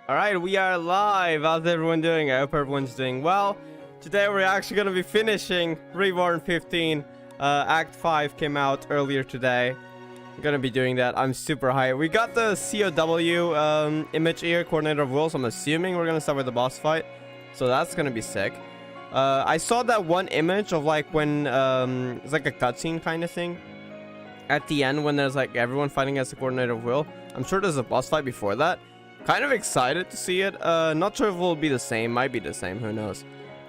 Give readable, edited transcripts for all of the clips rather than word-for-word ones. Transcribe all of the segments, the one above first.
Alright, we are live. How's everyone doing? I hope everyone's doing well. Today we're actually going to be finishing Reborn 15. Act 5 came out earlier today. I'm going to be doing that. I'm super hyped. We got the COW image here, Coordinator of Wills. I'm assuming we're going to start with the boss fight. So that's going to be sick. I saw that one image of like when it's like a cutscene kind of thing. At the end when there's like everyone fighting as the Coordinator of Will. I'm sure there's a boss fight before that. Kind of excited to see it. Not sure if it will be the same. Might be the same. Who knows?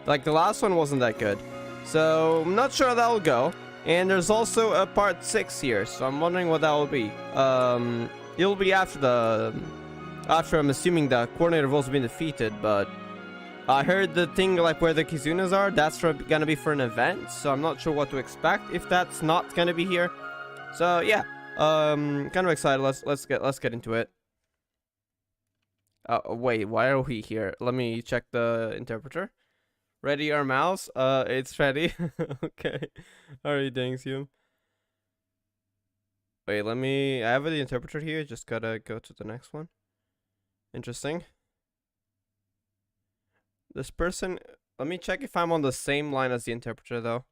Like the last one wasn't that good. So I'm not sure how that will go. And there's also a part 6 here. So I'm wondering what that will be. It'll be after I'm assuming the Coordinator of Will's been defeated. But I heard the thing like where the Kizunas are. That's gonna be for an event. So I'm not sure what to expect if that's not gonna be here. So yeah. Kind of excited. Let's get into it. Wait, why are we here? Let me check the interpreter. Ready our mouse? It's ready. Okay. How are you doing, Zoom? Wait, I have the interpreter here. Just gotta go to the next one. Interesting. This person... Let me check if I'm on the same line as the interpreter, though.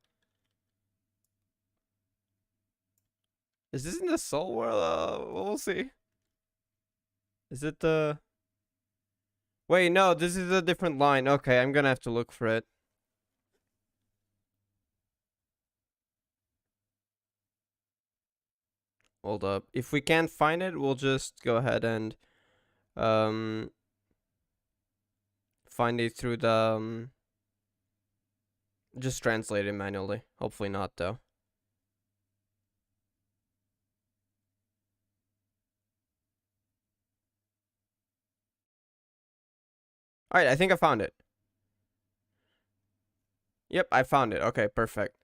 Is this in the Soul World? We'll see. Is it the... Wait, no, this is a different line. Okay, I'm gonna have to look for it. Hold up. If we can't find it, we'll just go ahead and find it through the just translate it manually. Hopefully not, though. Alright, I think I found it. Yep, I found it. Okay, perfect.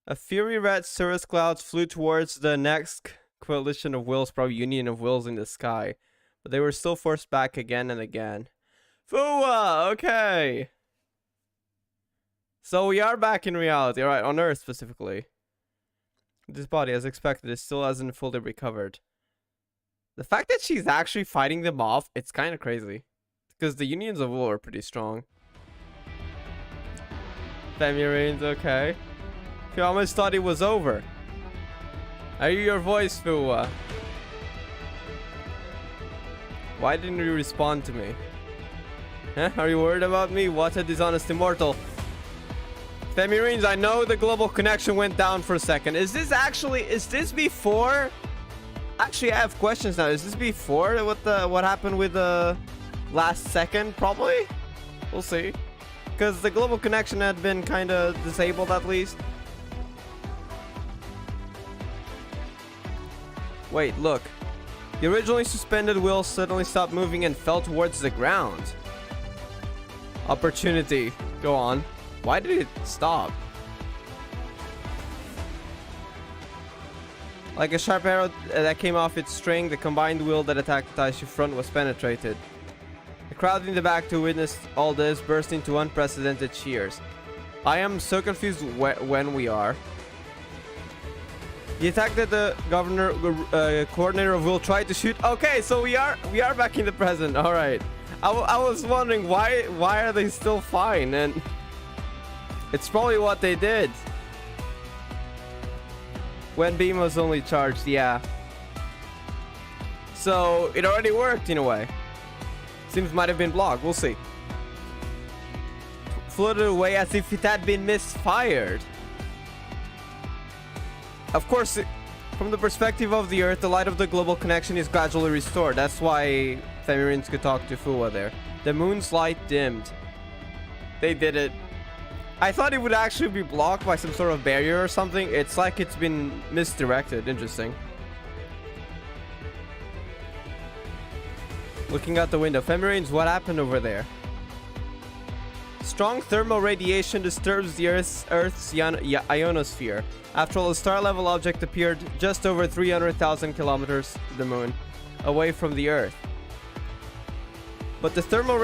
A fiery red cirrus clouds flew towards the next coalition of wills, probably union of wills in the sky. But they were still forced back again and again. Fua! Okay! So we are back in reality. Alright, on Earth specifically. This body, as expected, it still hasn't fully recovered. The fact that she's actually fighting them off, it's kind of crazy. Because the unions of war are pretty strong. Femi Reigns, okay. You almost thought it was over. I hear your voice, Fua. Why didn't you respond to me? Huh? Are you worried about me? What a dishonest immortal. Femi Reigns, I know the global connection went down for a second. Is this before? Actually, I have questions now. Is this before what happened with the last second? Probably. We'll see. Because the global connection had been kind of disabled at least. Wait, look. The originally suspended wheel suddenly stopped moving and fell towards the ground. Opportunity. Go on. Why did it stop? Like a sharp arrow that came off its string, the combined wheel that attacked Taishi front was penetrated. The crowd in the back to witness all this burst into unprecedented cheers. I am so confused when we are. The attack that the coordinator of will tried to shoot. Okay, so we are back in the present. All right. I was wondering why are they still fine, and it's probably what they did when beam was only charged. Yeah. So it already worked in a way. Seems might have been blocked. We'll see. Floated away as if it had been misfired. Of course, from the perspective of the Earth, the light of the global connection is gradually restored. That's why Femirins could talk to Fua there. The moon's light dimmed. They did it. I thought it would actually be blocked by some sort of barrier or something. It's like it's been misdirected. Interesting. Looking out the window. Femirins, what happened over there? Strong thermal radiation disturbs the Earth's ionosphere. After all, a star-level object appeared just over 300,000 kilometers to the moon, away from the Earth. But the thermal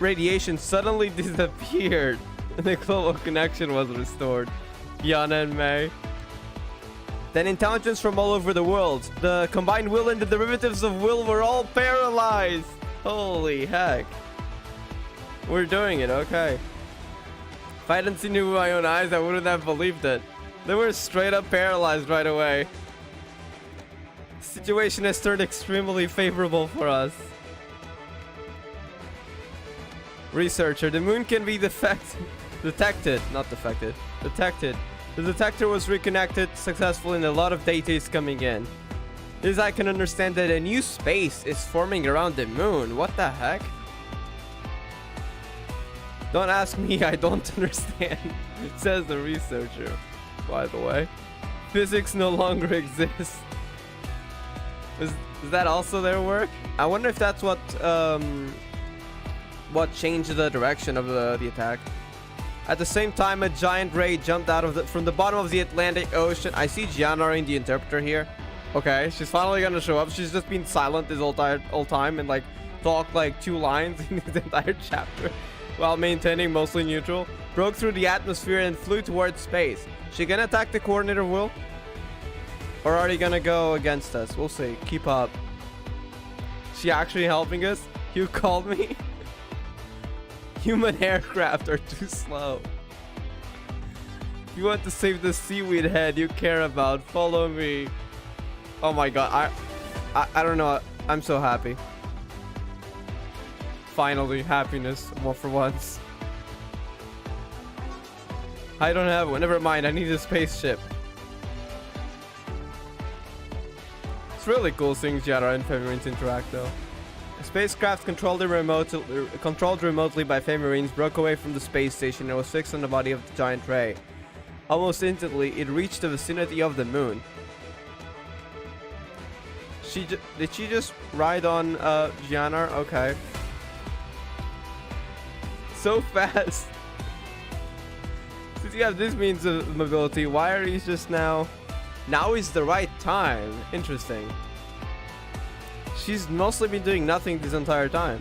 radiation suddenly disappeared, and the global connection was restored. Yana and May. Then intelligence from all over the world. The combined will and the derivatives of will were all paralyzed. Holy heck. We're doing it, okay. If I hadn't seen it with my own eyes, I wouldn't have believed it. They were straight up paralyzed right away. The situation has turned extremely favorable for us. Researcher, the moon can be detected. The detector was reconnected successfully and a lot of data is coming in. This I can understand that a new space is forming around the moon. What the heck? Don't ask me, I don't understand, says the researcher. By the way, physics no longer exists. Is that also their work? I wonder if that's what changed the direction of the attack. At the same time, a giant ray jumped out from the bottom of the Atlantic Ocean. I see Gianna in the interpreter here. Okay, she's finally gonna show up. She's just been silent this whole time and like talked like 2 lines in this entire chapter while maintaining mostly neutral. Broke through the atmosphere and flew towards space. She gonna attack the coordinator will? Or are they gonna go against us? We'll see. Keep up. She actually helping us? You called me? Human aircraft are too slow. If you want to save the seaweed head you care about, follow me. Oh my god, I don't know. I'm so happy. Finally, happiness, more for once. I don't have one. Never mind, I need a spaceship. It's really cool seeing Jara and Femarines interact though. A spacecraft controlled remotely by Femarines broke away from the space station and was fixed on the body of the giant ray. Almost instantly, it reached the vicinity of the moon. Did she just ride on Gianna? Okay. So fast. Since you have this means of mobility, why are you just now? Now is the right time. Interesting. She's mostly been doing nothing this entire time.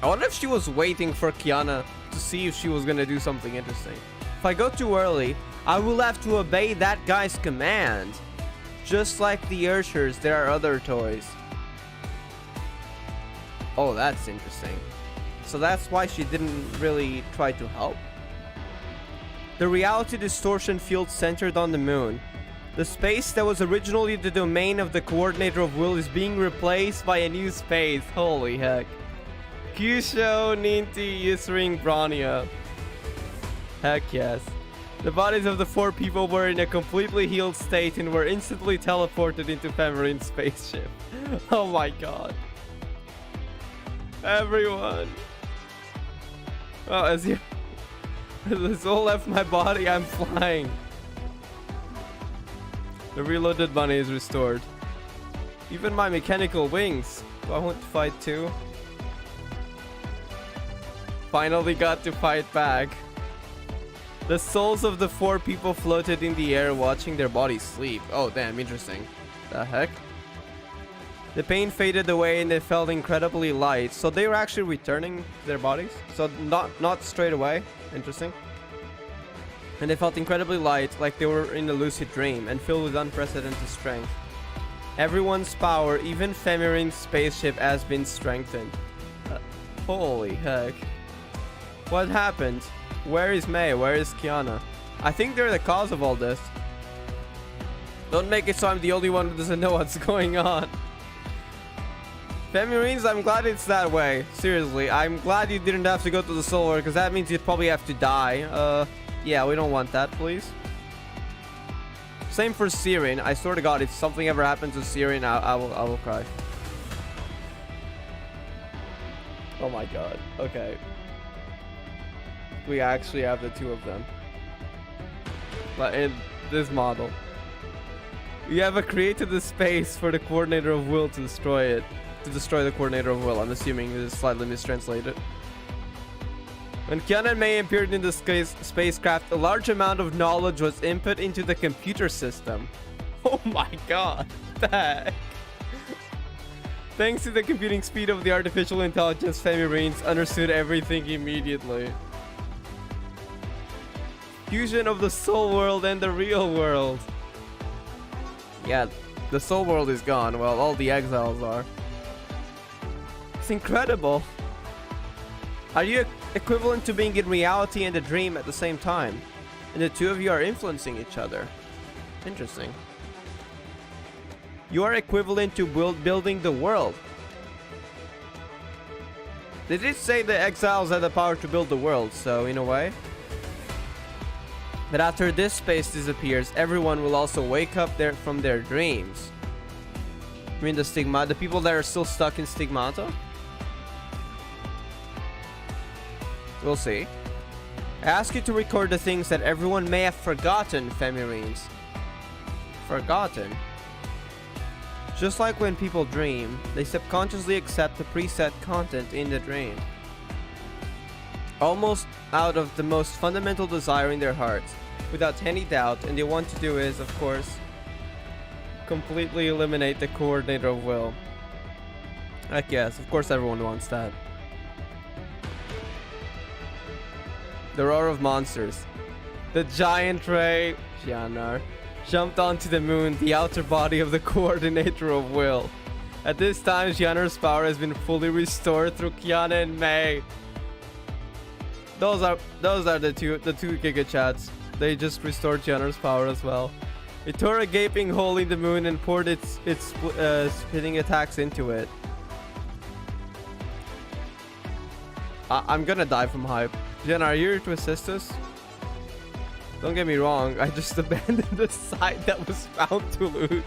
I wonder if she was waiting for Kiana to see if she was gonna do something interesting. If I go too early, I will have to obey that guy's command. Just like the Urshers, there are other toys. Oh, that's interesting. So that's why she didn't really try to help. The reality distortion field centered on the moon. The space that was originally the domain of the coordinator of will is being replaced by a new space. Holy heck. Kyusho, Ninti, Yusring, Bronya. Heck yes. The bodies of the 4 people were in a completely healed state and were instantly teleported into Femarine's spaceship. Oh my god. Everyone. Oh, as the soul left my body, I'm flying. The reloaded bunny is restored. Even my mechanical wings. Do I want to fight too? Finally got to fight back. The souls of the 4 people floated in the air watching their bodies sleep. Oh damn, interesting. The heck? The pain faded away and they felt incredibly light. So they were actually returning to their bodies? So not straight away. Interesting. And they felt incredibly light, like they were in a lucid dream and filled with unprecedented strength. Everyone's power, even Femarine's spaceship, has been strengthened. Holy heck. What happened? Where is May? Where is Kiana? I think they're the cause of all this. Don't make it so I'm the only one who doesn't know what's going on. Femarines, I'm glad it's that way. Seriously, I'm glad you didn't have to go to the Soul War, because that means you'd probably have to die. Yeah, we don't want that, please. Same for Sirin. I swear to God, if something ever happens to Sirin, I will cry. Oh my god. Okay. We actually have the 2 of them. But in this model. We have created the space for the coordinator of will to destroy it. To destroy the coordinator of will. I'm assuming this is slightly mistranslated. When Kiana and May appeared in the spacecraft, a large amount of knowledge was input into the computer system. Oh my god. What the heck? Thanks to the computing speed of the artificial intelligence, Femarines understood everything immediately. Fusion of the soul world and the real world. Yeah, the soul world is gone. Well, all the exiles are. That's incredible. Are you equivalent to being in reality and a dream at the same time? And the two of you are influencing each other. Interesting. You are equivalent to building the world. They did say the exiles had the power to build the world, so in a way. But after this space disappears, everyone will also wake up from their dreams. I mean the people that are still stuck in stigmata? We'll see. I ask you to record the things that everyone may have forgotten, Femirines. Forgotten? Just like when people dream, they subconsciously accept the preset content in the dream. Almost out of the most fundamental desire in their hearts, without any doubt, and they want to do is, of course, completely eliminate the coordinator of will. Heck yes, of course everyone wants that. The roar of monsters. The giant ray, Giannar, jumped onto the moon, the outer body of the coordinator of will. At this time, Giannar's power has been fully restored through Kiana and May. Those are the two Giga Chats. They just restored Giannar's power as well. It tore a gaping hole in the moon and poured its spitting attacks into it. I'm gonna die from hype. Giannar, are you here to assist us? Don't get me wrong, I just abandoned the side that was found to lose.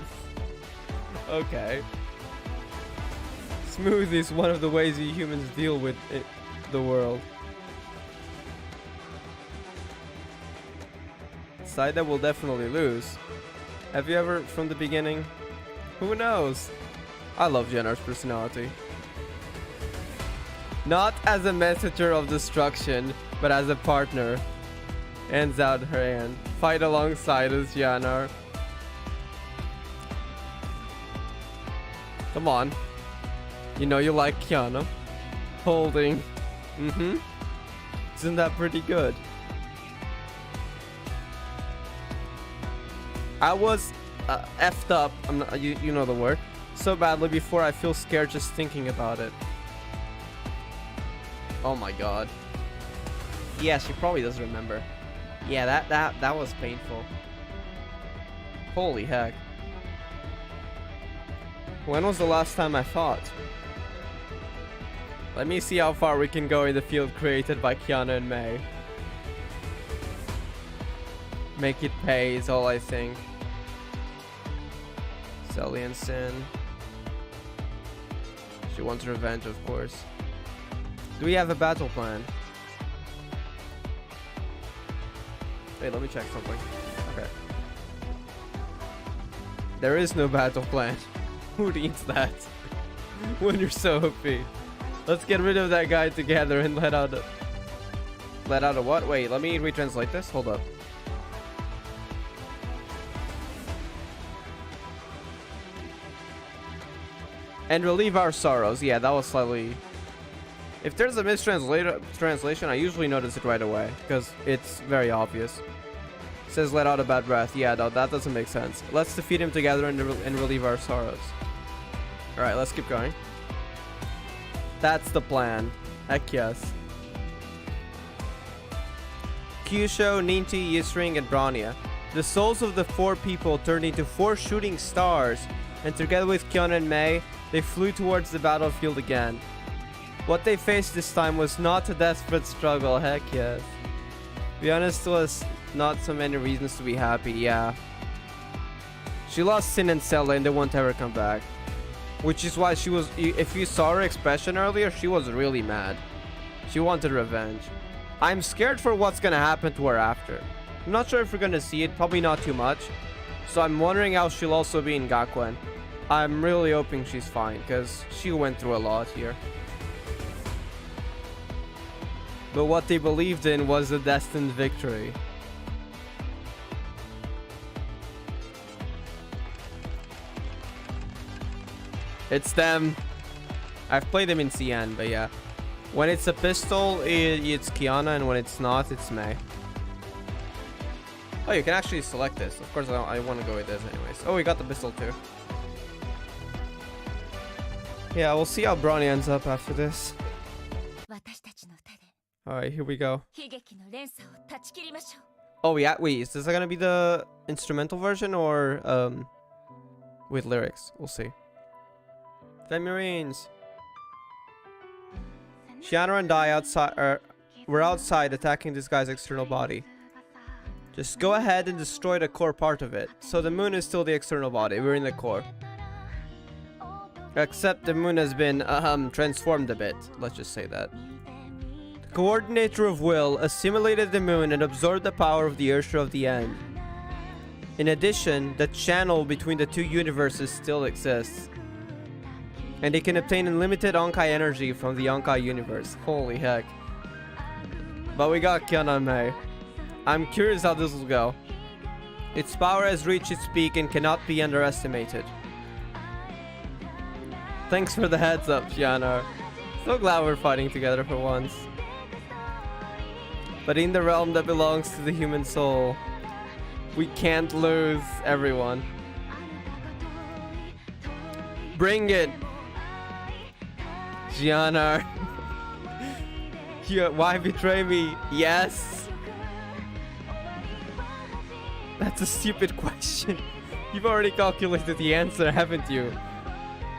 Okay. Smooth is one of the ways you humans deal with the world. Side that will definitely lose. Have you ever from the beginning? Who knows? I love Giannar's personality. Not as a messenger of destruction, but as a partner. Hands out her hand. Fight alongside us, Giannar. Come on. You know you like Kiana. Holding. Isn't that pretty good? I was effed up. I'm not, you know the word. So badly before I feel scared just thinking about it. Oh my god. Yeah, she probably does remember. Yeah, that was painful. Holy heck. When was the last time I fought? Let me see how far we can go in the field created by Kiana and May. Make it pay is all I think. Selly and Sin. She wants revenge, of course. Do we have a battle plan? Wait, let me check something. Okay. There is no battle plan. Who needs that? When you're so OP. Let's get rid of that guy together and let out a what? Wait, let me retranslate this. Hold up. And relieve our sorrows. Yeah, that was slightly... If there's a mistranslation, I usually notice it right away, because it's very obvious. It says let out a bad breath. Yeah, no, that doesn't make sense. Let's defeat him together and relieve our sorrows. Alright, let's keep going. That's the plan. Heck yes. Kyusho, Ninti, Yisring, and Branya. The souls of the 4 people turned into 4 shooting stars, and together with Kiana and May, they flew towards the battlefield again. What they faced this time was not a desperate struggle, heck yes. To be honest, there was not so many reasons to be happy, yeah. She lost Sin and Sella and they won't ever come back. Which is why she was, if you saw her expression earlier, she was really mad. She wanted revenge. I'm scared for what's gonna happen to her after. I'm not sure if we're gonna see it, probably not too much. So I'm wondering how she'll also be in Gakuen. I'm really hoping she's fine, because she went through a lot here. But what they believed in was a destined victory. It's them. I've played them in CN, but yeah. When it's a pistol, it's Kiana, and when it's not, it's May. Oh, you can actually select this. Of course, I want to go with this anyways. Oh, we got the pistol too. Yeah, we'll see how Brawny ends up after this. Alright, here we go. Oh yeah, wait, is this gonna be the instrumental version or with lyrics? We'll see. Marines. Shiana and I we're outside attacking this guy's external body. Just go ahead and destroy the core part of it. So the moon is still the external body, we're in the core. Except the moon has been transformed a bit, let's just say that. The coordinator of will assimilated the moon and absorbed the power of the Ursha of the End. In addition, the channel between the two universes still exists. And they can obtain unlimited Honkai energy from the Honkai universe. Holy heck. But we got Kiana and Mei. I'm curious how this will go. Its power has reached its peak and cannot be underestimated. Thanks for the heads up, Shiana. So glad we're fighting together for once. But in the realm that belongs to the human soul, we can't lose everyone. Bring it! Gianna. Why betray me? Yes. That's a stupid question. You've already calculated the answer, haven't you?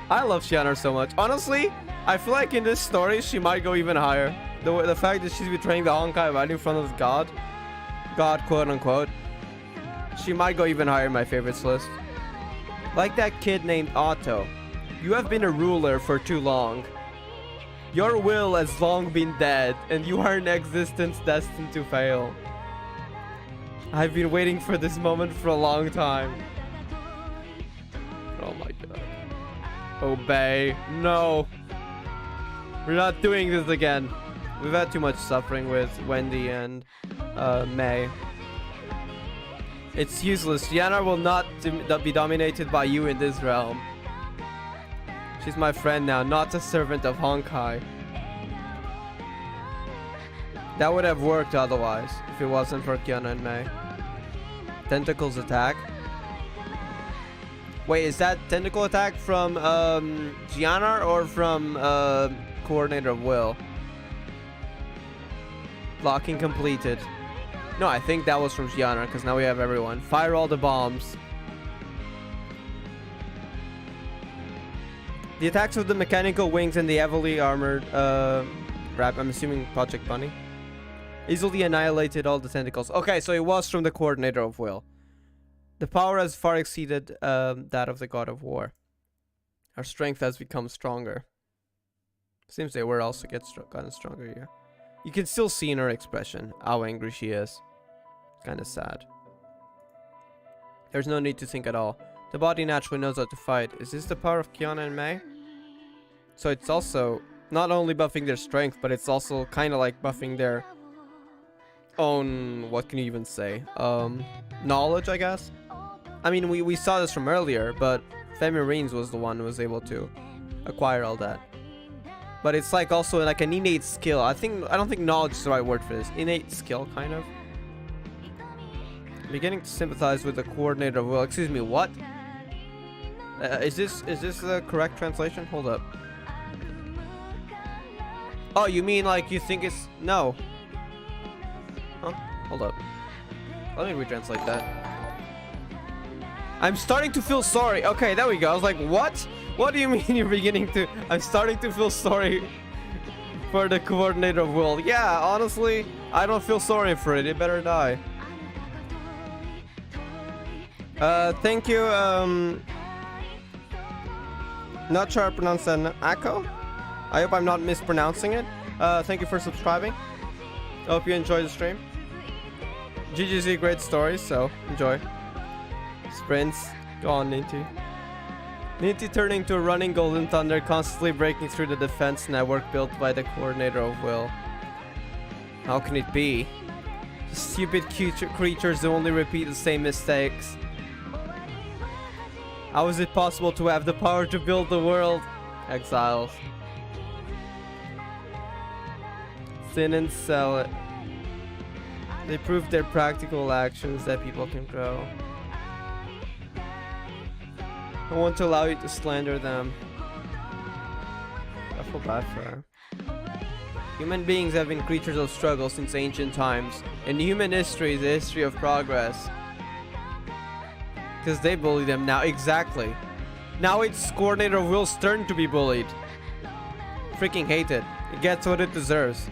I love Shiana so much. Honestly, I feel like in this story she might go even higher. The fact that she's betraying the Honkai right in front of God, quote unquote, she might go even higher in my favorites list. Like that kid named Otto. You have been a ruler for too long. Your will has long been dead, and you are an existence destined to fail. I've been waiting for this moment for a long time. Oh my god. Obey. No. We're not doing this again. We've had too much suffering with Wendy and Mei. It's useless. Yana will not be dominated by you in this realm. She's my friend now, not a servant of Honkai. That would have worked otherwise, if it wasn't for Kiana and Mei. Tentacles attack. Wait, is that tentacle attack from Gianna or from Coordinator of Will? Blocking completed. No, I think that was from Gianna, because now we have everyone. Fire all the bombs. The attacks of the mechanical wings and the heavily armored I'm assuming Project Bunny, easily annihilated all the tentacles. Okay, so it was from the Coordinator of Will. The power has far exceeded that of the God of War. Our strength has become stronger. Seems they were also gotten stronger here. You can still see in her expression how angry she is. Kind of sad. There's no need to think at all. The body naturally knows how to fight. Is this the power of Kiana and Mei? So it's also not only buffing their strength, but it's also kind of like buffing their own, what can you even say? Knowledge, I guess? I mean, we saw this from earlier, but Marines was the one who was able to acquire all that. But it's like also like an innate skill. I don't think knowledge is the right word for this. Innate skill, kind of. Beginning to sympathize with the Coordinator of Will. Excuse me, what? Is this the correct translation? Hold up. Oh, you mean like you think it's... No. Huh? Hold up. Let me retranslate that. I'm starting to feel sorry. Okay, there we go. I was like, what? What do you mean you're beginning to... I'm starting to feel sorry for the Coordinator of Will. Yeah, honestly, I don't feel sorry for it. It better die. Thank you, not sure how to pronounce that. Akko? I hope I'm not mispronouncing it. Thank you for subscribing. I hope you enjoy the stream. GG's great stories, so enjoy. Sprints. Go on, Ninty. Ninty turning into a running Golden Thunder, constantly breaking through the defense network built by the Coordinator of Will. How can it be? Stupid creatures who only repeat the same mistakes. How is it possible to have the power to build the world? Exiles. Sin and sell it. They prove their practical actions that people can grow. I want to allow you to slander them. feel bad for her. Human beings have been creatures of struggle since ancient times, and human history is a history of progress. Because they bully them now. Exactly. Now it's Coordinator Will's turn to be bullied. Freaking hate it. It gets what it deserves.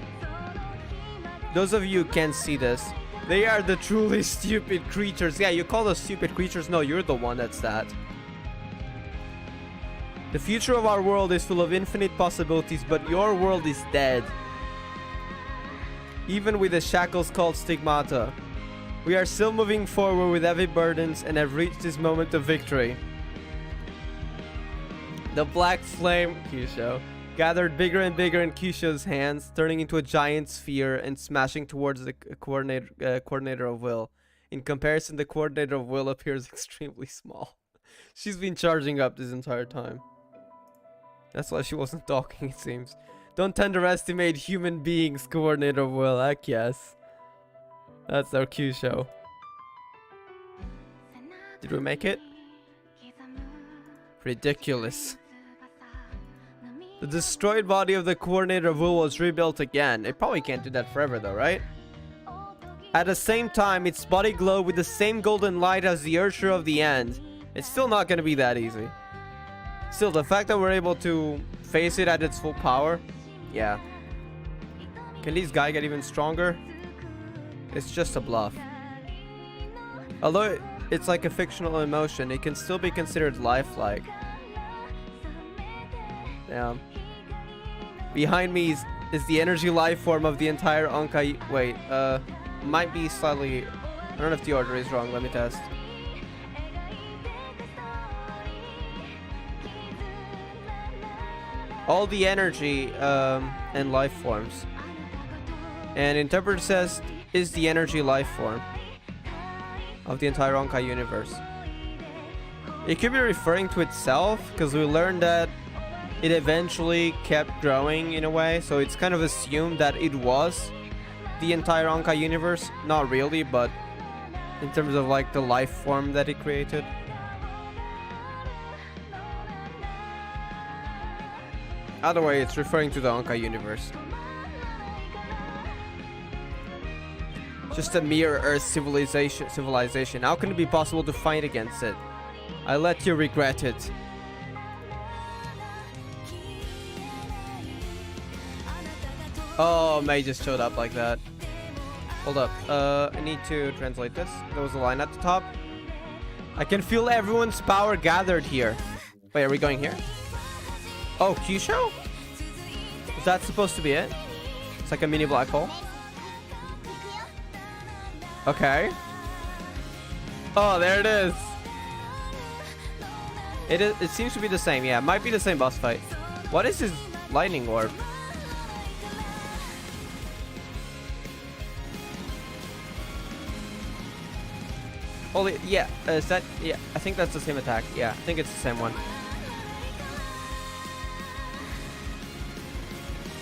Those of you who can't see this, they are the truly stupid creatures. Yeah, you call us stupid creatures? No, you're the one that's that. The future of our world is full of infinite possibilities, but your world is dead. Even with the shackles called stigmata. We are still moving forward with heavy burdens and have reached this moment of victory. The black flame, Kyusho, gathered bigger and bigger in Kyusho's hands, turning into a giant sphere and smashing towards the coordinator of will. In comparison, the coordinator of will appears extremely small. She's been charging up this entire time. That's why she wasn't talking, it seems. Don't underestimate human beings, coordinator of will. Heck yes. That's our Kyusho. Did we make it? Ridiculous. The destroyed body of the coordinator of will was rebuilt again. It probably can't do that forever though, right? At the same time, its body glowed with the same golden light as the Urcher of the End. It's still not gonna be that easy. Still, the fact that we're able to face it at its full power, yeah. Can these guys get even stronger? It's just a bluff. Although it's like a fictional emotion, it can still be considered lifelike. Yeah. Behind me is the energy life form of the entire Honkai. Wait, might be slightly. I don't know if the order is wrong. Let me test. All the energy and life forms. And interpreter says is the energy life form of the entire Honkai universe. It could be referring to itself because we learned that it eventually kept growing in a way, so it's kind of assumed that it was the entire Honkai universe. Not really, but in terms of like the life form that it created. Either way, it's referring to the Honkai universe. Just a mere Earth civilization. How can it be possible to fight against it? I let you regret it. Oh, May just showed up like that. Hold up. I need to translate this. There was a line at the top. I can feel everyone's power gathered here. Wait, are we going here? Oh, Kyusho? Is that supposed to be it? It's like a mini black hole. Okay. Oh, there it is. It seems to be the same. Yeah, it might be the same boss fight. What is his lightning orb? Holy, yeah, is that, yeah, I think that's the same attack. Yeah, I think it's the same one.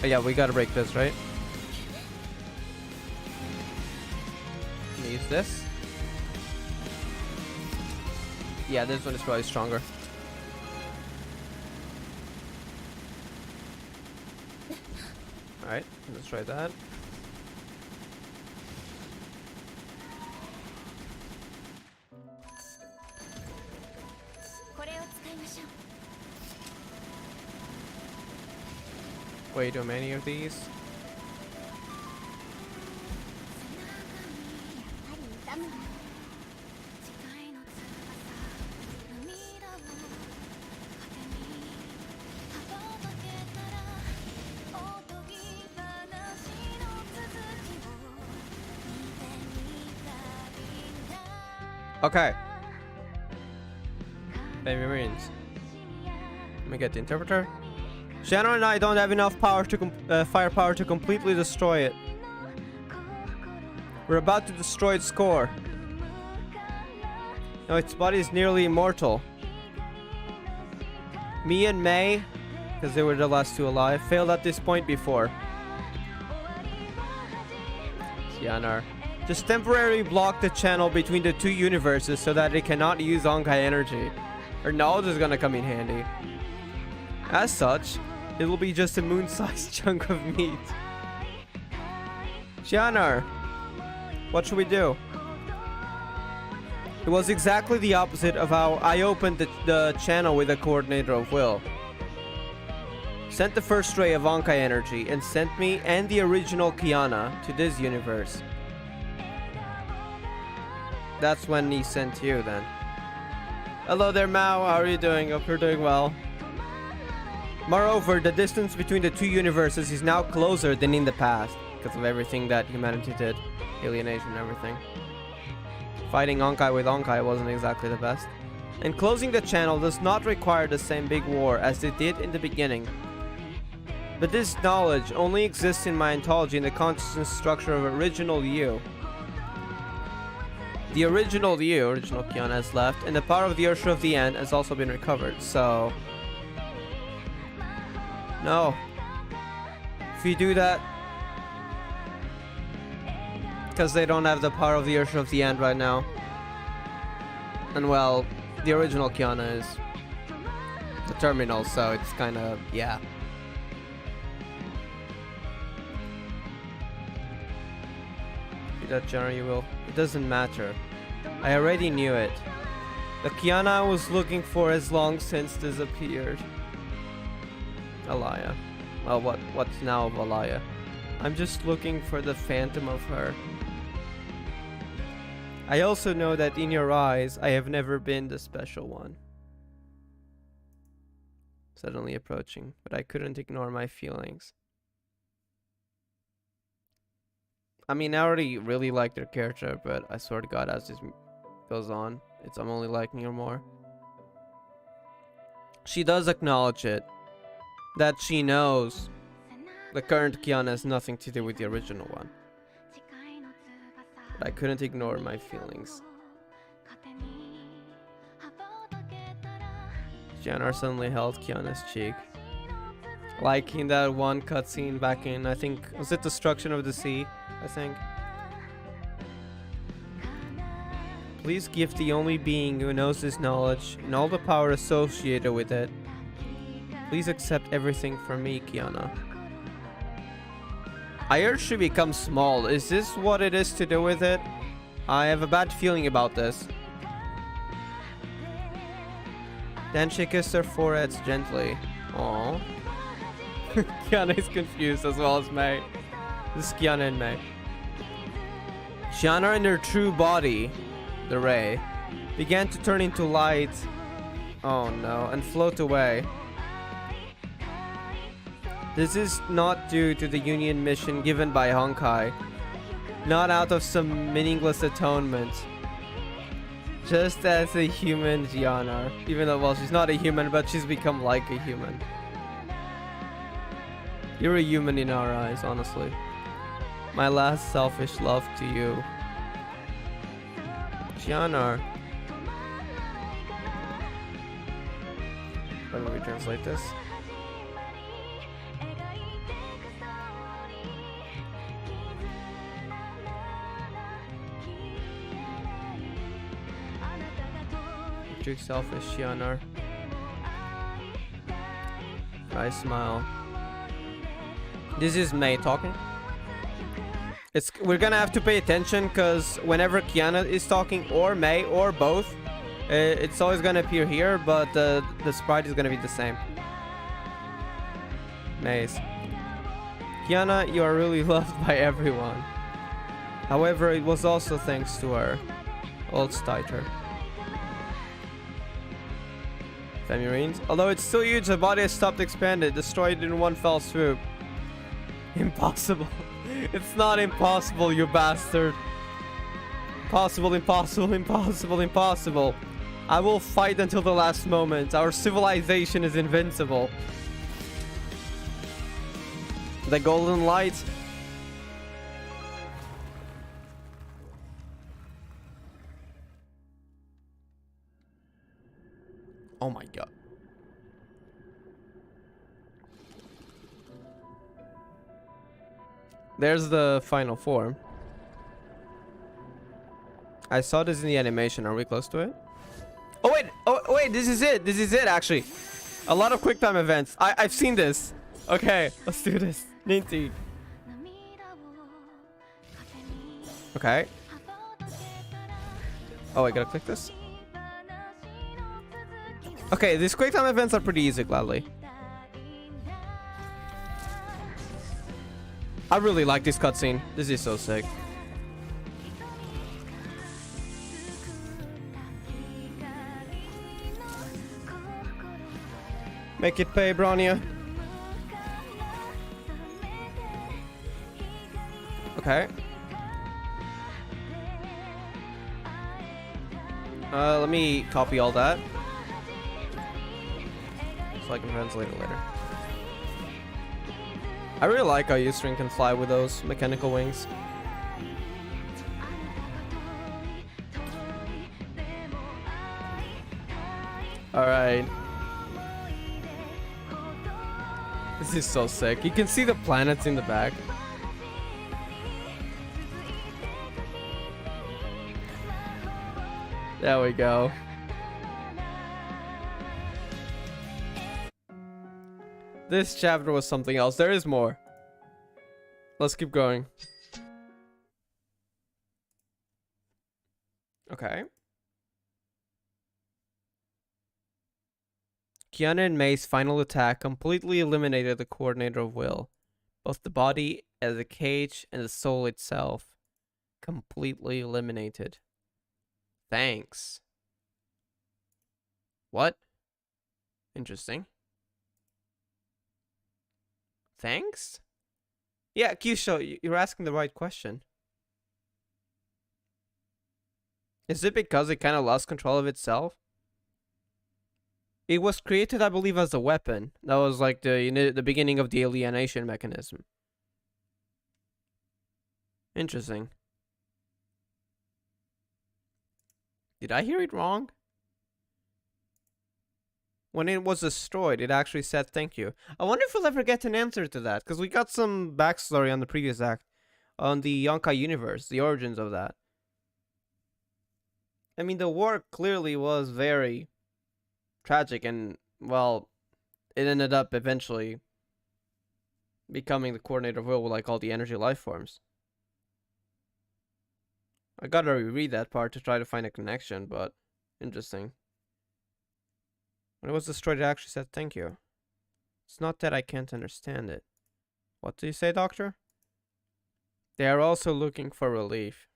Oh yeah, we gotta break this, right? Can we use this? Yeah, this one is probably stronger. Alright, let's try that. Wait, do many of these? Okay. Baby Marines. Let me get the interpreter. Shannon and I don't have enough power to firepower to completely destroy it. We're about to destroy its core. No, its body is nearly immortal. Me and May, because they were the last two alive, failed at this point before. Yanar. Just temporarily block the channel between the two universes so that it cannot use Honkai energy. Or knowledge is gonna come in handy. As such, It'll be just a moon-sized chunk of meat. Shianar, what should we do? It was exactly the opposite of how I opened the channel with the coordinator of will. Sent the first ray of Honkai energy and sent me and the original Kiana to this universe. That's when he sent you then. Hello there, Mao. How are you doing? Hope you're doing well. Moreover, the distance between the two universes is now closer than in the past because of everything that humanity did. Alienation and everything. Fighting Honkai with Honkai wasn't exactly the best. And closing the channel does not require the same big war as it did in the beginning. But this knowledge only exists in my ontology in the consciousness structure of original you. The original you, original Kiana, has left, and the power of the Ursha of the End has also been recovered, so... No. If you do that... Because they don't have the power of the Ursha of the End right now. And well, the original Kiana is... the terminal, so it's kind of... yeah. That genre you will. It doesn't matter. I already knew it. The Kiana I was looking for has long since disappeared. Alaya. Well, what's now of Alaya? I'm just looking for the phantom of her. I also know that in your eyes, I have never been the special one. Suddenly approaching, but I couldn't ignore my feelings. I mean, I already really like their character, but I swear to God, as this goes on, I'm only liking her more. She does acknowledge it, that she knows the current Kiana has nothing to do with the original one. But I couldn't ignore my feelings. Shianar suddenly held Kiana's cheek. Like in that one cutscene back in, I think, was it Destruction of the Sea? I think. Please give the only being who knows this knowledge and all the power associated with it. Please accept everything from me, Kiana. I urge she becomes small. Is this what it is to do with it? I have a bad feeling about this. Then she kissed her foreheads gently. Aww. Kiana is confused as well as Mei. This is Kiana and Mei. Shianar in her true body, the ray, began to turn into light. Oh no, and float away. This is not due to the Union mission given by Honkai. Not out of some meaningless atonement. Just as a human Shianar. Even though, well, she's not a human, but she's become like a human. You're a human in our eyes, honestly. My last selfish love to you. Shianar. Let me translate this. You're too selfish, Shianar. I smile. This is Mei talking. We're gonna have to pay attention because whenever Kiana is talking, or Mei, or both, it's always gonna appear here, but the sprite is gonna be the same. Nice. Kiana, you are really loved by everyone. However, it was also thanks to her. Old Stiter. Femurines. Although it's still huge, the body has stopped expanded, destroyed in one fell swoop. Impossible. It's not impossible, you bastard. Impossible, impossible, impossible, impossible. I will fight until the last moment. Our civilization is invincible. The golden light. Oh my god. There's the final form. I saw this in the animation. Are we close to it? Oh wait, this is it. This is it actually. A lot of quick time events. I've seen this. Okay, let's do this. Ninty. Okay. Oh, I gotta click this. Okay, these quick time events are pretty easy, gladly. I really like this cutscene. This is so sick. Make it pay, Bronya. Okay. Let me copy all that so I can translate it later. I really like how U-String can fly with those mechanical wings. Alright. This is so sick. You can see the planets in the back. There we go. This chapter was something else. There is more. Let's keep going. Okay. Kiana and May's final attack completely eliminated the coordinator of will. Both the body as a cage and the soul itself. Completely eliminated. Thanks. What? Interesting. Thanks? Yeah, Kyusho, you're asking the right question. Is it because it kind of lost control of itself? It was created, I believe, as a weapon. That was like the beginning of the alienation mechanism. Interesting. Did I hear it wrong? When it was destroyed, it actually said thank you. I wonder if we'll ever get an answer to that, because we got some backstory on the previous act, on the Honkai universe, the origins of that. I mean, the war clearly was very tragic, and, well, it ended up eventually becoming the coordinator of will with, like, all the energy life forms. I gotta reread that part to try to find a connection, but interesting. When it was destroyed, it actually said thank you. It's not that I can't understand it. What do you say, Doctor? They are also looking for relief.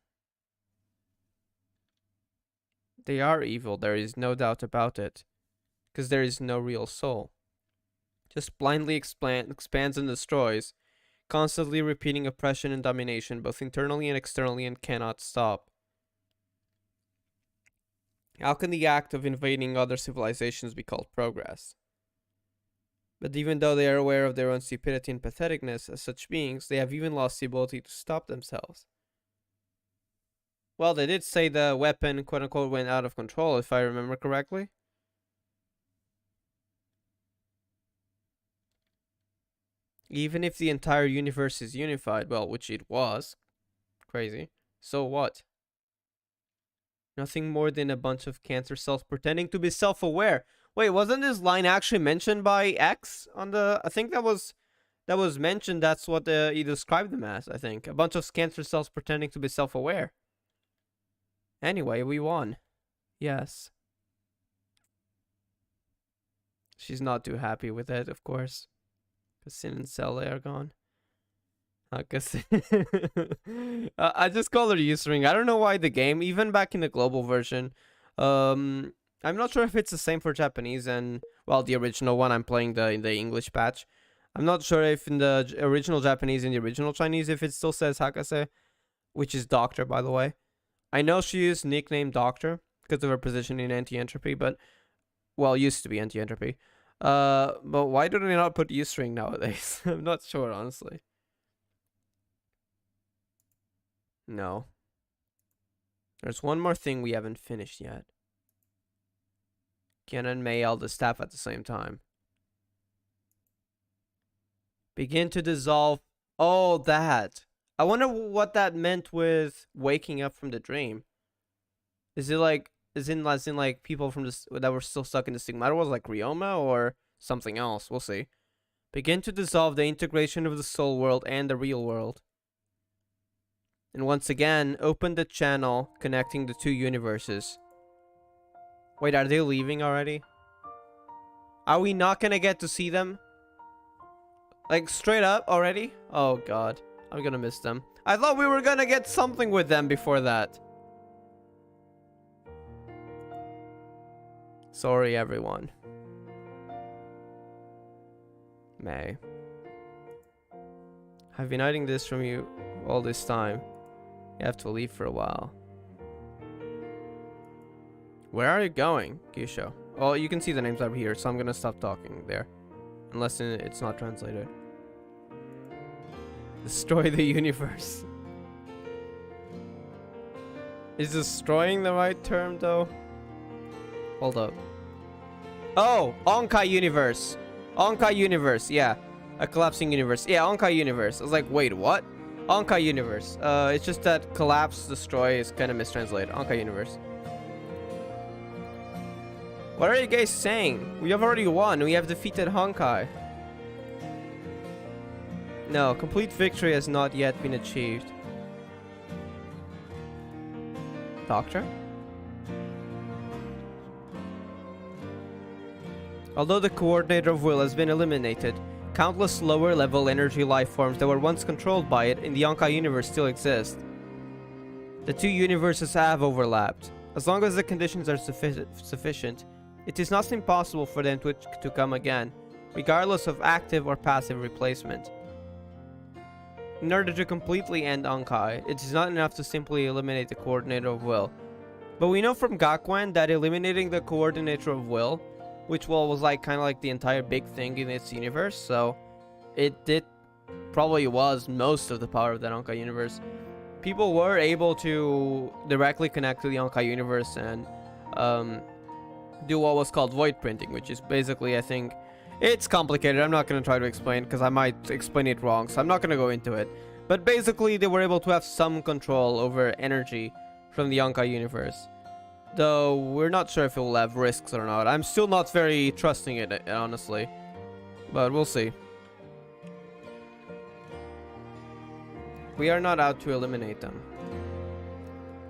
They are evil, there is no doubt about it. Because there is no real soul. Just blindly expands and destroys, constantly repeating oppression and domination, both internally and externally, and cannot stop. How can the act of invading other civilizations be called progress? But even though they are aware of their own stupidity and patheticness as such beings, they have even lost the ability to stop themselves. Well, they did say the weapon, quote-unquote, went out of control, if I remember correctly. Even if the entire universe is unified, well, which it was, crazy, so what? Nothing more than a bunch of cancer cells pretending to be self-aware. Wait, wasn't this line actually mentioned by X on the... I think that was mentioned. That's what he described them as, I think. A bunch of cancer cells pretending to be self-aware. Anyway, we won. Yes. She's not too happy with it, of course. Because Sin and Cell are gone. I just call her U-String. I don't know why the game, even back in the global version, I'm not sure if it's the same for Japanese and, well, the original one. I'm playing in the English patch. I'm not sure if in the original Japanese and the original Chinese, if it still says Hakase, which is Doctor, by the way. I know she used nickname Doctor because of her position in anti-entropy, but, well, used to be anti-entropy. But why do they not put U-String nowadays? I'm not sure, honestly. No. There's one more thing we haven't finished yet. Kiana and May held the staff at the same time. Begin to dissolve. Oh, that. I wonder what that meant with waking up from the dream. Is it like, as in like people from this that were still stuck in the stigmata was like Ryoma or something else? We'll see. Begin to dissolve the integration of the soul world and the real world. And once again, open the channel connecting the two universes. Wait, are they leaving already? Are we not gonna get to see them? Like, straight up already? Oh god, I'm gonna miss them. I thought we were gonna get something with them before that. Sorry, everyone. May. I've been hiding this from you all this time. You have to leave for a while. Where are you going, Gisho? Oh, you can see the names over here, so I'm gonna stop talking there. Unless it's not translated. Destroy the universe. Is destroying the right term, though? Hold up. Oh! Honkai universe! Honkai universe, yeah. A collapsing universe. Yeah, Honkai universe. I was like, wait, what? Honkai universe. It's just that collapse, destroy is kind of mistranslated. Honkai universe. What are you guys saying? We have already won. We have defeated Honkai. No, complete victory has not yet been achieved. Doctor? Although the coordinator of will has been eliminated, countless lower level energy life forms that were once controlled by it in the Honkai universe still exist. The two universes have overlapped. As long as the conditions are sufficient, it is not impossible for them to come again, regardless of active or passive replacement. In order to completely end Honkai, it is not enough to simply eliminate the coordinator of will. But we know from Gakuen that eliminating the coordinator of will, which was like kind of like the entire big thing in its universe, so it probably was most of the power of that Honkai universe. People were able to directly connect to the Honkai universe and do what was called void printing, which is basically, I think, it's complicated. I'm not going to try to explain because I might explain it wrong, so I'm not going to go into it. But basically, they were able to have some control over energy from the Honkai universe. Though, we're not sure if it will have risks or not. I'm still not very trusting it, honestly. But we'll see. We are not out to eliminate them.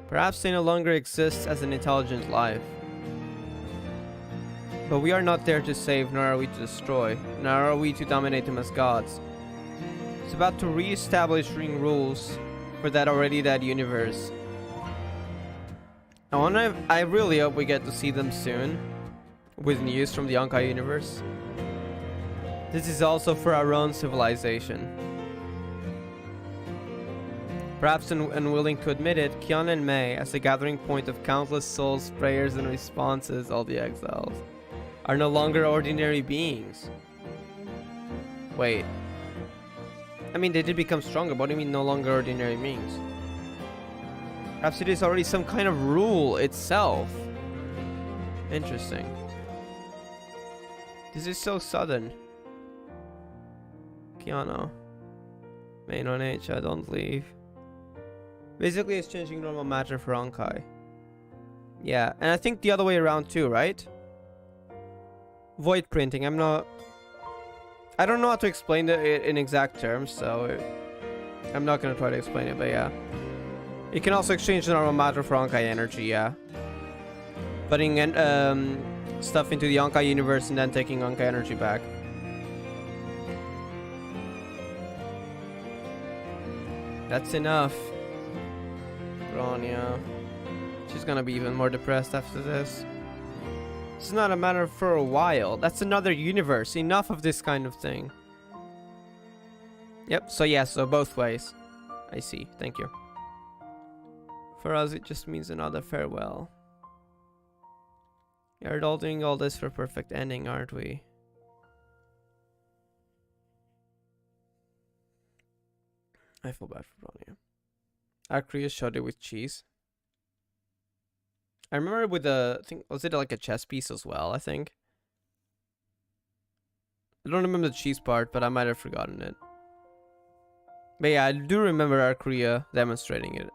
Perhaps they no longer exist as an intelligent life. But we are not there to save, nor are we to destroy, nor are we to dominate them as gods. It's about to re-establishing rules for that universe. I really hope we get to see them soon, with news from the Honkai universe. This is also for our own civilization. Perhaps unwilling to admit it, Kion and Mei, as the gathering point of countless souls, prayers, and responses, all the exiles, are no longer ordinary beings. Wait. I mean, they did become stronger, but what do you mean no longer ordinary beings? Perhaps it is already some kind of rule itself. Interesting. This is so sudden. Kiano. Main on H, I don't leave. Basically, it's changing normal matter for Honkai. Yeah, and I think the other way around too, right? Void printing, I don't know how to explain it in exact terms, so I'm not gonna try to explain it, but yeah. You can also exchange normal matter for Honkai energy, yeah. Putting stuff into the Honkai universe and then taking Honkai energy back. That's enough. Bronya. She's gonna be even more depressed after this. It's not a matter for a while. That's another universe. Enough of this kind of thing. Yep, so yeah, so both ways. I see. Thank you. For us, it just means another farewell. We're all doing all this for a perfect ending, aren't we? I feel bad for Bronya. Akria showed it with cheese. I remember with the, I think, was it like a chess piece as well, I think? I don't remember the cheese part, but I might have forgotten it. But yeah, I do remember Akria demonstrating it.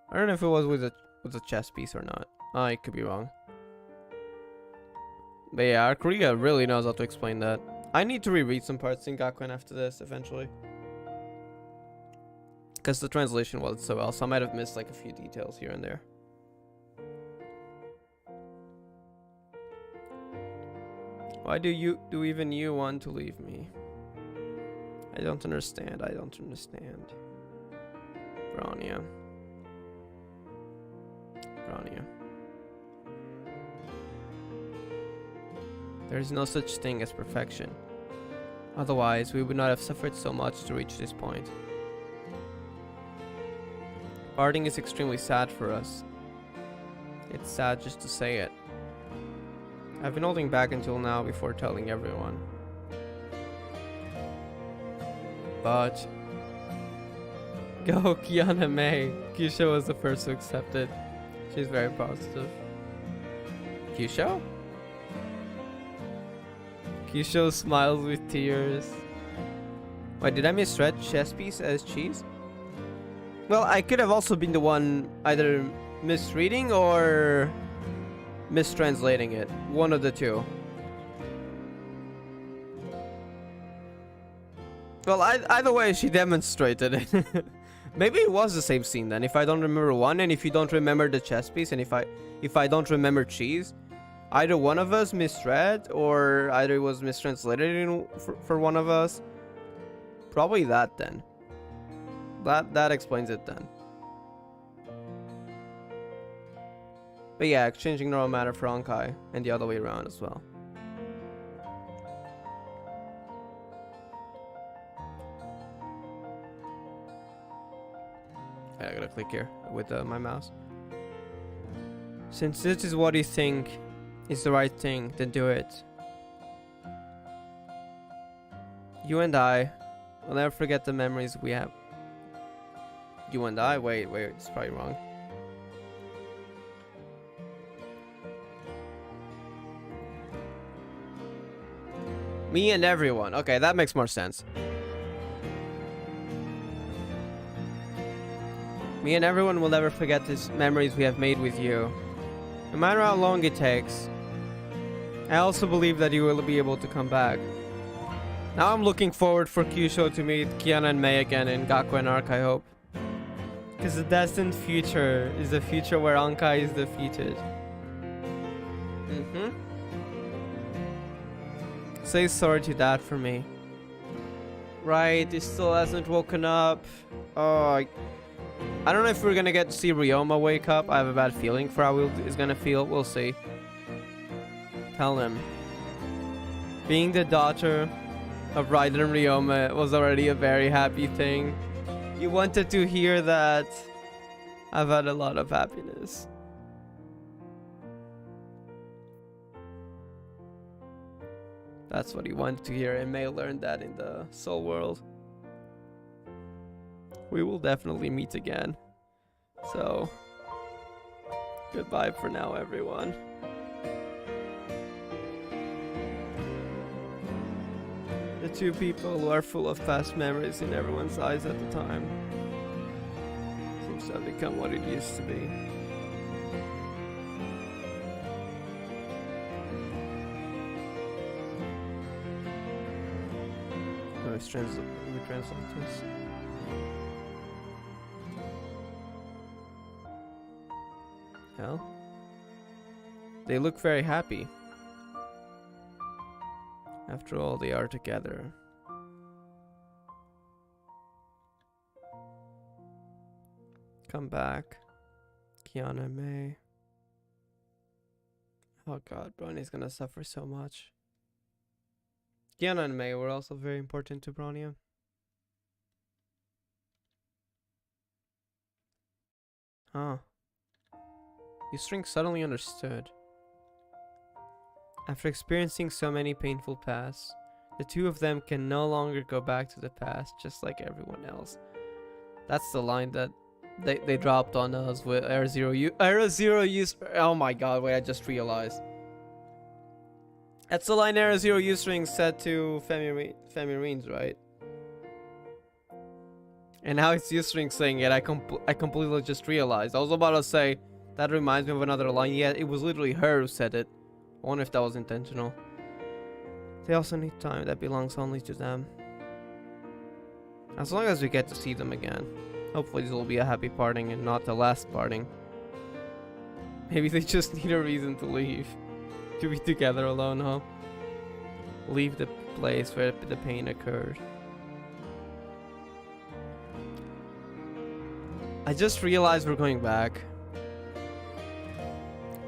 I don't know if it was with a chess piece or not. I could be wrong. But yeah, Akria really knows how to explain that. I need to reread some parts in Gakuen after this eventually. Because the translation wasn't so well, so I might have missed like a few details here and there. Why do even you want to leave me? I don't understand. I don't understand. Brania. Brania. There is no such thing as perfection. Otherwise, we would not have suffered so much to reach this point. Parting is extremely sad for us. It's sad just to say it. I've been holding back until now before telling everyone. But go Kiana May. Kyusho was the first to accept it. She's very positive. Kyusho? Kyusho smiles with tears. Wait, did I misread chess piece as cheese? Well, I could have also been the one either misreading or mistranslating it. One of the two. Well, either way, she demonstrated it. Maybe it was the same scene then. If I don't remember one, and if you don't remember the chess piece, and if I don't remember cheese, either one of us misread, or either it was mistranslated for one of us. Probably that then. That explains it then. But yeah, exchanging neural matter for Honkai, and the other way around as well. I gotta click here with my mouse. Since this is what you think is the right thing, then do it. You and I will never forget the memories we have. You and I? Wait, it's probably wrong. Me and everyone. Okay, that makes more sense. Me and everyone will never forget these memories we have made with you. No matter how long it takes. I also believe that you will be able to come back. Now I'm looking forward for Kyusho to meet Kiana and Mei again in Gakuen Arc, I hope. Because the destined future is a future where Honkai is defeated. Say sorry to Dad for me. Right, he still hasn't woken up. Oh, I don't know if we're gonna get to see Ryoma wake up. I have a bad feeling for how he's gonna feel. We'll see. Tell him. Being the daughter of Raiden and Ryoma was already a very happy thing. You wanted to hear that. I've had a lot of happiness. That's what he wanted to hear, and May learned that in the Soul World. We will definitely meet again. So, goodbye for now, everyone. The two people who are full of past memories in everyone's eyes at the time. Seems to have become what it used to be. Let's translate this. Well, they look very happy. After all, they are together. Come back, Kiana and May. Oh god, Brony's gonna suffer so much. Kiana and May were also very important to Bronya. Huh. String suddenly understood. After experiencing so many painful pasts, the two of them can no longer go back to the past just like everyone else. That's the line that they dropped on us with Era Zero use. Oh my god, wait, I just realized. That's the line Era Zero String said to Femirines, right? And now it's String saying it. I completely just realized. I was about to say, that reminds me of another line. Yeah, it was literally her who said it. I wonder if that was intentional. They also need time that belongs only to them. As long as we get to see them again. Hopefully this will be a happy parting and not the last parting. Maybe they just need a reason to leave. To be together alone, huh? Leave the place where the pain occurred. I just realized we're going back.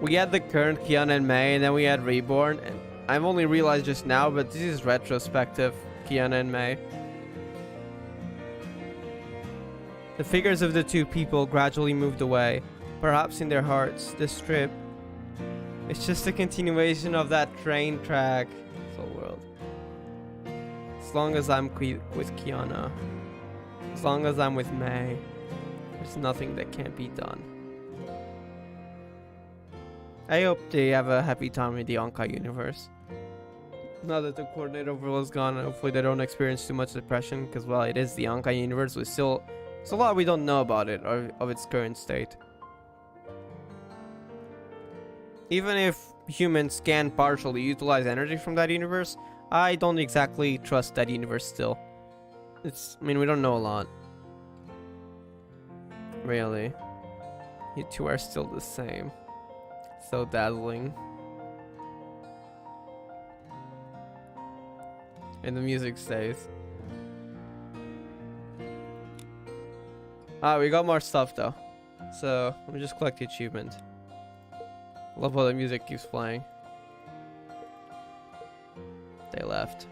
We had the current Kiana and Mei, and then we had Reborn, and I've only realized just now, but this is retrospective Kiana and Mei. The figures of the two people gradually moved away. Perhaps in their hearts, this trip is just a continuation of that train track. Soul World. As long as I'm with Kiana, as long as I'm with Mei, there's nothing that can't be done. I hope they have a happy time in the Honkai universe. Now that the coordinator overall is gone, hopefully they don't experience too much depression, because, well, it is the Honkai universe. There's a lot we don't know about it, or of its current state. Even if humans can partially utilize energy from that universe, I don't exactly trust that universe still. I mean, we don't know a lot. Really. You two are still the same. So dazzling. And the music stays. Ah, we got more stuff though. So, let me just collect the achievement. Love how the music keeps playing. They left.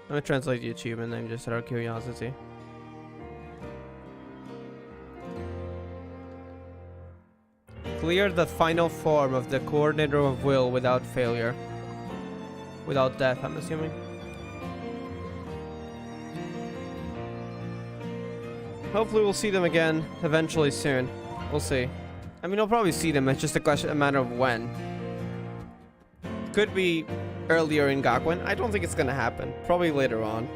Let me translate the achievement name just out of curiosity. Clear the final form of the coordinator of will without failure. Without death, I'm assuming. Hopefully we'll see them again eventually soon. We'll see. I mean, I'll probably see them. It's just a matter of when. Could be earlier in Gakuen. I don't think it's gonna happen. Probably later on.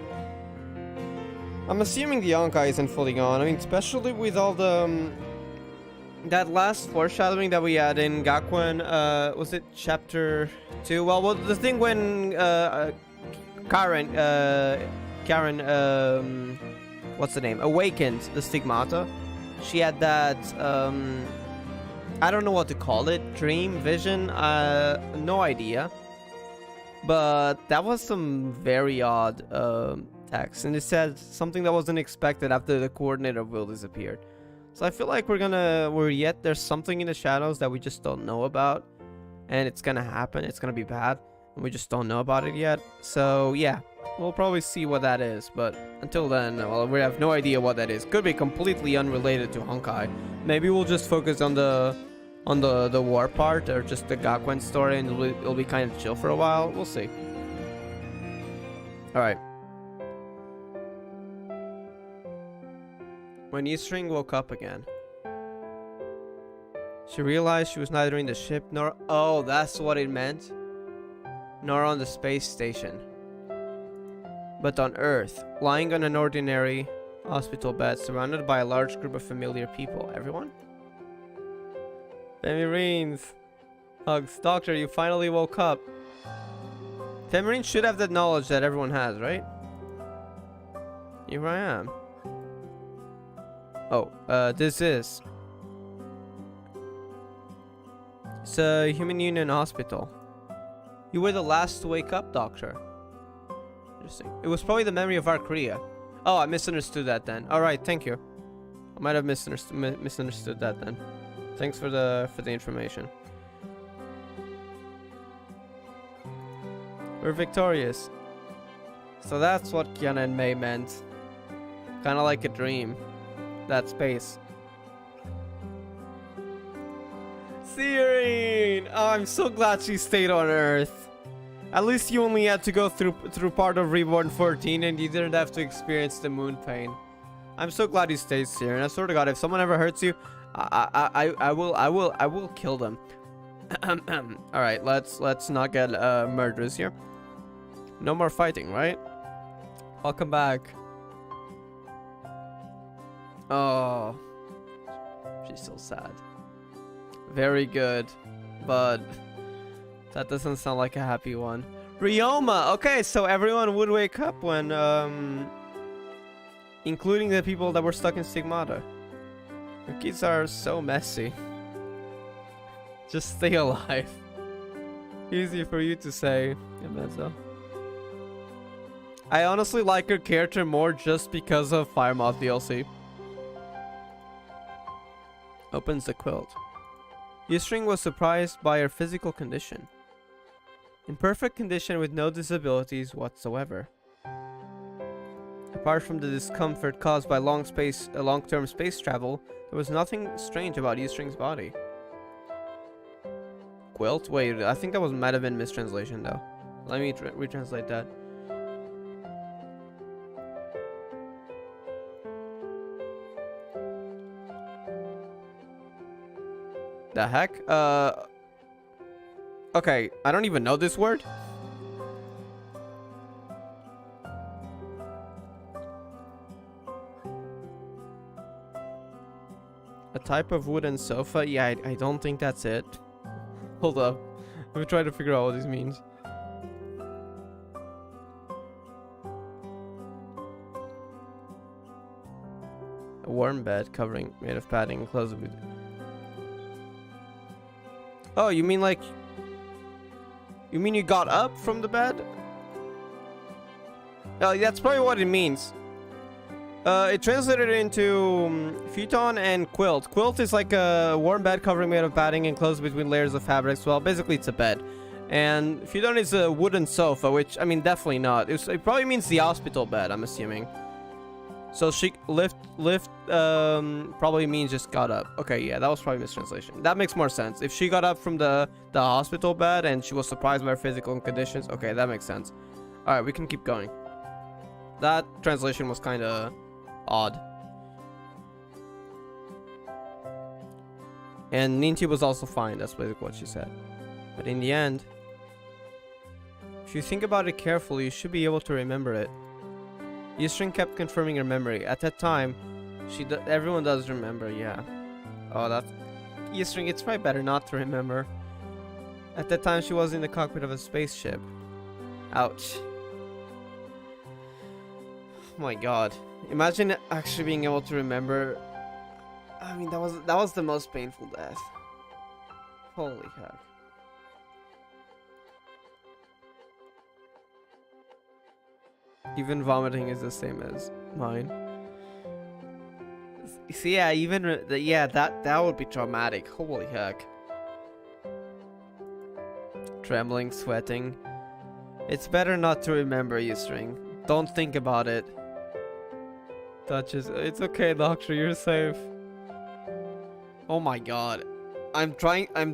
I'm assuming the Honkai isn't fully gone. I mean, especially with all the that last foreshadowing that we had in Gakuen. Was it chapter 2? Well, the thing when Karen, what's the name? Awakened the stigmata. She had that I don't know what to call it. Dream, vision, no idea. But that was some very odd text, and it said something that wasn't expected after the coordinator will disappeared. So I feel like there's something in the shadows that we just don't know about, and it's gonna happen. It's gonna be bad, and we just don't know about it yet. So yeah, we'll probably see what that is. But until then, well, we have no idea what that is. Could be completely unrelated to Honkai. Maybe we'll just focus on the war part, or just the Gakuen story, and it'll be kind of chill for a while. We'll see. All right. When Eastring woke up again, she realized she was neither in the ship nor... Oh, that's what it meant. Nor on the space station, but on Earth, lying on an ordinary hospital bed, surrounded by a large group of familiar people. Everyone? Tamarines. Hugs. Doctor, you finally woke up. Tamarine should have that knowledge that everyone has, right? Here I am. Oh, this is... It's a Human Union hospital. You were the last to wake up, Doctor. Interesting. It was probably the memory of our Korea. Oh, I misunderstood that then. Alright, thank you. I might have misunderstood that then. Thanks for the information. We're victorious. So that's what Kiana and Mei meant. Kinda like a dream. That space. Serene! Oh, I'm so glad she stayed on Earth. At least you only had to go through part of Reborn 14 and you didn't have to experience the moon pain. I'm so glad you stayed, Serene. I swear to God, if someone ever hurts you, I will kill them. All right, let's not get murderous here. No more fighting, right? Welcome back. Oh, she's so sad. Very good, but that doesn't sound like a happy one. Ryoma. Okay, so everyone would wake up when, including the people that were stuck in Stigmata. The kids are so messy. Just stay alive. Easy for you to say, Yameza. I honestly like her character more just because of Fire Moth DLC. Opens the quilt. Yustring was surprised by her physical condition. In perfect condition with no disabilities whatsoever. Apart from the discomfort caused by long-term space travel, there was nothing strange about Yustring's body. Quilt? Wait, I think that might have been mistranslation though. Let me retranslate that. The heck? Okay, I don't even know this word. A type of wooden sofa? Yeah, I don't think that's it. Hold up. Let me try to figure out what this means. A warm bed covering made of padding enclosed with... Oh, you mean like... You mean you got up from the bed? Oh, that's probably what it means. It translated into futon and quilt. Quilt is like a warm bed covering made of padding enclosed between layers of fabrics. Well, basically it's a bed. And futon is a wooden sofa, which, I mean, definitely not. It probably means the hospital bed, I'm assuming. So she lift probably means just got up. Okay, yeah, that was probably mistranslation. That makes more sense. If she got up from the hospital bed and she was surprised by her physical conditions, okay, that makes sense. All right, we can keep going. That translation was kind of odd. And Ninti was also fine. That's basically what she said. But in the end, if you think about it carefully, you should be able to remember it. Yustring kept confirming her memory. At that time, everyone does remember, yeah. Oh, that's... Yustring, it's probably better not to remember. At that time, she was in the cockpit of a spaceship. Ouch. Oh my god. Imagine actually being able to remember. I mean, that was the most painful death. Holy heck. Even vomiting is the same as mine. See, yeah, yeah, that would be traumatic. Holy heck. Trembling, sweating. It's better not to remember, Yustring. Don't think about it. Touches. It's okay, doctor, you're safe. Oh my god. I'm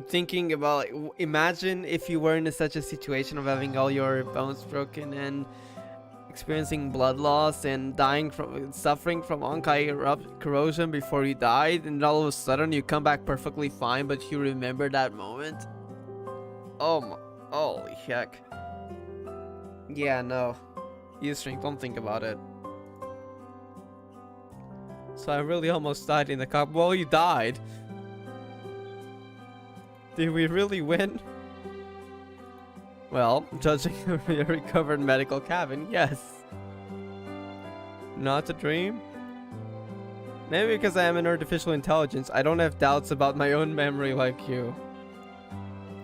thinking about, like, imagine if you were in such a situation of having all your bones broken and experiencing blood loss and suffering from Honkai corrosion before you died, and all of a sudden you come back perfectly fine, but you remember that moment. Oh my, holy heck. Yeah, no. Yustring, don't think about it. So I really almost died in the cup. Well, you died. Did we really win? Well, judging your recovered medical cabin, yes. Not a dream? Maybe because I am an artificial intelligence, I don't have doubts about my own memory like you.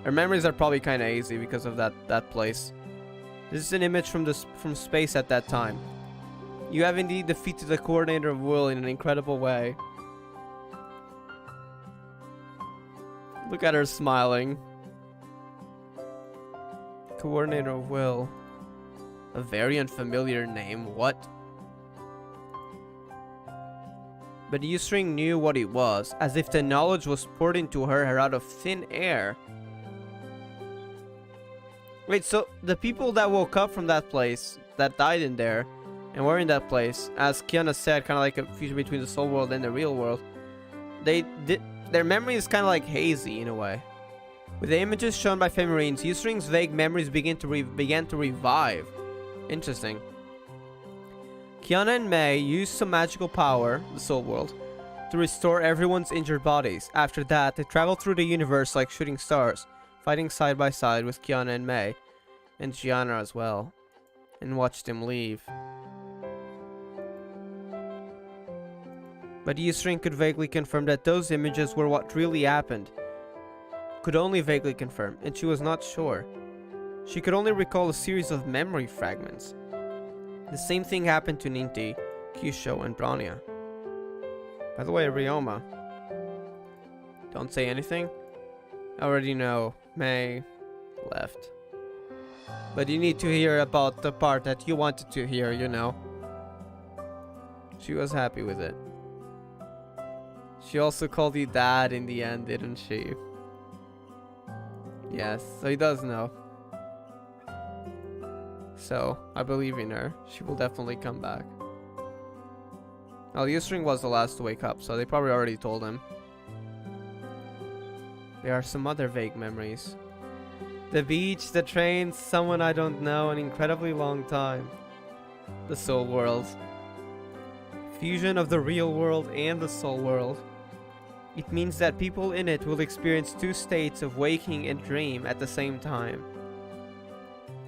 Our memories are probably kind of hazy because of that place. This is an image from space at that time. You have indeed defeated the coordinator of will in an incredible way. Look at her smiling. Coordinator of will. A very unfamiliar name. What? But Yustring knew what it was, as if the knowledge was poured into her out of thin air. Wait, so the people that woke up from that place, that died in there, and were in that place, as Kiana said, kind of like a fusion between the soul world and the real world, their memory is kind of like hazy in a way. With the images shown by Femarines, Yustring's vague memories began to revive. Interesting. Kiana and Mei used some magical power, the soul world, to restore everyone's injured bodies. After that, they traveled through the universe like shooting stars, fighting side by side with Kiana and Mei. and Gianna as well, and watched him leave. But Yusrin could vaguely confirm that those images were what really happened. Could only vaguely confirm, and she was not sure. She could only recall a series of memory fragments. The same thing happened to Ninti, Kyusho, and Bronya. By the way, Ryoma. Don't say anything? I already know. May left. But you need to hear about the part that you wanted to hear, you know. She was happy with it. She also called you dad in the end, didn't she? Yes, so he does know. So, I believe in her. She will definitely come back. Well, Yusrin was the last to wake up, so they probably already told him. There are some other vague memories. The beach, the train, someone I don't know, an incredibly long time. The soul world. Fusion of the real world and the soul world. It means that people in it will experience two states of waking and dream at the same time.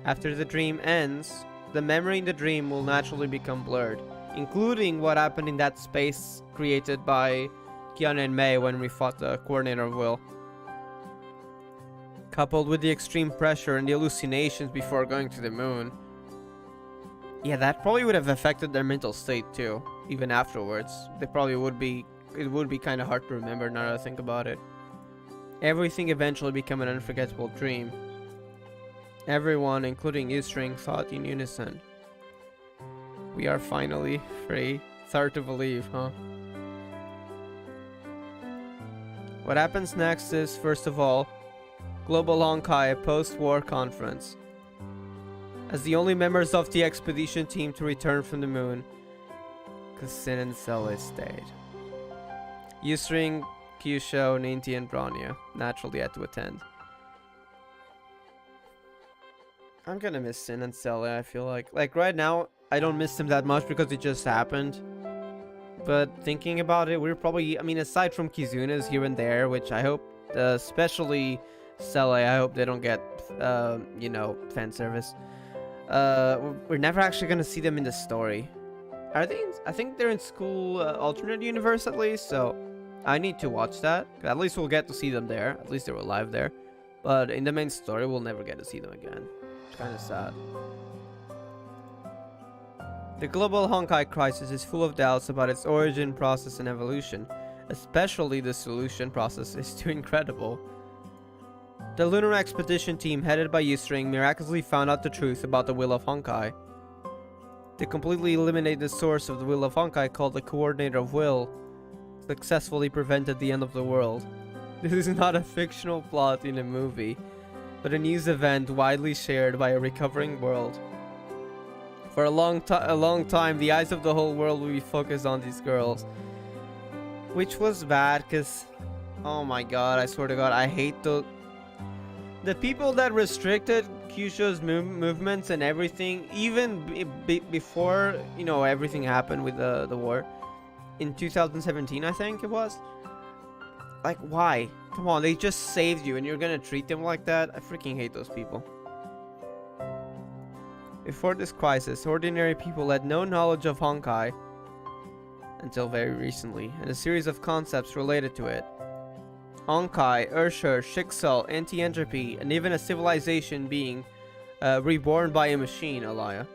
After the dream ends, the memory in the dream will naturally become blurred, including what happened in that space created by Kiana and Mei when we fought the Coordinator of Will. Coupled with the extreme pressure and the hallucinations before going to the moon. Yeah, that probably would have affected their mental state too, even afterwards. They probably would be, it would be kind of hard to remember now that I think about it. Everything eventually became an unforgettable dream. Everyone, including Yusrin, thought in unison. We are finally free. It's hard to believe, huh? What happens next is, first of all, Global Honkai post-war conference. As the only members of the expedition team to return from the moon, Kasin and Selle stayed. Yusrin, Kyusho, Ninti, and Bronya naturally had to attend. I'm gonna miss Sin and Selle, I feel like. Like, right now, I don't miss them that much because it just happened. But thinking about it, we're probably... I mean, aside from Kizuna's here and there, which I hope, especially Selle, I hope they don't get, you know, fan service. We're never actually gonna see them in the story. Are they in, I think they're in school alternate universe at least, so I need to watch that. At least we'll get to see them there. At least they were alive there. But in the main story, we'll never get to see them again. It's kind of sad. The global Honkai crisis is full of doubts about its origin, process, and evolution. Especially the solution process is too incredible. The lunar expedition team headed by Yusrin miraculously found out the truth about the will of Honkai. To completely eliminate the source of the will of Honkai, called the Coordinator of Will, successfully prevented the end of the world. This is not a fictional plot in a movie, but a news event widely shared by a recovering world. For a long time, the eyes of the whole world will be focused on these girls. Which was bad, because... oh my god, I swear to god, I hate the people that restricted Kyusho's movements and everything, even before, you know, everything happened with the war. In 2017, I think it was. Like, why? Come on, they just saved you and you're gonna treat them like that? I freaking hate those people. Before this crisis, ordinary people had no knowledge of Honkai until very recently, and a series of concepts related to it. Honkai, Ursher, Schicksal, anti-entropy, and even a civilization being reborn by a machine, Alaya.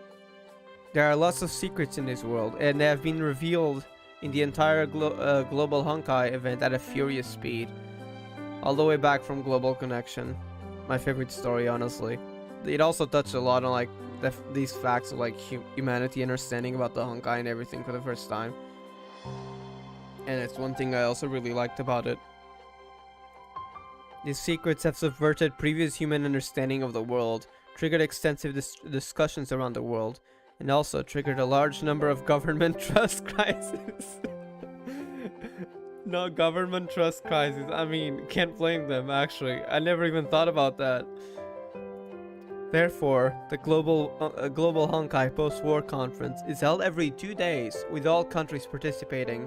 There are lots of secrets in this world, and they have been revealed in the entire Global Honkai event at a furious speed. All the way back from Global Connection. My favorite story, honestly. It also touched a lot on, like, these facts of, like, humanity understanding about the Honkai and everything for the first time. And it's one thing I also really liked about it. These secrets have subverted previous human understanding of the world, triggered extensive discussions around the world, and also triggered a large number of government trust crises. No, government trust crisis. I mean, can't blame them, actually. I never even thought about that. Therefore, the Global Honkai post-war conference is held every 2 days, with all countries participating,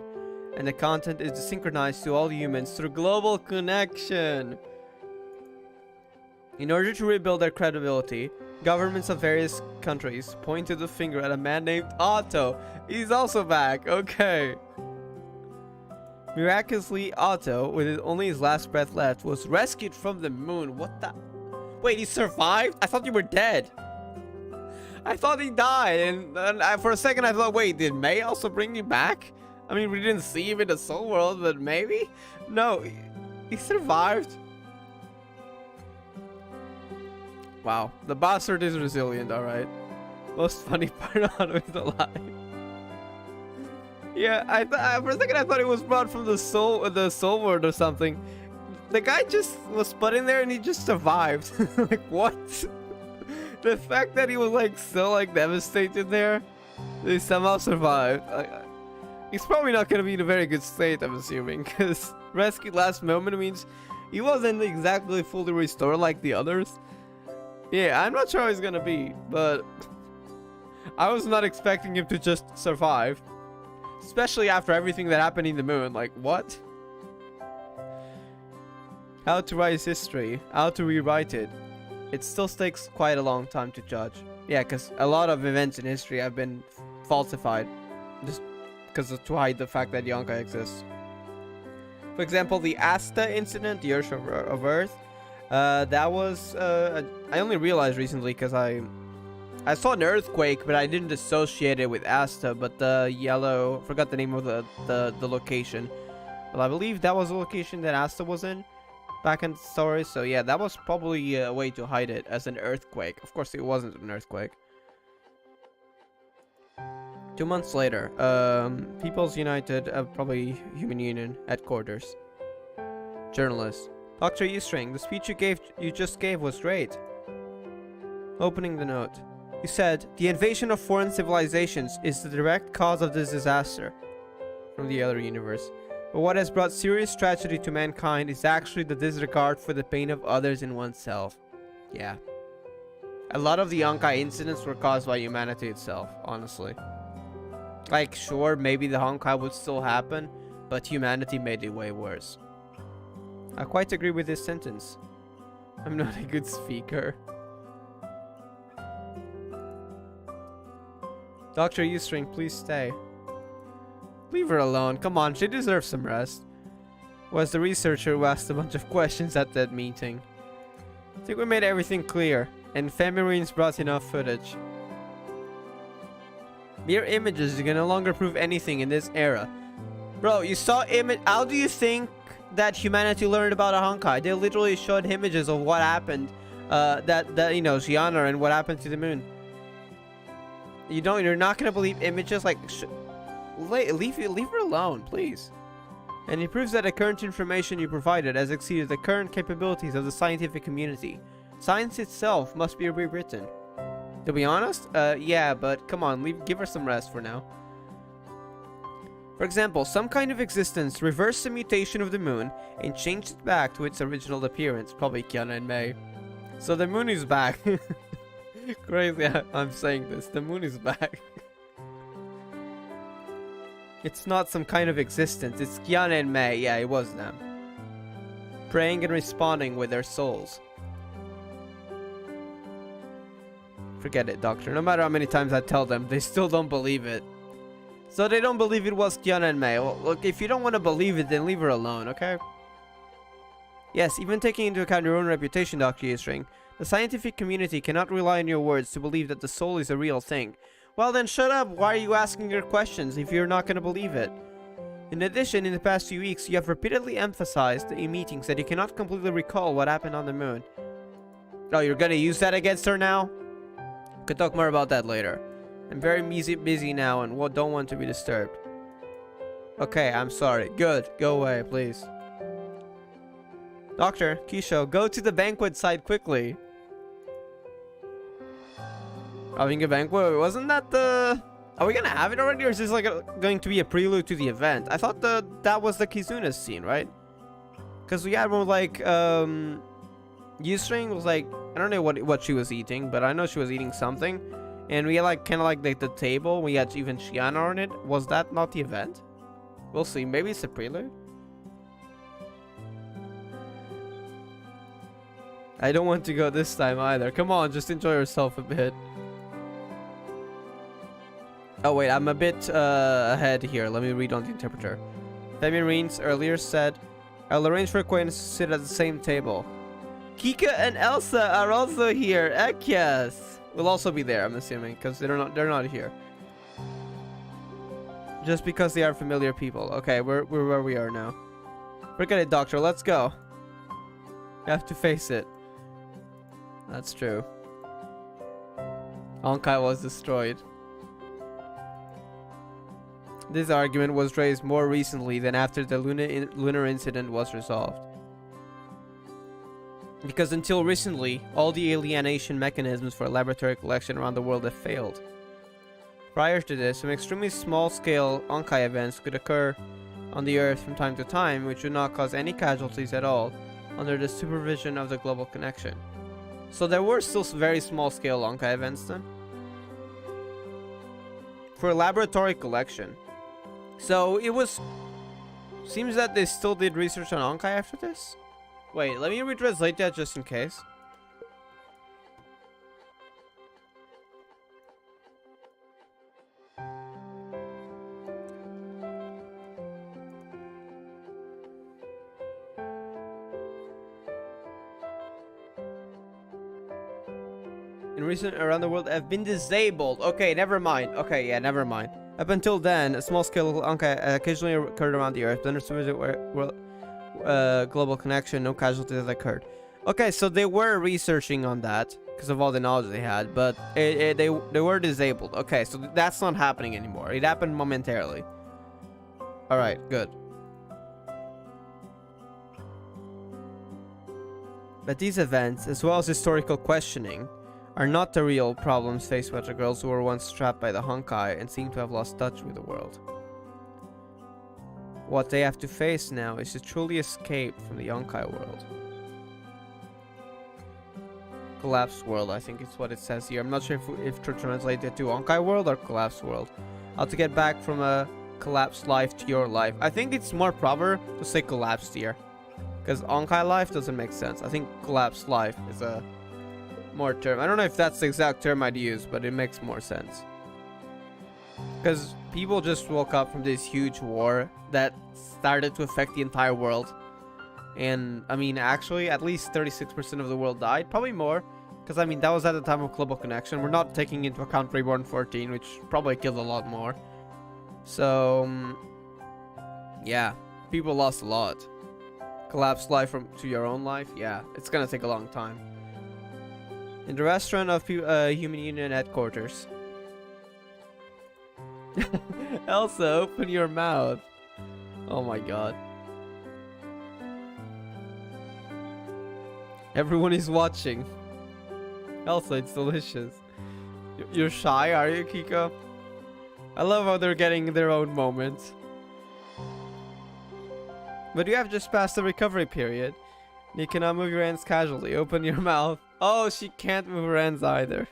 and the content is synchronized to all humans through global connection. In order to rebuild their credibility, Governments of various countries pointed the finger at a man named Otto. He's also back. Okay. Miraculously, Otto, with only his last breath left, was rescued from the moon. What the? Wait, he survived? I thought you were dead. I thought he died, and for a second I thought, wait, did May also bring you back? I mean, we didn't see him in the soul world, but maybe? No, he survived. Wow, the bastard is resilient, alright. Most funny part, Otto is alive. Yeah, for a second I thought he was brought from the soul world or something. The guy just was put in there and he just survived. Like, what? The fact that he was like so like devastated there, they somehow survived. He's probably not gonna be in a very good state, I'm assuming, because rescued last moment means he wasn't exactly fully restored like the others. Yeah, I'm not sure how he's gonna be, but I was not expecting him to just survive. Especially after everything that happened in the moon. Like, what? How to write his history. How to rewrite it. It still takes quite a long time to judge. Yeah, because a lot of events in history have been falsified. Just because to hide the fact that Honkai exists. For example, the Asta incident, the Earth of Earth. That was... I only realized recently because I saw an earthquake, but I didn't associate it with Asta, but the yellow... Forgot the name of the location. But I believe that was the location that Asta was in back in the story. So yeah, that was probably a way to hide it as an earthquake. Of course, it wasn't an earthquake. 2 months later, People's United, probably Human Union headquarters. Journalist. Dr. Eustring, the speech you just gave was great. Opening the note. You said, the invasion of foreign civilizations is the direct cause of this disaster. From the other universe. But what has brought serious tragedy to mankind is actually the disregard for the pain of others and oneself. Yeah. A lot of the Honkai incidents were caused by humanity itself, honestly. Like, sure, maybe the Honkai would still happen, but humanity made it way worse. I quite agree with this sentence. I'm not a good speaker. Dr. Eustring, please stay. Leave her alone. Come on, she deserves some rest. Was the researcher who asked a bunch of questions at that meeting. I think we made everything clear, and Famimarines brought enough footage. Mere images can no longer prove anything in this era. Bro, you saw image. How do you think that humanity learned about a Honkai? They literally showed images of what happened. That you know, Gianna and what happened to the moon. You're not gonna believe images like. Leave her alone, please. And it proves that the current information you provided has exceeded the current capabilities of the scientific community. Science itself must be rewritten. To be honest, yeah, but come on, give her some rest for now. For example, some kind of existence reversed the mutation of the moon and changed it back to its original appearance. Probably Kiana and May. So the moon is back. Crazy I'm saying this. The moon is back. It's not some kind of existence. It's Kiana and May. Yeah, it was them. Praying and responding with their souls. Forget it, Doctor. No matter how many times I tell them, they still don't believe it. So they don't believe it was Kiana and May. Well, look, if you don't want to believe it, then leave her alone, okay? Yes, even taking into account your own reputation, Dr. Eustring, the scientific community cannot rely on your words to believe that the soul is a real thing. Well then shut up, why are you asking your questions if you're not gonna believe it? In addition, in the past few weeks, you have repeatedly emphasized in meetings that you cannot completely recall what happened on the moon. Oh, you're gonna use that against her now? We can talk more about that later. I'm very busy now and don't want to be disturbed. Okay, I'm sorry. Good, go away, please. Doctor, Kisho, go to the banquet site quickly. Having a banquet? Wasn't that the... Are we gonna have it already, or is this like going to be a prelude to the event? I thought that was the Kizuna's scene, right? Because we had one like, Eustring was like, I don't know what she was eating, but I know she was eating something. And we had like, kind of like the table, we had even Shiana on it. Was that not the event? We'll see, maybe it's a prelude? I don't want to go this time either. Come on, just enjoy yourself a bit. Oh wait, I'm a bit ahead here. Let me read on the interpreter. Femi Reens earlier said, I'll arrange for Gakuen to sit at the same table. Kika and Elsa are also here. Heck yes. We'll also be there, I'm assuming, because they're not here. Just because they are familiar people. Okay, we're where we are now. Forget it, Doctor. Let's go. You have to face it. That's true. Honkai was destroyed. This argument was raised more recently than after the lunar incident was resolved. Because until recently, all the alienation mechanisms for laboratory collection around the world have failed. Prior to this, some extremely small-scale Honkai events could occur on the Earth from time to time, which would not cause any casualties at all, under the supervision of the global connection. So there were still very small-scale Honkai events then? For laboratory collection. So it was... Seems that they still did research on Honkai after this? Wait, let me retranslate that just in case. In recent around the world have been disabled. Okay, never mind. Okay, yeah, never mind. Up until then, a small-scale Honkai occasionally occurred around the Earth. Under global connection, no casualties occurred. Okay, so they were researching on that because of all the knowledge they had, but they were disabled. Okay, so that's not happening anymore. It happened momentarily. All right, good. But these events, as well as historical questioning, are not the real problems faced by the girls who were once trapped by the Honkai and seem to have lost touch with the world. What they have to face now is to truly escape from the Honkai world. Collapsed world, I think it's what it says here. I'm not sure if to translate it to Honkai world or collapsed world. How to get back from a collapsed life to your life. I think it's more proper to say collapsed here, because Honkai life doesn't make sense. I think collapsed life is a more term. I don't know if that's the exact term I'd use, but it makes more sense. Because people just woke up from this huge war that started to affect the entire world. And, I mean, actually, at least 36% of the world died. Probably more. Because, I mean, that was at the time of global connection. We're not taking into account Reborn 14, which probably killed a lot more. So, yeah. People lost a lot. Collapsed life to your own life? Yeah, it's gonna take a long time. In the restaurant of Human Union headquarters. Elsa, open your mouth. Oh my god. Everyone is watching. Elsa, it's delicious. You're shy, are you, Kiko? I love how they're getting their own moments. But you have just passed the recovery period. You cannot move your hands casually. Open your mouth. Oh, she can't move her hands either.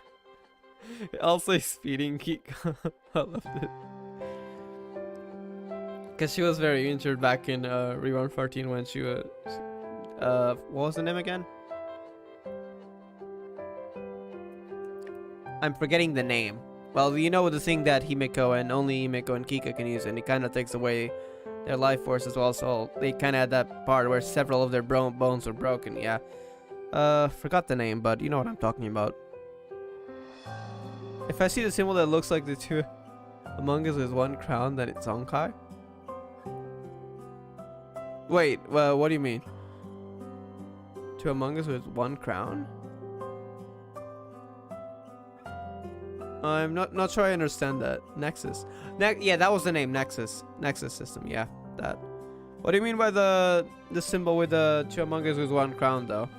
Elsa is feeding Kiko. I loved it. Because she was very injured back in Reborn 14 when she was... what was the name again? I'm forgetting the name. Well, you know the thing that Himeko and only Himeko and Kika can use, and it kind of takes away their life force as well, so they kind of had that part where several of their bones were broken, yeah. Forgot the name, but you know what I'm talking about. If I see the symbol that looks like the two Among Us with one crown, then it's Honkai? Wait, well, what do you mean? Two Among Us with one crown? I'm not sure I understand that. Nexus. Yeah, that was the name. Nexus. Nexus system. Yeah, that. What do you mean by the symbol with the two Among Us with one crown, though?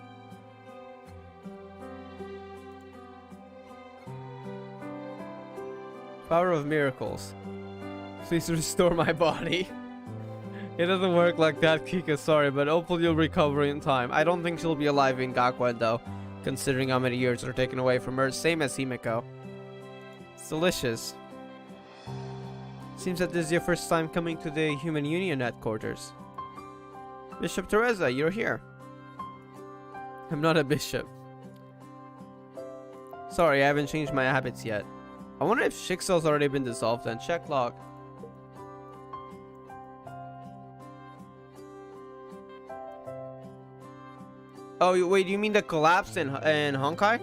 Power of miracles. Please restore my body. It doesn't work like that, Kika. Sorry, but hopefully you'll recover in time. I don't think she'll be alive in Gakuen, though, considering how many years are taken away from her. Same as Himeko. Delicious. Seems that this is your first time coming to the Human Union headquarters. Bishop Teresa, you're here. I'm not a bishop. Sorry, I haven't changed my habits yet. I wonder if Shixel's already been dissolved then. Check log. Oh, wait, you mean the collapse in Honkai?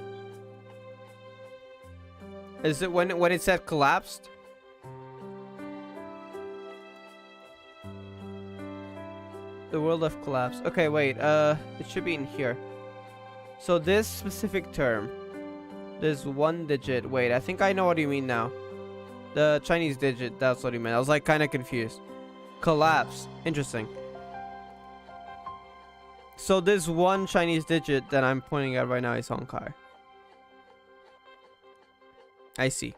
Is it when it said collapsed? The world of collapse. Okay, wait. It should be in here. So this specific term, there's one digit. Wait, I think I know what you mean now. The Chinese digit. That's what you meant. I was like kind of confused. Collapse. Interesting. So this one Chinese digit that I'm pointing at right now is Honkai. I see.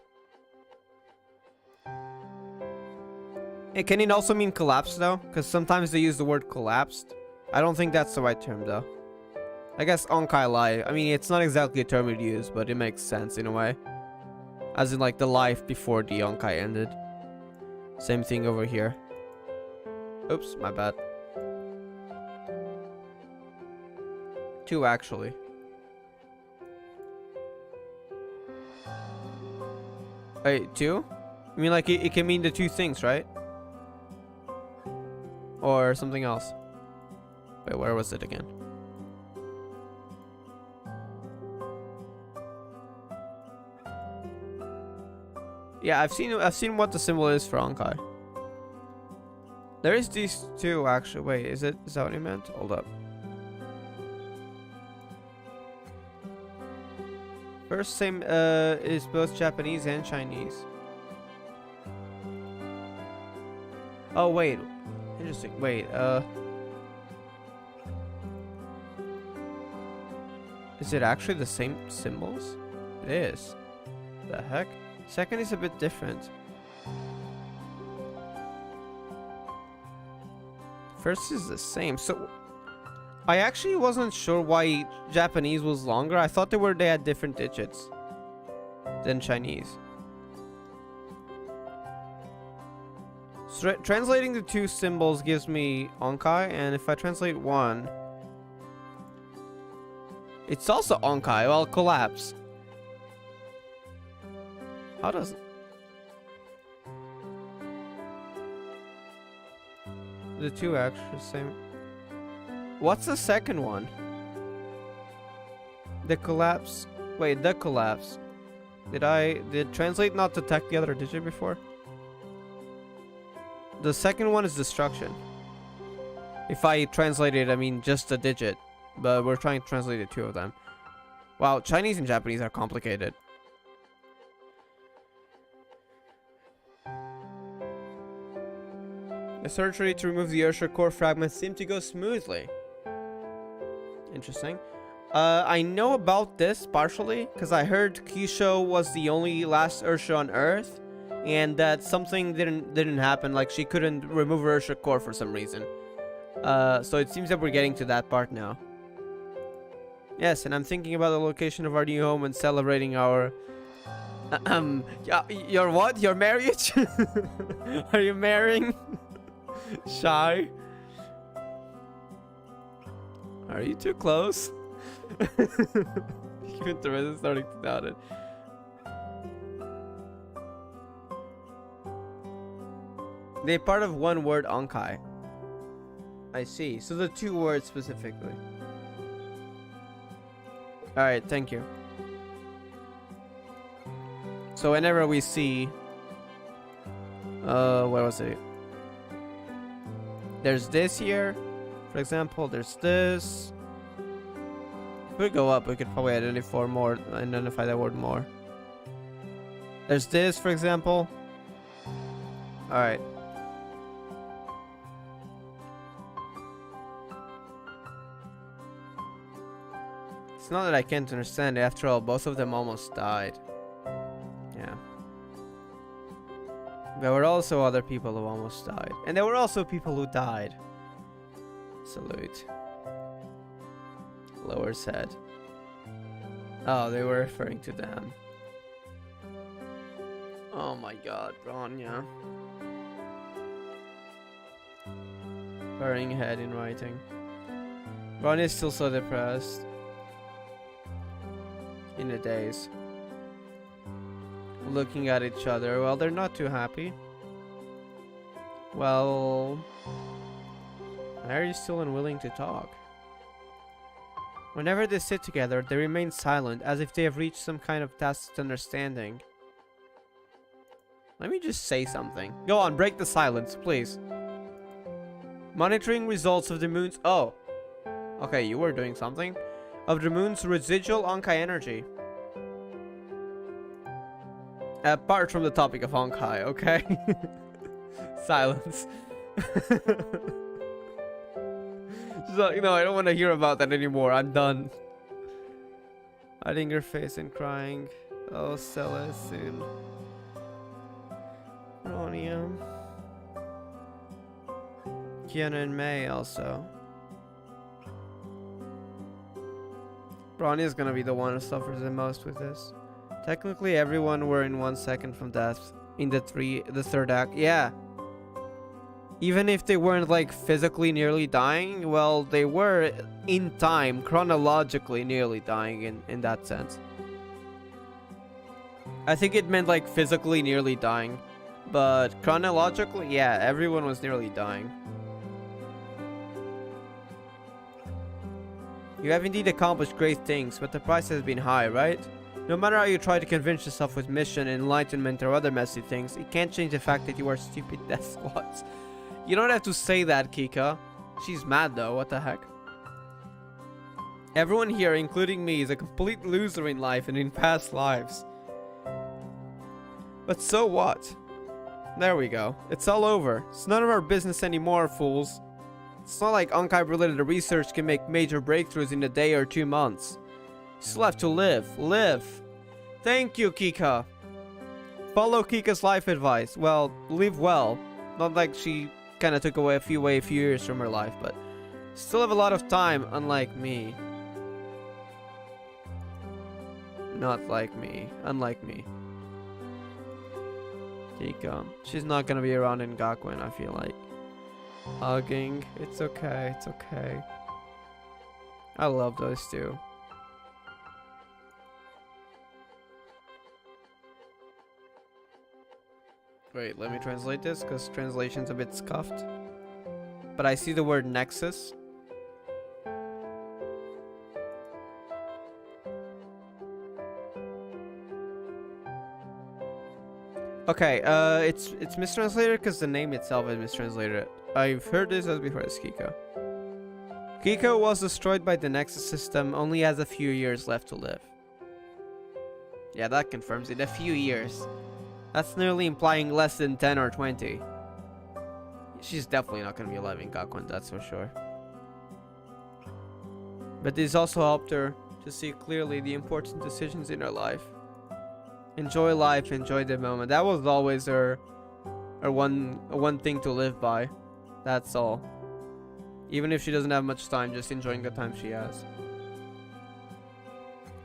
And can it also mean collapse though? Because sometimes they use the word collapsed. I don't think that's the right term though. I guess Honkai life. I mean, it's not exactly a term we'd use, but it makes sense in a way. As in like the life before the Honkai ended. Same thing over here. Oops, my bad. 2 actually. Wait, 2? I mean like it can mean the 2 things, right? Or something else. Wait, where was it again? Yeah, I've seen what the symbol is for Honkai. There is these 2 actually. Wait, is that what you meant? Hold up. First same is both Japanese and Chinese. Oh wait. Interesting. Wait, is it actually the same symbols? It is. The heck? Second is a bit different. First is the same. So I actually wasn't sure why Japanese was longer. I thought they had different digits than Chinese. So translating the 2 symbols gives me Honkai, and if I translate 1, it's also Honkai. Well, collapse. How does the 2 actually same? What's the second one? The collapse. Wait, the collapse. Did translate not detect the other digit before? The second one is destruction. If I translate it, I mean just a digit. But we're trying to translate the 2 of them. Wow, Chinese and Japanese are complicated. The surgery to remove the Ursha core fragments seemed to go smoothly. Interesting. I know about this partially because I heard Kisho was the only last Ursha on Earth, and that something didn't happen. Like she couldn't remove her Ursha core for some reason. So it seems that we're getting to that part now. Yes, and I'm thinking about the location of our new home and celebrating our your what? Your marriage? Are you marrying? Shy? Are you too close? Even Therese is starting to doubt it. They're part of one word, Honkai. I see. So the 2 words specifically. Alright, thank you. So whenever we see... where was it? There's this here. For example, there's this. If we go up, we could probably identify that word more. There's this, for example. Alright. It's not that I can't understand it. After all, both of them almost died. Yeah. There were also other people who almost died. And there were also people who died. Salute. Lower's head. Oh, they were referring to them. Oh my god, Bronya. Burying head in writing. Bronya is still so depressed. in a daze. Looking at each other. Well, they're not too happy. Well, why are you still unwilling to talk? Whenever they sit together, they remain silent, as if they have reached some kind of tacit understanding. Let me just say something. Go on, break the silence, please. Monitoring results of the moon's... Oh. Okay, you were doing something. Of the moon's residual Honkai energy. Apart from the topic of Honkai, okay? Silence. So, you know, I don't want to hear about that anymore. I'm done. Hiding her face and crying. Oh, Stella soon. Ronia. Kiana and May also. Ronnie is gonna be the one who suffers the most with this. Technically, everyone were in 1 second from death in the third act. Yeah. Even if they weren't like physically nearly dying, well, they were in time, chronologically nearly dying in that sense. I think it meant like physically nearly dying, but chronologically, yeah, everyone was nearly dying. You have indeed accomplished great things, but the price has been high, right? No matter how you try to convince yourself with mission, enlightenment, or other messy things, it can't change the fact that you are stupid death squads. You don't have to say that, Kika. She's mad though, what the heck? Everyone here, including me, is a complete loser in life and in past lives. But so what? There we go. It's all over. It's none of our business anymore, fools. It's not like Honkai-related research can make major breakthroughs in a day or 2 months. You still have to live. Live. Thank you, Kika. Follow Kika's life advice. Well, live well. Not like she kind of took away a few years from her life, but still have a lot of time, unlike me. Not like me. Unlike me. Kika. She's not gonna be around in Gakuen, I feel like. Hugging. It's okay. It's okay. I love those two. Wait, let me translate this because translation's a bit scuffed. But I see the word nexus. Okay, it's mistranslated because the name itself is mistranslated. I've heard this as before as Kiko. Kiko was destroyed by the Nexus system, only has a few years left to live. Yeah, that confirms it. A few years. That's nearly implying less than 10 or 20. She's definitely not going to be alive in Gakuen, that's for sure. But this also helped her to see clearly the important decisions in her life. Enjoy life, enjoy the moment. That was always her one thing to live by. That's all. Even if she doesn't have much time, just enjoying the time she has.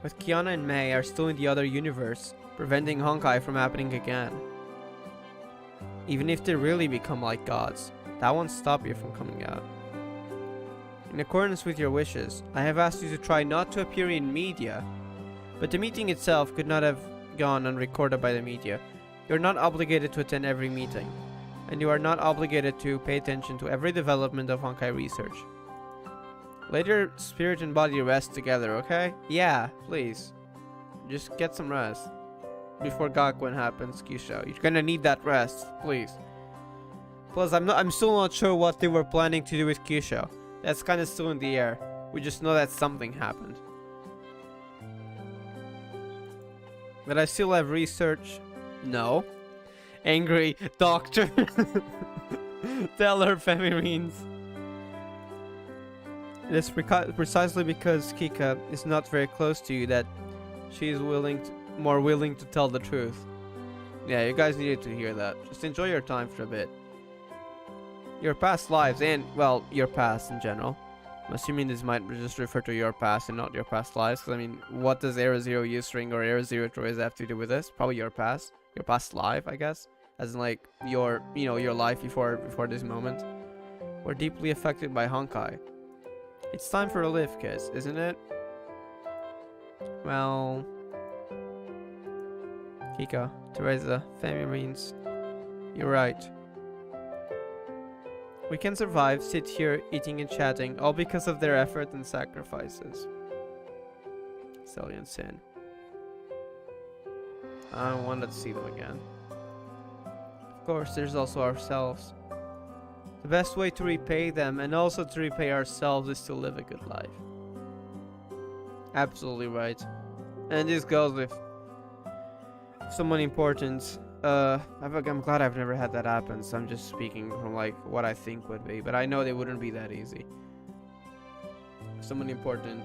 But Kiana and Mei are still in the other universe, preventing Honkai from happening again. Even if they really become like gods, that won't stop you from coming out. In accordance with your wishes, I have asked you to try not to appear in media, but the meeting itself could not have gone unrecorded by the media. You are not obligated to attend every meeting, and you are not obligated to pay attention to every development of Honkai research. Let your spirit and body rest together, okay? Yeah, please. Just get some rest. Before Gakuen happens, Kisho. You're gonna need that rest, please. Plus, I'm still not sure what they were planning to do with Kisho. That's kinda still in the air. We just know that something happened. But I still have research. No. Angry doctor. Tell her Femirines. It is precisely because Kika is not very close to you that she is more willing to tell the truth. Yeah, you guys needed to hear that. Just enjoy your time for a bit. Your past lives and, well, your past in general. I'm assuming this might just refer to your past and not your past lives. Because, I mean, what does Era Zero U-String or Era Zero Troyes have to do with this? Probably your past. Your past life, I guess. As in, like, your life before this moment. We're deeply affected by Honkai. It's time for a lift, kids, isn't it? Well, Kika, to raise the family means. You're right. We can survive, sit here, eating and chatting, all because of their effort and sacrifices. Stallion Sin. I wanted to see them again. Of course, there's also ourselves. The best way to repay them and also to repay ourselves is to live a good life. Absolutely right. And this goes with someone important. I'm glad I've never had that happen, so I'm just speaking from like what I think would be, but I know they wouldn't be that easy. If someone important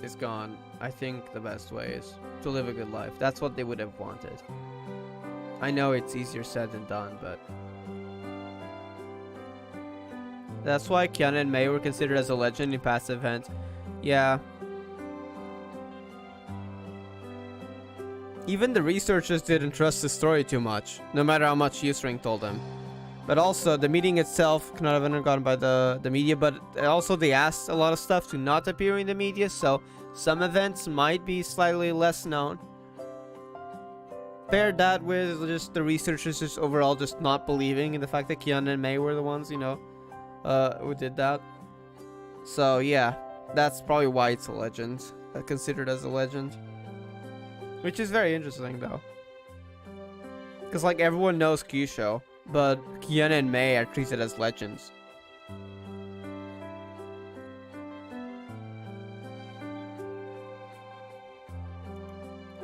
is gone, I think the best way is to live a good life. That's what they would have wanted. I know it's easier said than done, but that's why Kiana and Mei were considered as a legend in past event. Yeah. Even the researchers didn't trust the story too much, no matter how much Usring told them. But also, the meeting itself could not have been gone by the media, but also they asked a lot of stuff to not appear in the media, so some events might be slightly less known. Pair that with just the researchers just overall just not believing in the fact that Kiana and Mei were the ones, you know, who did that. So yeah, that's probably why it's a legend, considered as a legend. Which is very interesting though. Because like everyone knows Kyusho, but Kiana and Mei are treated as legends.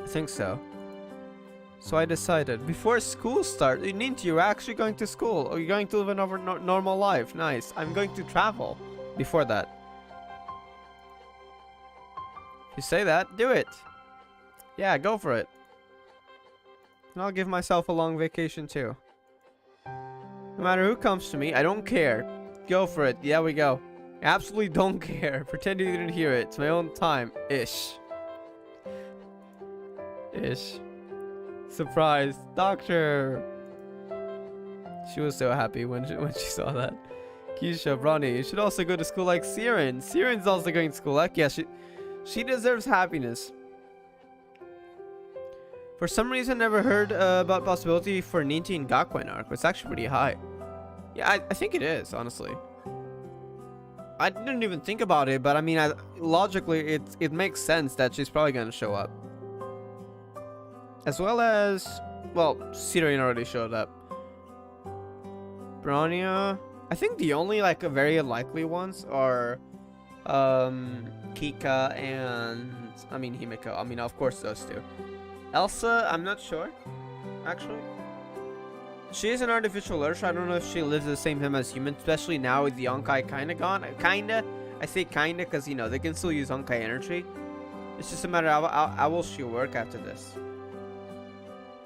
I think so. So I decided, before school starts, Ninja, you're actually going to school, or you're going to live another normal life. Nice. I'm going to travel. Before that. If you say that, do it. Yeah, go for it. And I'll give myself a long vacation too. No matter who comes to me, I don't care. Go for it. Yeah, we go. Absolutely don't care. Pretend you didn't hear it. It's my own time. Ish. Ish. Surprise. Doctor. She was so happy when she saw that. Keisha, Bronny, you should also go to school like Siren. Siren's also going to school. Like, yeah, she deserves happiness. For some reason, I never heard about possibility for Ninti and Gakuen arc, but it's actually pretty high. Yeah, I think it is, honestly. I didn't even think about it, but I mean, logically, it makes sense that she's probably going to show up. As well as, well, Siren already showed up. Bronya, I think the only like very unlikely ones are Kika and, I mean, Himeko. I mean, of course, those two. Elsa, I'm not sure, actually. She is an artificial Ursha. I don't know if she lives the same time as humans, especially now with the Honkai kinda gone. Kinda. I say kinda because, you know, they can still use Honkai energy. It's just a matter of how will she work after this.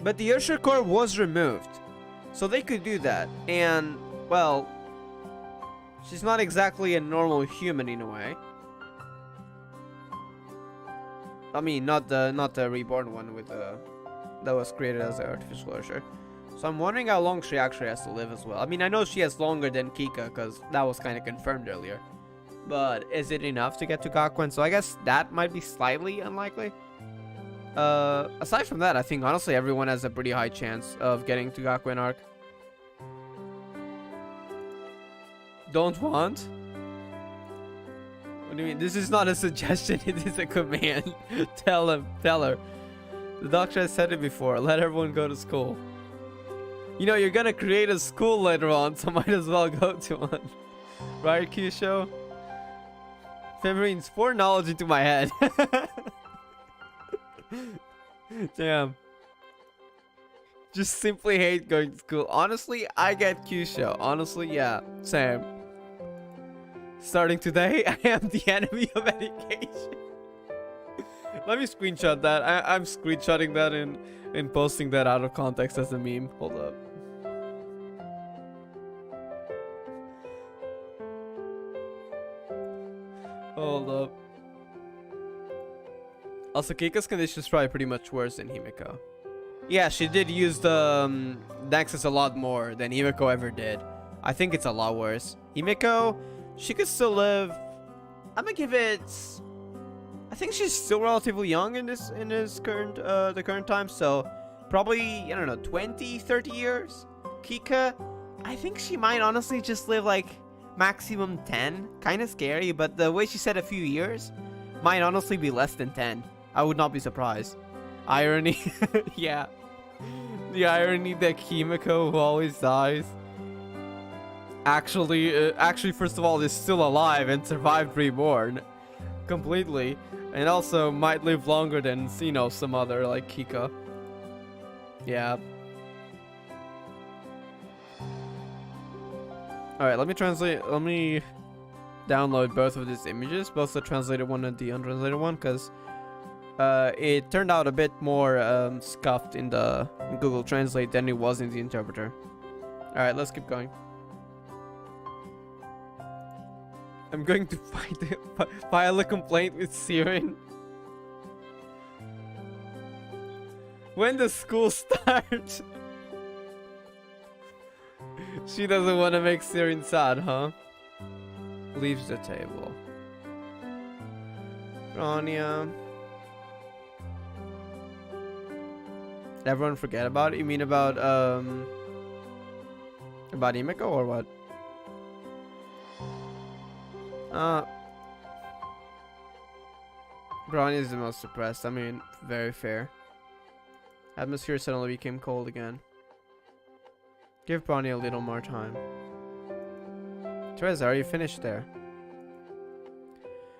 But the Ursha core was removed, so they could do that. And, well, she's not exactly a normal human in a way. I mean, not the reborn one with that was created as an artificial Ursha. So I'm wondering how long she actually has to live as well. I mean, I know she has longer than Kika because that was kind of confirmed earlier. But is it enough to get to Gakuen? So I guess that might be slightly unlikely. Aside from that, I think honestly everyone has a pretty high chance of getting to Gakuen arc. Don't want? What do you mean? This is not a suggestion, it is a command. Tell him, tell her. The doctor has said it before, let everyone go to school. You know, you're gonna create a school later on, so might as well go to one. Right, Kyusho? February's foreknowledge into my head. Damn. Just simply hate going to school. Honestly, I get Kyusho. Honestly, yeah, same. Starting today, I am the enemy of education. Let me screenshot that. I'm screenshotting that and posting that out of context as a meme. Hold up. Hold up. Also, Kika's condition is probably pretty much worse than Himeko. Yeah, she did use the Nexus a lot more than Himeko ever did. I think it's a lot worse. Himeko, she could still live. I'm gonna give it. I think she's still relatively young in this current the current time. So probably, I don't know, 20, 30 years. Kika, I think she might honestly just live like maximum 10. Kind of scary, but the way she said a few years might honestly be less than 10. I would not be surprised. Irony. Yeah. The irony that Kimiko, who always dies, actually, first of all, is still alive and survived Reborn completely, and also might live longer than, you know, some other like Kika. Yeah. All right, let me translate. Let me download both of these images, both the translated one and the untranslated one, because it turned out a bit more scuffed in the Google Translate than it was in the interpreter. Alright, let's keep going. I'm going to file a complaint with Siren. When does school start? She doesn't want to make Siren sad, huh? Leaves the table. Rania. Did everyone forget about it? You mean about Himeko or what? Bronny is the most depressed. I mean, very fair. Atmosphere suddenly became cold again. Give Bronny a little more time. Teresa, are you finished there?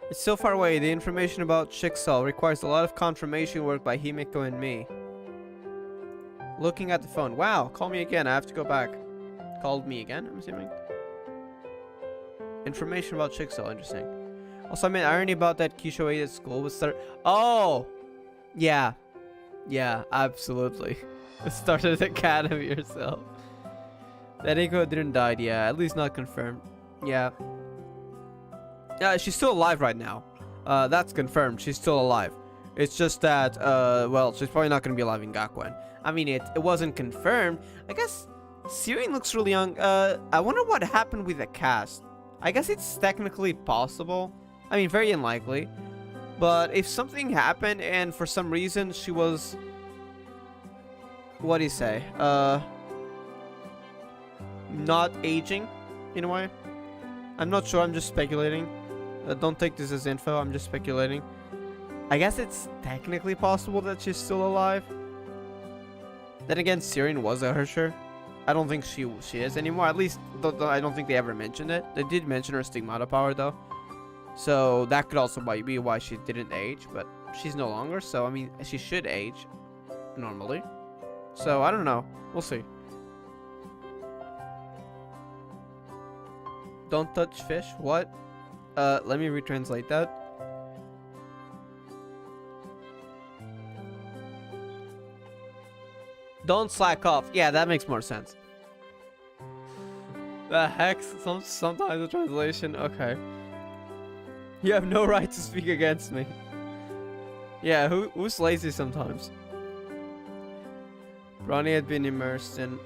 It's so far away. The information about Chixel requires a lot of confirmation work by Himeko and me. Looking at the phone. Wow, call me again. I have to go back. Called me again, I'm assuming. Information about Chixel, interesting. Also, I mean, irony about that Kisho ate at school was start. Oh! Yeah. Yeah, absolutely. Started at Academy yourself. That Eiko didn't die, yeah. At least not confirmed. Yeah. Yeah, she's still alive right now. That's confirmed. She's still alive. It's just that, well, she's probably not going to be alive in Gakuen. I mean, it wasn't confirmed. I guess Siren looks really young. I wonder what happened with the cast. I guess it's technically possible. I mean, very unlikely. But if something happened and for some reason she was... What do you say? Not aging, in a way. I'm not sure, I'm just speculating. Don't take this as info, I'm just speculating. I guess it's technically possible that she's still alive. Then again, Siren was a Hersher. I don't think she is anymore. At least, I don't think they ever mentioned it. They did mention her stigmata power, though. So, that could also be why she didn't age. But she's no longer, so, I mean, she should age. Normally. So, I don't know. We'll see. Don't touch fish? What? Let me retranslate that. Don't slack off. Yeah, that makes more sense. The heck? Sometimes the translation. Okay. You have no right to speak against me. Yeah, who's lazy sometimes? Ronnie had been immersed in...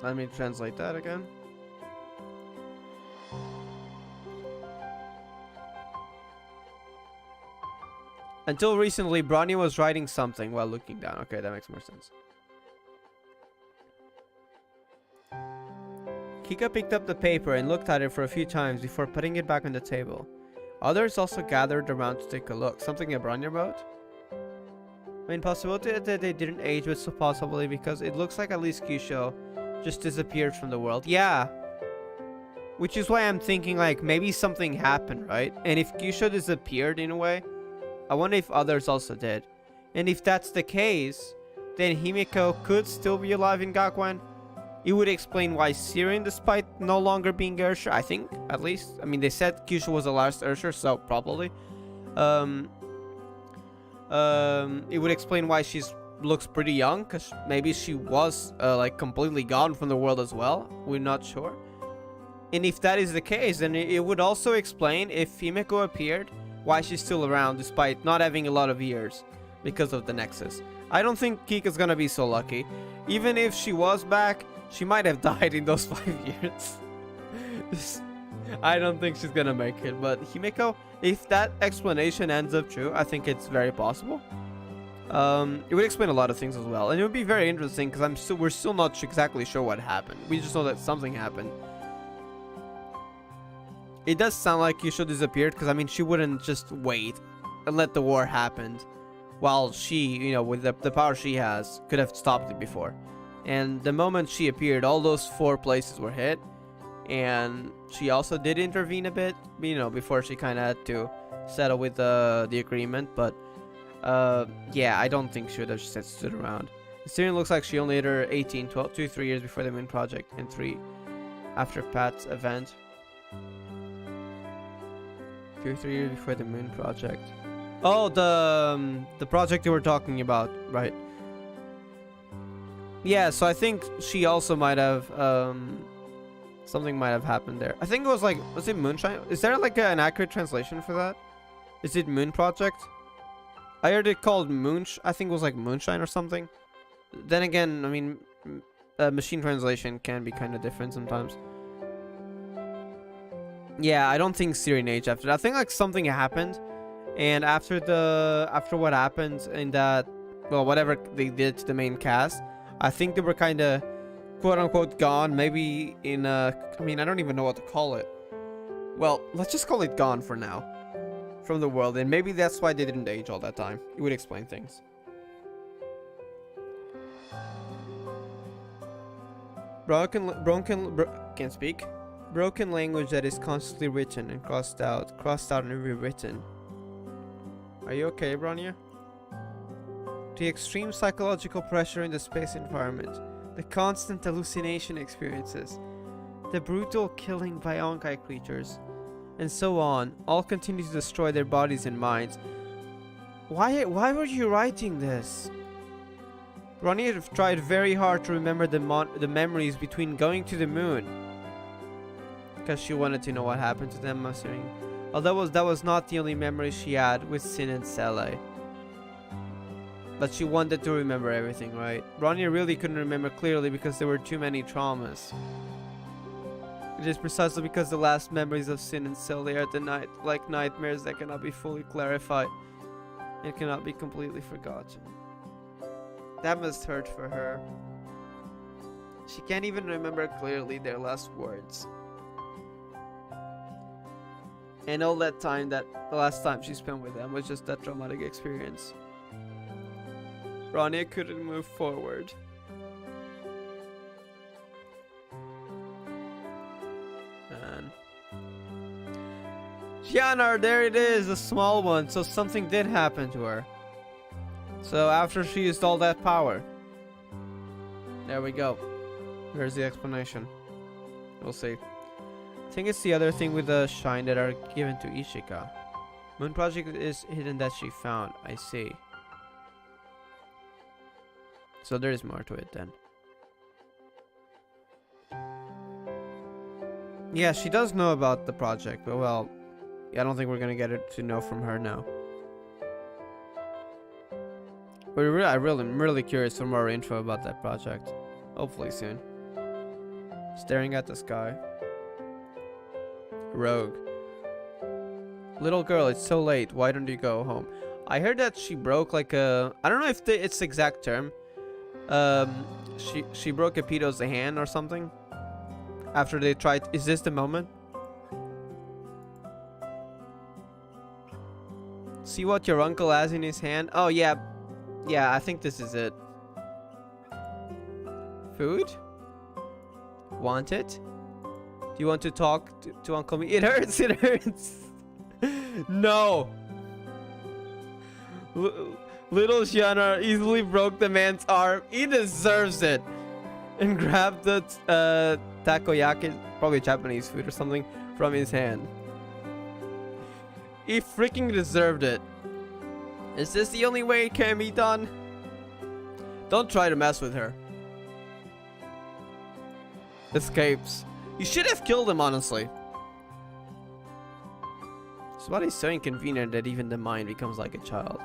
Let me translate that again. Until recently, Bronny was writing something while looking down. Okay, that makes more sense. Kika picked up the paper and looked at it for a few times before putting it back on the table. Others also gathered around to take a look. Something at Bronny wrote? I mean, possibility that they didn't age was so possibly because it looks like at least Kyusho just disappeared from the world. Yeah. Which is why I'm thinking like maybe something happened, right? And if Kyusho disappeared in a way, I wonder if others also did. And if that's the case, then Himeko could still be alive in Gakuen. It would explain why Siren, despite no longer being Ursher, I think, at least. I mean, they said Kyusho was the last Ursher, so probably. It would explain why she looks pretty young, because maybe she was, like, completely gone from the world as well. We're not sure. And if that is the case, then it would also explain if Himeko appeared, why she's still around despite not having a lot of years because of the Nexus. I don't think Kika's gonna be so lucky. Even if she was back, she might have died in those 5 years. I don't think she's gonna make it. But Himeko, if that explanation ends up true, I think it's very possible. It would explain a lot of things as well, and it would be very interesting because we're still not exactly sure what happened. We just know that something happened. It does sound like Kisho disappeared because I mean she wouldn't just wait and let the war happen, while she, you know, with the power she has, could have stopped it before. And the moment she appeared, all those 4 places were hit, and she also did intervene a bit, you know, before she kind of had to settle with the agreement. But yeah, I don't think she would have just stood around. Considering it looks like she only hit her 18, 12, 2, 3 years before the Moon Project, and 3 after Pat's event. 2, 3 years before the Moon Project. Oh, the project you were talking about, right? Yeah, so I think she also might have something might have happened there. I think it was like, was it Moonshine? Is there like an accurate translation for that? Is it Moon Project? I heard it called I think it was like Moonshine or something. Then again, I mean, machine translation can be kind of different sometimes. Yeah, I don't think Syrian Age after that. I think like something happened, and after what happened in that, well, whatever they did to the main cast, I think they were kind of quote unquote gone. Maybe in I mean, I don't even know what to call it. Well, let's just call it gone for now from the world, and maybe that's why they didn't age all that time. It would explain things. Can't speak. Broken language that is constantly written and crossed out and rewritten. Are you okay, Bronya? The extreme psychological pressure in the space environment, the constant hallucination experiences, the brutal killing by Honkai creatures, and so on, all continue to destroy their bodies and minds. Why were you writing this? Bronya tried very hard to remember the memories between going to the moon, because she wanted to know what happened to them, assuming. Although that was not the only memory she had with Sin and Sele. But she wanted to remember everything, right? Bronya really couldn't remember clearly because there were too many traumas. It is precisely because the last memories of Sin and Sele are like nightmares that cannot be fully clarified and cannot be completely forgotten. That must hurt for her. She can't even remember clearly their last words. And all that time, the last time she spent with them was just that traumatic experience. Bronya couldn't move forward. Man. Giannar, there it is, a small one. So something did happen to her. So after she used all that power. There we go. There's the explanation. We'll see. I think it's the other thing with the shine that are given to Ishika. Moon Project is hidden that she found. I see. So there is more to it then. Yeah, she does know about the project, but well, I don't think we're gonna get it to know from her now. But I'm really curious for more info about that project. Hopefully soon. Staring at the sky. Rogue. Little girl, it's so late. Why don't you go home? I heard that she broke like a... I don't know if it's the exact term. She broke a pedo's hand or something. After they tried... Is this the moment? See what your uncle has in his hand? Oh, yeah. Yeah, I think this is it. Food? Want it? Do you want to talk to Uncle Me? It hurts, it hurts. No. Little Giannar easily broke the man's arm. He deserves it. And grabbed the takoyaki, probably Japanese food or something, from his hand. He freaking deserved it. Is this the only way it can be done? Don't try to mess with her. Escapes. You should have killed him, honestly. This body is so inconvenient that even the mind becomes like a child.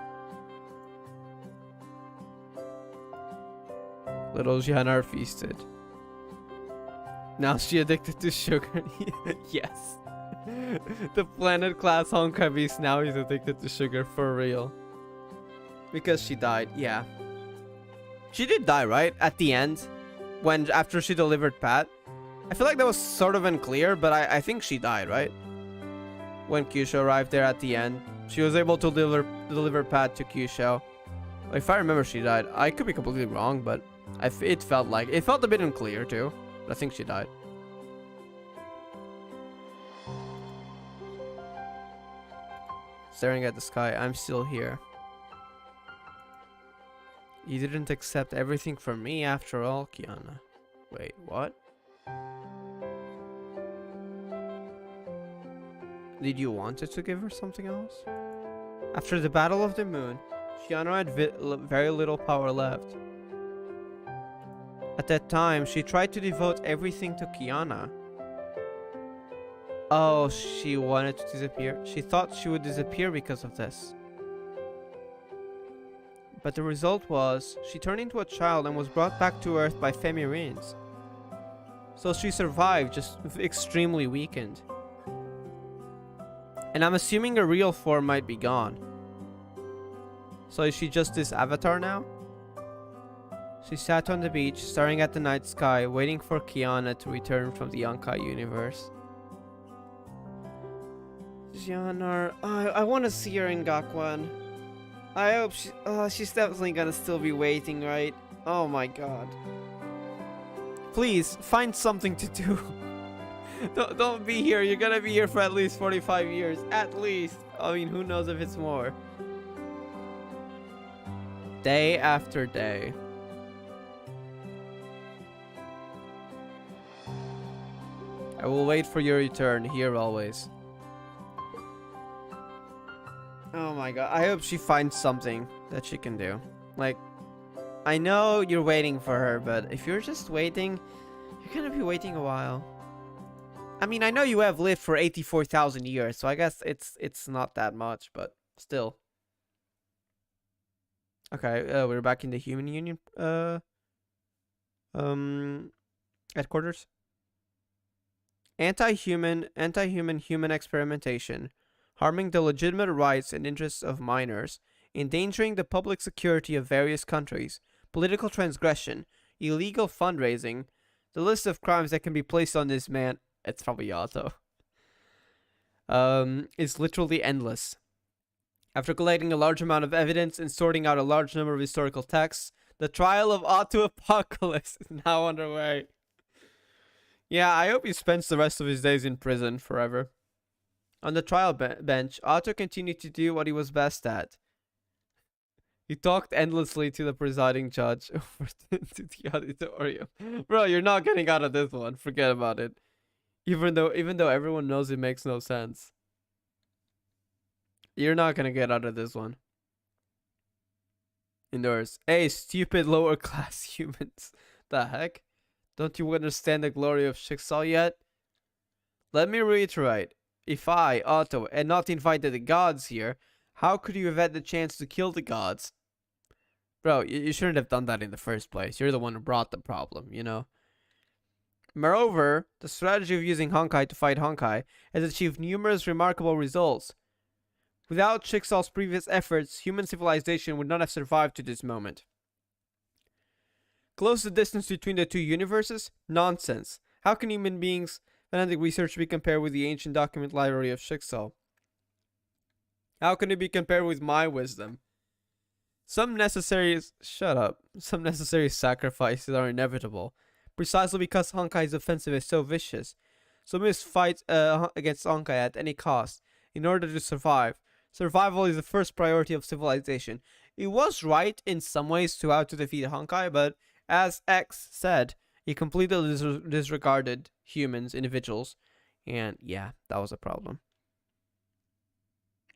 Little Giannar feasted. Now she addicted to sugar. Yes. The planet class Honkai beast now is addicted to sugar for real. Because she died, yeah. She did die, right? At the end? After she delivered Pat? I feel like that was sort of unclear, but I think she died, right? When Kyusho arrived there at the end. She was able to deliver Pat to Kyusho. If I remember, she died. I could be completely wrong, but it felt a bit unclear too. But I think she died. Staring at the sky, I'm still here. You didn't accept everything from me after all, Kiana. Wait, what? Did you want it to give her something else? After the Battle of the Moon, Shiano had very little power left. At that time, she tried to devote everything to Kiana. Oh, she wanted to disappear. She thought she would disappear because of this. But the result was, she turned into a child and was brought back to Earth by Femirines. So she survived, just extremely weakened. And I'm assuming her real form might be gone. So is she just this avatar now? She sat on the beach, staring at the night sky, waiting for Kiana to return from the Honkai universe. Giannar, I want to see her in Gakuen. I hope she's definitely gonna still be waiting, right? Oh my god. Please, find something to do. Don't be here. You're gonna be here for at least 45 years. At least. I mean, who knows if it's more. Day after day. I will wait for your return here always. Oh my god. I hope she finds something that she can do. Like, I know you're waiting for her, but if you're just waiting, you're gonna be waiting a while. I mean, I know you have lived for 84,000 years, so I guess it's not that much, but still. Okay, we're back in the Human Union headquarters. Anti-human human experimentation, harming the legitimate rights and interests of minors, endangering the public security of various countries, political transgression, illegal fundraising. The list of crimes that can be placed on this man, it's probably Yato, is literally endless. After collecting a large amount of evidence and sorting out a large number of historical texts, the trial of Otto Apocalypse is now underway. Yeah, I hope he spends the rest of his days in prison forever. On the trial bench, Otto continued to do what he was best at. He talked endlessly to the presiding judge over to the auditorium. Bro, you're not getting out of this one. Forget about it. Even though everyone knows it makes no sense. You're not gonna get out of this one. Indoors. Hey, stupid lower class humans. The heck? Don't you understand the glory of Schicksal yet? Let me reiterate. If I, Otto, had not invited the gods here, how could you have had the chance to kill the gods? Bro, you shouldn't have done that in the first place. You're the one who brought the problem, you know? Moreover, the strategy of using Honkai to fight Honkai has achieved numerous remarkable results. Without Schicksal's previous efforts, human civilization would not have survived to this moment. Close the distance between the two universes? Nonsense. How can human beings' fanatic research be compared with the ancient document library of Schicksal? How can it be compared with my wisdom? Some necessary sacrifices are inevitable, precisely because Honkai's offensive is so vicious. So we must fight against Honkai at any cost, in order to survive. Survival is the first priority of civilization. It was right in some ways to how to defeat Honkai, but as X said, he completely disregarded humans, individuals, and yeah, that was a problem.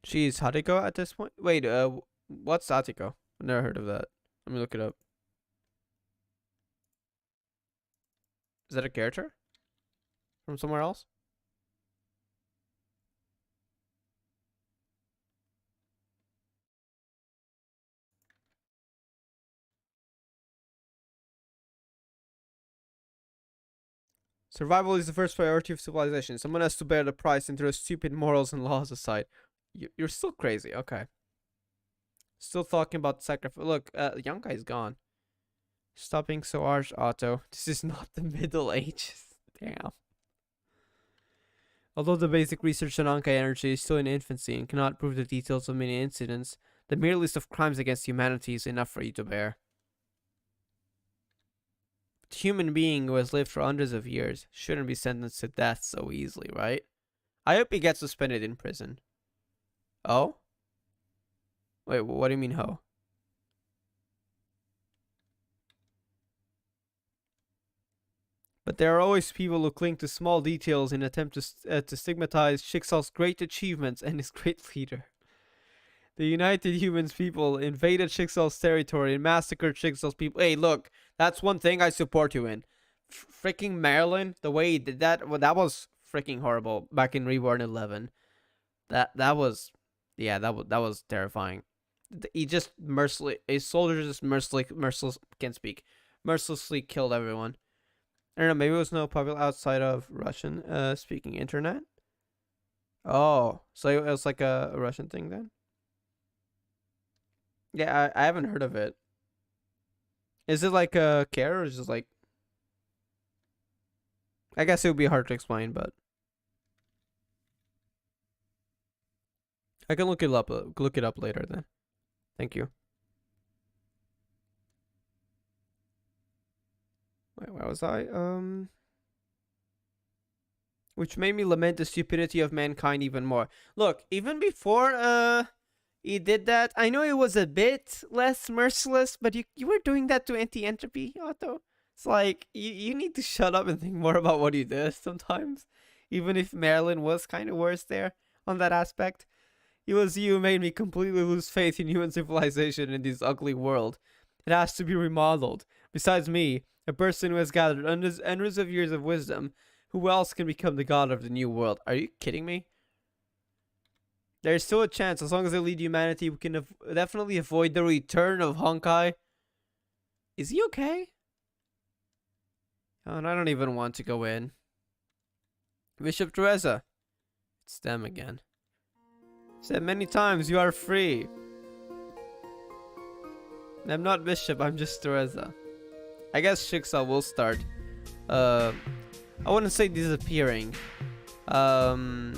She's Hatiko at this point? Wait, what's Hatiko? I've never heard of that. Let me look it up. Is that a character? From somewhere else? Survival is the first priority of civilization. Someone has to bear the price and throw stupid morals and laws aside. You're still crazy. Okay. Still talking about sacrifice. Look, Yonkai's gone. Stop being so harsh, Otto. This is not the Middle Ages. Damn. Although the basic research on Honkai energy is still in infancy and cannot prove the details of many incidents, the mere list of crimes against humanity is enough for you to bear. A human being who has lived for hundreds of years shouldn't be sentenced to death so easily, right? I hope he gets suspended in prison. Oh? Wait, what do you mean, ho? But there are always people who cling to small details in an attempt to stigmatize Schicksal's great achievements and his great leader. The United Humans people invaded Schicksal's territory and massacred Schicksal's people. Hey, look, that's one thing I support you in. Freaking Maryland, the way he did that, well, that was freaking horrible back in Reborn 11. That was, yeah, that was terrifying. He just his soldiers just mercilessly killed everyone. I don't know, maybe it was no popular outside of Russian speaking internet. Oh, so it was like a Russian thing then? Yeah, I haven't heard of it. Is it like a care or is it just like... I guess it would be hard to explain, but... I can look it up later then. Thank you. Wait, where was I? Which made me lament the stupidity of mankind even more. Look, even before he did that, I know it was a bit less merciless, but you were doing that to anti-entropy, Otto. It's like you need to shut up and think more about what you did sometimes. Even if Maryland was kind of worse there on that aspect. It was you who made me completely lose faith in human civilization in this ugly world. It has to be remodeled. Besides me, a person who has gathered hundreds of years of wisdom, who else can become the god of the new world? Are you kidding me? There's still a chance. As long as they lead humanity, we can definitely avoid the return of Honkai. Is he okay? Oh, and I don't even want to go in. Bishop Teresa. It's them again. Said many times, you are free. I'm not Bishop, I'm just Teresa. I guess Schicksal will start. I wouldn't say disappearing. But,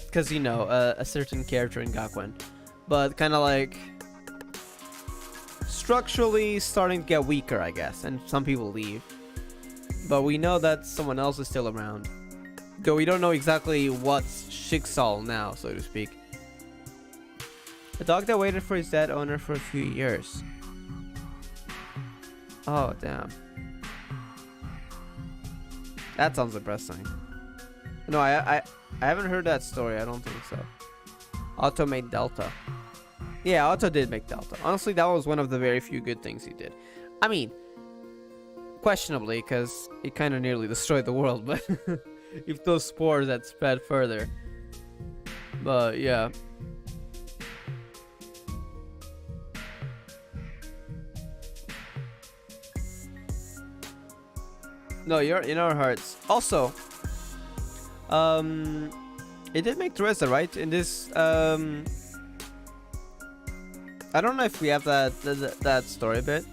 because, you know, a certain character in Gakuen. But kind of like... structurally starting to get weaker, I guess. And some people leave. But we know that someone else is still around. Though we don't know exactly what's Schicksal now, so to speak. A dog that waited for his dead owner for a few years. Oh, damn. That sounds depressing. No, I haven't heard that story. I don't think so. Otto made Delta. Yeah, Otto did make Delta. Honestly, that was one of the very few good things he did. I mean, questionably, because it kind of nearly destroyed the world, but if those spores had spread further. But, yeah. No, you're in our hearts. Also, it did make Teresa, right? In this, I don't know if we have that story bit.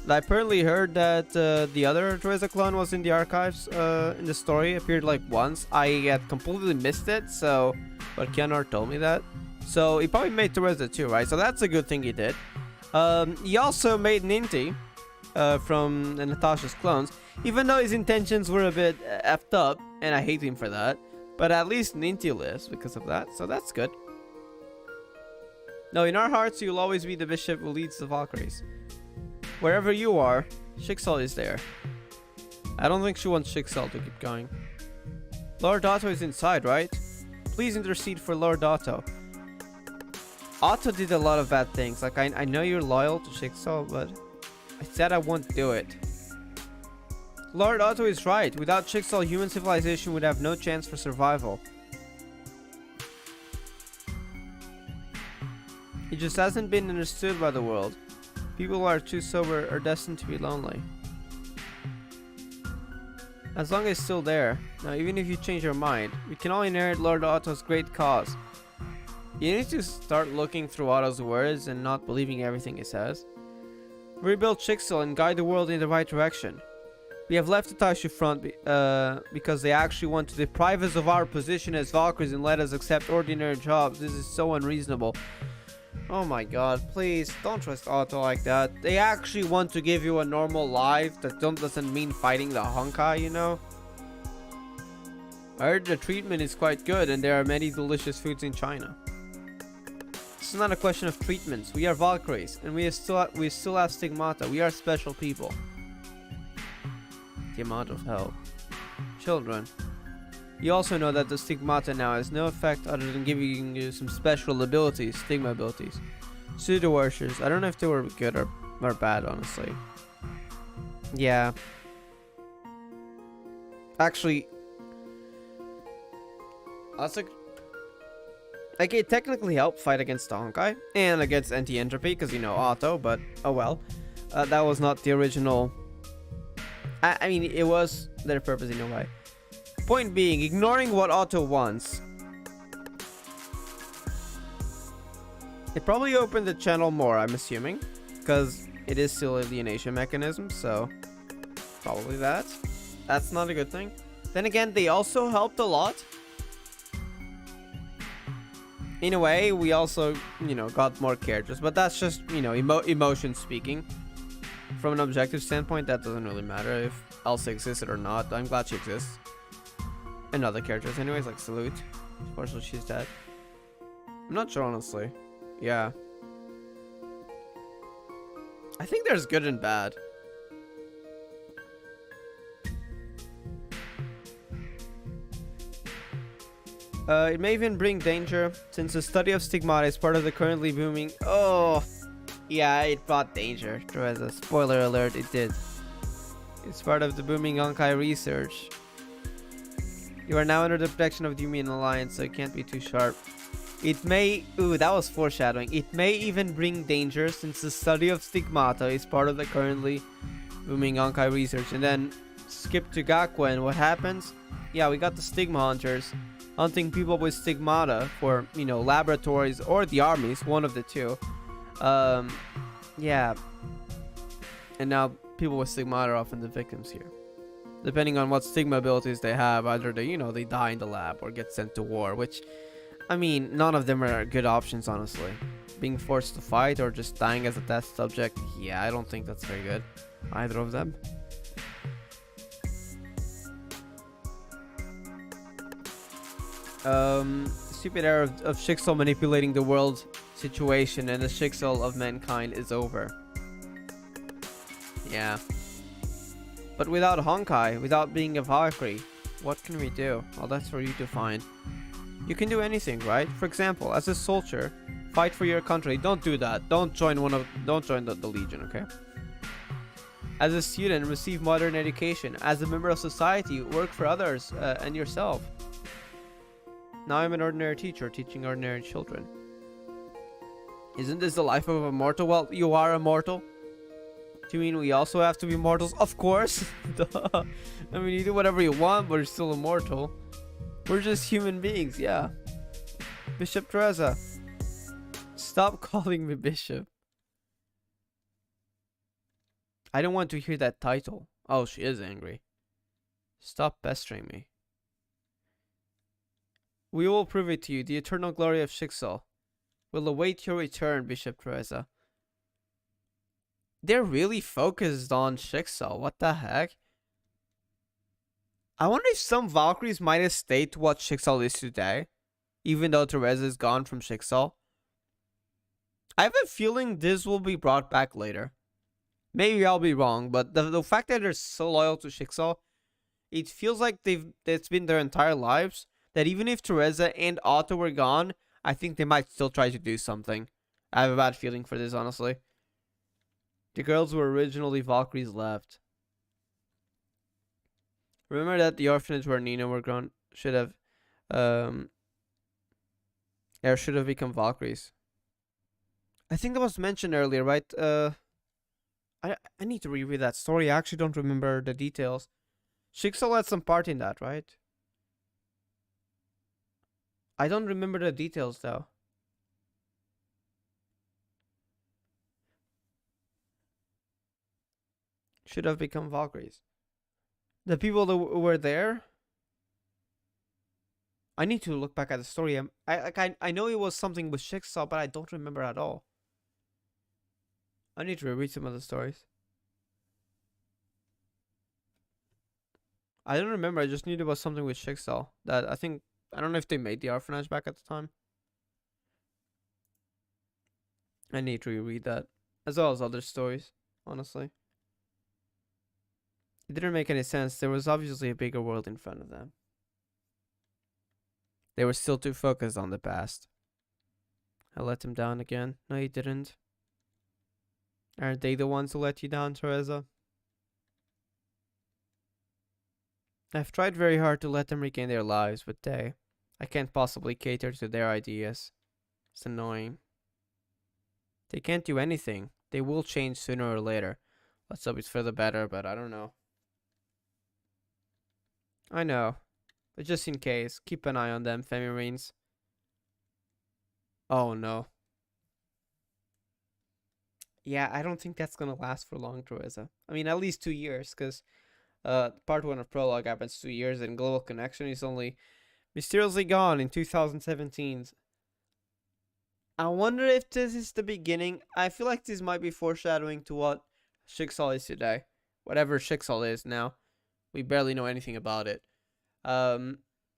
I apparently heard that the other Teresa clone was in the archives. In the story, appeared like once. I had completely missed it. So, but Keanu told me that. So he probably made Teresa too, right? So that's a good thing he did. He also made Ninty from Natasha's clones, even though his intentions were a bit effed up, and I hate him for that. But at least Ninty lives because of that, so that's good. No, in our hearts, you'll always be the bishop who leads the Valkyries. Wherever you are, Schicksal is there. I don't think she wants Schicksal to keep going. Lord Otto is inside, right? Please intercede for Lord Otto. Otto did a lot of bad things. Like, I know you're loyal to Schicksal, but I said I won't do it. Lord Otto is right. Without Schicksal, human civilization would have no chance for survival. He just hasn't been understood by the world. People who are too sober are destined to be lonely. As long as it's still there. Now, even if you change your mind, we can all inherit Lord Otto's great cause. You need to start looking through Otto's words and not believing everything he says. Rebuild Chixel and guide the world in the right direction. We have left the Taishu front because they actually want to deprive us of our position as Valkyries and let us accept ordinary jobs. This is so unreasonable. Oh my god, please don't trust Otto like that. They actually want to give you a normal life that doesn't mean fighting the Honkai, you know? I heard the treatment is quite good and there are many delicious foods in China. This is not a question of treatments. We are Valkyries and we still have stigmata. We are special people. The amount of help. Children. You also know that the stigmata now has no effect other than giving you some special abilities, stigma abilities. Pseudo archers. I don't know if they were good or bad, honestly. Yeah. Actually, that's like it technically helped fight against the Honkai and against anti-entropy because, you know, Otto, but oh well. That was not the original. I mean, it was their purpose in a way. Point being, ignoring what Otto wants. It probably opened the channel more, I'm assuming. Because it is still alienation mechanism, so probably that. That's not a good thing. Then again, they also helped a lot. In a way, we also, you know, got more characters. But that's just, you know, emotion speaking. From an objective standpoint, that doesn't really matter if Elsa existed or not. I'm glad she exists. And other characters anyways, like Salute. Unfortunately, she's dead. I'm not sure, honestly. Yeah. I think there's good and bad. It may even bring danger, since the study of stigmata is part of the currently booming... Oh! Yeah, it brought danger. As a spoiler alert, it did. It's part of the booming Honkai research. You are now under the protection of the Yumian Alliance, so it can't be too sharp. It may... Ooh, that was foreshadowing. It may even bring danger, since the study of stigmata is part of the currently booming Honkai research. And then, skip to Gakuen, what happens? Yeah, we got the Stigma Hunters hunting people with stigmata for, you know, laboratories or the armies, one of the two. Yeah. And now people with stigmata are often the victims here. Depending on what stigma abilities they have, either they, you know, they die in the lab or get sent to war, which, I mean, none of them are good options, honestly. Being forced to fight or just dying as a test subject, yeah, I don't think that's very good. Either of them. Stupid era of Chixel manipulating the world situation and the Chixel of mankind is over. Yeah. But without Honkai, without being a Valkyrie, what can we do? Well, that's for you to find. You can do anything, right? For example, as a soldier, fight for your country. Don't do that. Don't join the Legion, okay? As a student, receive modern education. As a member of society, work for others and yourself. Now I'm an ordinary teacher teaching ordinary children. Isn't this the life of a mortal? Well, you are a mortal. Do you mean we also have to be mortals? Of course. Duh. I mean, you do whatever you want, but you're still immortal. We're just human beings, yeah. Bishop Teresa. Stop calling me Bishop. I don't want to hear that title. Oh, she is angry. Stop pestering me. We will prove it to you. The eternal glory of Chixel will await your return, Bishop Teresa. They're really focused on Chixel. What the heck? I wonder if some Valkyries might have stayed to what Chixel is today, even though Teresa is gone from Chixel. I have a feeling this will be brought back later. Maybe I'll be wrong, but the fact that they're so loyal to Chixel, it feels like it's been their entire lives. That even if Teresa and Otto were gone, I think they might still try to do something. I have a bad feeling for this, honestly. The girls who were originally Valkyries left. Remember that the orphanage where Nina were grown should have become Valkyries. I think that was mentioned earlier, right? I need to reread that story. I actually don't remember the details. Chixel had some part in that, right? I don't remember the details though. should have become Valkyries. The people that were there. I need to look back at the story. I know it was something with Jigsaw, but I don't remember at all. I need to reread some of the stories. I don't remember. I just knew there was something with Jigsaw that I think. I don't know if they made the orphanage back at the time. I need to reread that, as well as other stories, honestly. It didn't make any sense. There was obviously a bigger world in front of them. They were still too focused on the past. I let them down again. No, you didn't. Aren't they the ones who let you down, Teresa? I've tried very hard to let them regain their lives, but I can't possibly cater to their ideas. It's annoying. They can't do anything. They will change sooner or later. Let's hope it's for the better, but I don't know. I know. But just in case, keep an eye on them, Femi-Marines. Oh no. Yeah, I don't think that's gonna last for long, Teresa. I mean, at least 2 years, because part 1 of Prologue happens 2 years, and Global Connection is only mysteriously gone in 2017. I wonder if this is the beginning. I feel like this might be foreshadowing to what Jigsaw is today. Whatever Jigsaw is now. We barely know anything about it.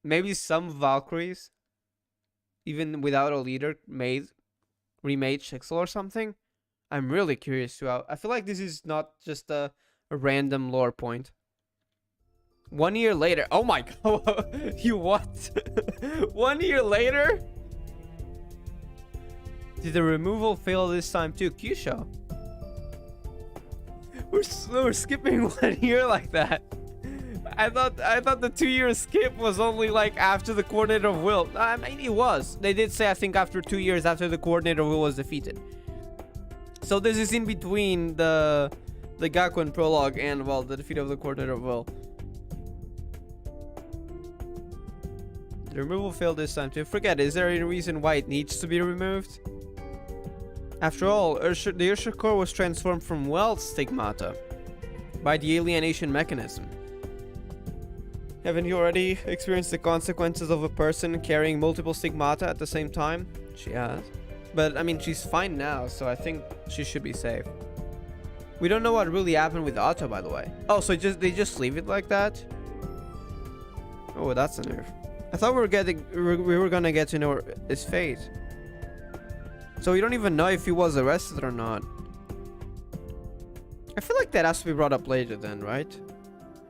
Maybe some Valkyries, even without a leader, remade Jigsaw or something. I'm really curious to. I feel like this is not just a random lore point. 1 year later. Oh my god. You what? 1 year later? Did the removal fail this time too? Kyusho. We're skipping 1 year like that. I thought the 2 year skip was only like after the Coordinator of Will. I mean, it was. They did say, I think, after 2 years after the Coordinator of Will was defeated. So this is in between the Gakuen prologue and, well, the defeat of the Coordinator of Will. The removal failed this time too. Forget it. Is there any reason why it needs to be removed? After all, the Ursha core was transformed from wealth stigmata by the alienation mechanism. Haven't you already experienced the consequences of a person carrying multiple stigmata at the same time? She has. But, I mean, she's fine now, so I think she should be safe. We don't know what really happened with Otto, by the way. Oh, so they just leave it like that? Oh, that's a nerve. I thought we were gonna get to know his fate. So we don't even know if he was arrested or not. I feel like that has to be brought up later then, right?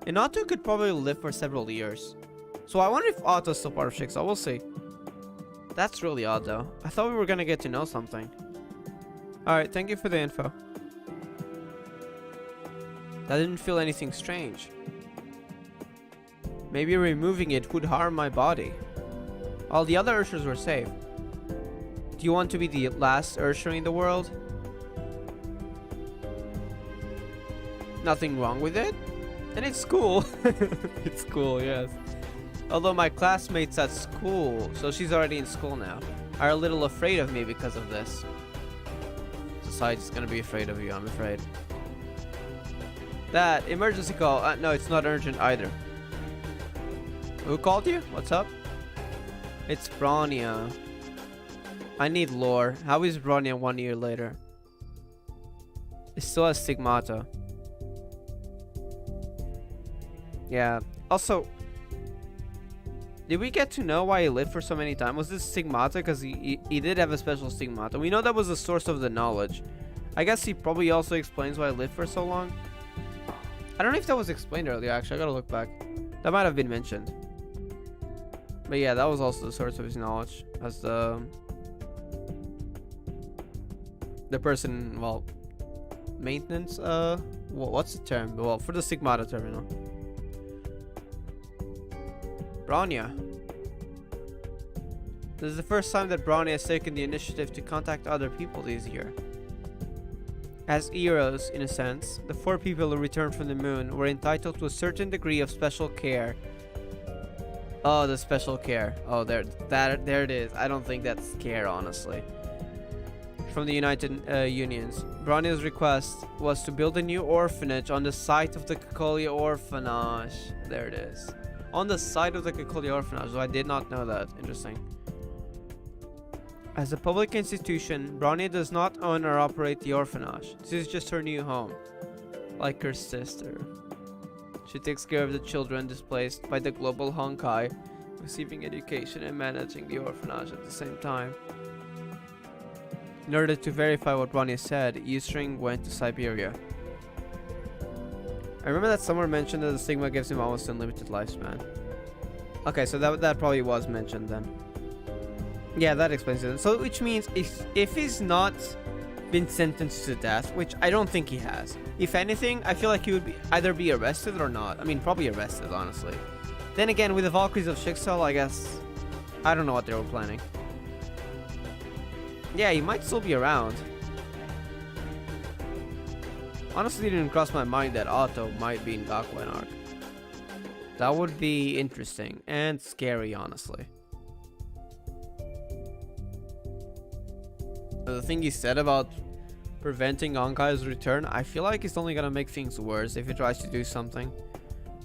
And Otto could probably live for several years. So I wonder if Otto's still part of Jigsaw. We'll see. That's really odd though. I thought we were gonna get to know something. Alright, thank you for the info. That didn't feel anything strange. Maybe removing it would harm my body. All the other Urshas were safe. Do you want to be the last Ursha in the world? Nothing wrong with it? And it's cool. It's cool, yes. Although my classmates at school, so she's already in school now, are a little afraid of me because of this. Society's gonna be afraid of you, I'm afraid. That emergency call. No, it's not urgent either. Who called you? What's up? It's Bronya. I need lore. How is Bronya 1 year later? It still has stigmata. Yeah. Also, did we get to know why he lived for so many times? Was this stigmata? Because he did have a special stigmata. We know that was the source of the knowledge. I guess he probably also explains why he lived for so long. I don't know if that was explained earlier, actually. I gotta look back. That might have been mentioned. But yeah, that was also the source of his knowledge. As the person, well, maintenance, what's the term? Well, for the stigmata terminal. Bronya. This is the first time that Bronya has taken the initiative to contact other people this year. As heroes, in a sense, the 4 people who returned from the moon were entitled to a certain degree of special care. Oh, the special care. Oh, there it is. I don't think that's care, honestly. from the United Unions. Brownie's request was to build a new orphanage on the site of the Kakoli orphanage. There it is. On the site of the Kakoli orphanage. So I did not know that. Interesting. As a public institution, Brownie does not own or operate the orphanage. This is just her new home. Like her sister. She takes care of the children displaced by the global Honkai, receiving education and managing the orphanage at the same time. In order to verify what Brownie said, Yusring went to Siberia. I remember that somewhere mentioned that the Sigma gives him almost unlimited lifespan. Okay, so that probably was mentioned then. Yeah, that explains it. So, which means if he's not been sentenced to death, which I don't think he has. If anything, I feel like he would either be arrested or not. I mean, probably arrested, honestly. Then again, with the Valkyries of Schicksal, I guess... I don't know what they were planning. Yeah, he might still be around. Honestly, it didn't cross my mind that Otto might be in Gakuen arc. That would be interesting and scary, honestly. The thing he said about preventing Honkai's return, I feel like it's only gonna make things worse if he tries to do something.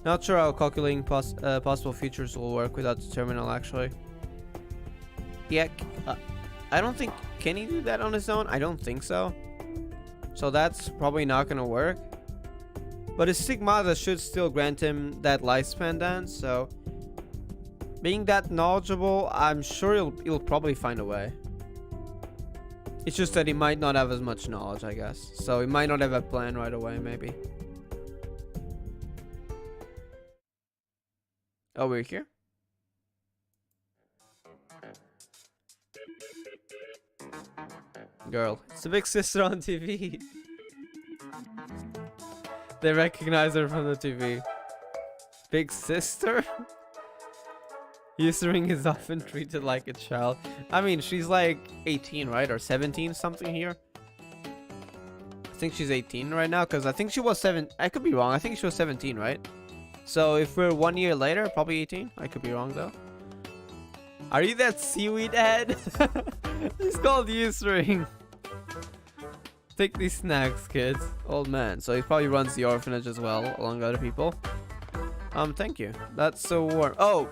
Not sure how calculating possible futures will work without the terminal, actually. Yeah, I don't think... Can he do that on his own? I don't think so. So that's probably not gonna work. But his Stigmata should still grant him that lifespan then, so... Being that knowledgeable, I'm sure he'll probably find a way. It's just that he might not have as much knowledge, I guess. So he might not have a plan right away, maybe. Oh, we're here? Girl. It's the big sister on TV. They recognize her from the TV. Big sister? Yusring is often treated like a child. I mean, she's like 18, right? Or 17 something here. I think she's 18 right now, because I think she was 7. I could be wrong. I think she was 17, right? So if we're 1 year later, probably 18. I could be wrong though. Are you that seaweed head? He's called Yusring. Take these snacks, kids. Old man. So he probably runs the orphanage as well, along with other people. Thank you. That's so warm. Oh!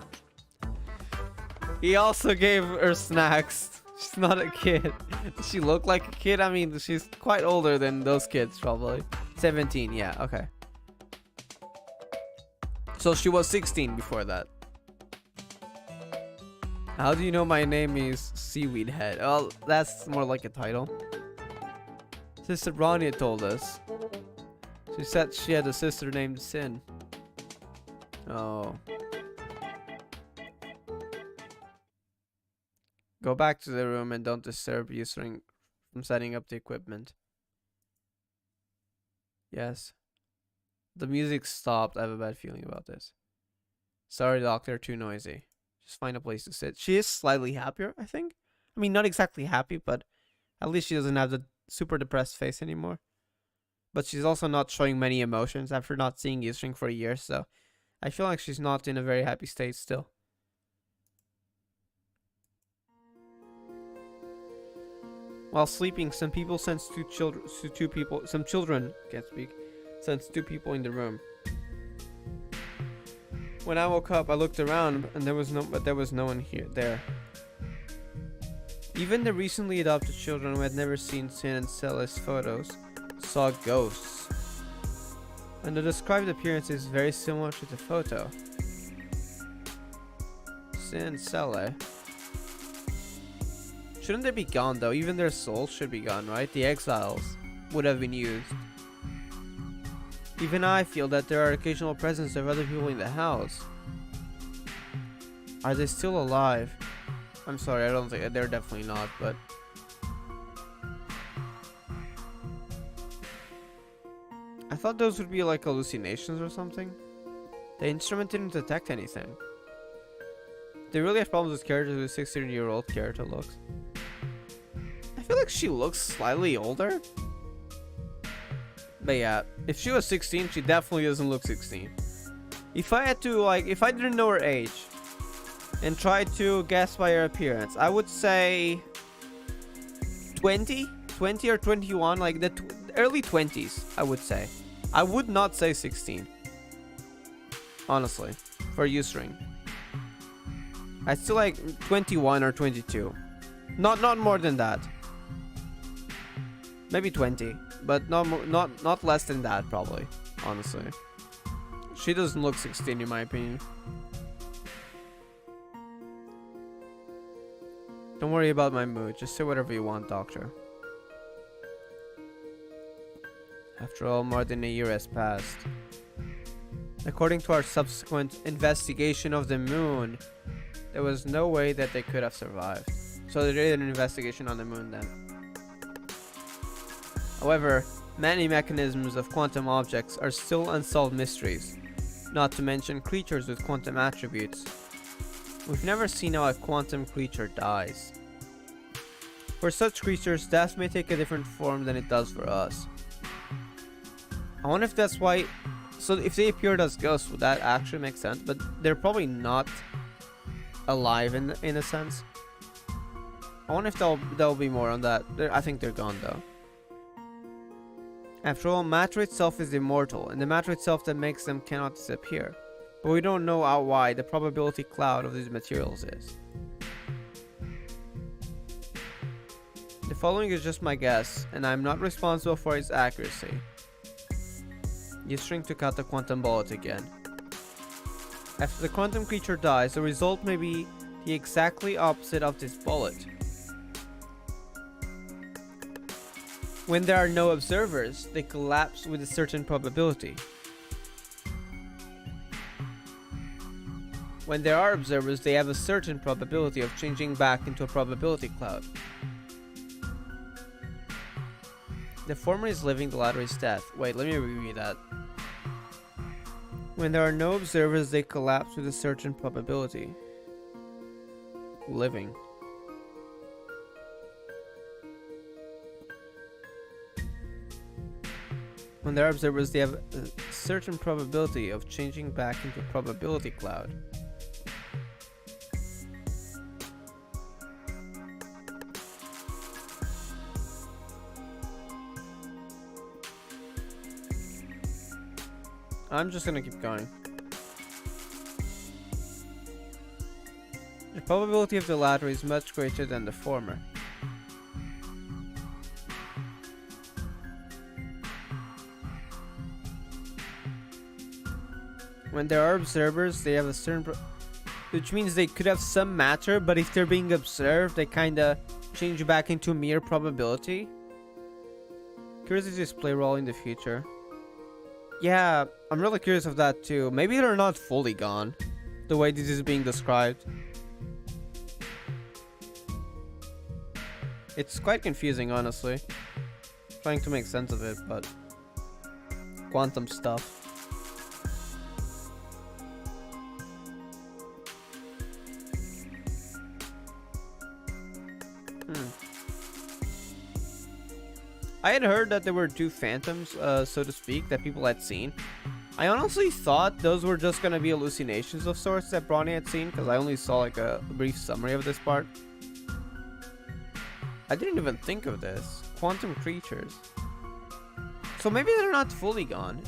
He also gave her snacks. She's not a kid. Does she look like a kid? I mean, she's quite older than those kids, probably. 17, yeah, okay. So she was 16 before that. How do you know my name is Seaweed Head? Well, that's more like a title. Sister Ronnie told us. She said she had a sister named Sin. Oh. Go back to the room and don't disturb Yusring from setting up the equipment. Yes. The music stopped. I have a bad feeling about this. Sorry, doctor, too noisy. Just find a place to sit. She is slightly happier, I think. I mean, not exactly happy, but at least she doesn't have the super depressed face anymore. But she's also not showing many emotions after not seeing Yusring for a year, so I feel like she's not in a very happy state still. While sleeping, some people sense some children can't speak, sense 2 people in the room. When I woke up, I looked around, and there was no one here. There. Even the recently adopted children who had never seen Sin and Celeste's photos saw ghosts. And the described appearance is very similar to the photo. Sin and Cele. Shouldn't they be gone though? Even their souls should be gone, right? The exiles would have been used. Even I feel that there are occasional presence of other people in the house. Are they still alive? I'm sorry, I don't think they're definitely not, but I thought those would be like hallucinations or something. The instrument didn't detect anything. They really have problems with characters with a 16-year-old character looks. I feel like she looks slightly older. But yeah, if she was 16, she definitely doesn't look 16. If I had to, like, if I didn't know her age and tried to guess by her appearance, I would say 20, 20 or 21, like the early 20s, I would say. I would not say 16. Honestly, for U-string. I'd still like 21 or 22. Not more than that. Maybe 20, but not less than that probably, honestly. She doesn't look 16 in my opinion. Don't worry about my mood, just say whatever you want, doctor. After all, more than a year has passed. According to our subsequent investigation of the moon, there was no way that they could have survived. So they did an investigation on the moon then. However, many mechanisms of quantum objects are still unsolved mysteries, not to mention creatures with quantum attributes. We've never seen how a quantum creature dies. For such creatures, death may take a different form than it does for us. I wonder if that's why... So if they appeared as ghosts, would that actually make sense? But they're probably not alive in a sense. I wonder if there'll be more on that. I think they're gone though. After all, matter itself is immortal, and the matter itself that makes them cannot disappear. But we don't know how wide the probability cloud of these materials is. The following is just my guess, and I am not responsible for its accuracy. U-string took out the quantum bullet again. After the quantum creature dies, the result may be the exactly opposite of this bullet. When there are no observers, they collapse with a certain probability. When there are observers, they have a certain probability of changing back into a probability cloud. The former is living, the latter is death. Wait, let me reread that. When there are no observers, they collapse with a certain probability. Living. When there are observers, they have a certain probability of changing back into a probability cloud. I'm just gonna keep going. The probability of the latter is much greater than the former. When there are observers, they have a certain which means they could have some matter, but if they're being observed, they kinda change back into mere probability. Curious if this play a role in the future. Yeah, I'm really curious of that too. Maybe they're not fully gone, the way this is being described. It's quite confusing, honestly. Trying to make sense of it, but... quantum stuff. I had heard that there were two phantoms, so to speak, that people had seen. I honestly thought those were just gonna be hallucinations of sorts that Bronny had seen, because I only saw like a brief summary of this part. I didn't even think of this. Quantum creatures. So maybe they're not fully gone.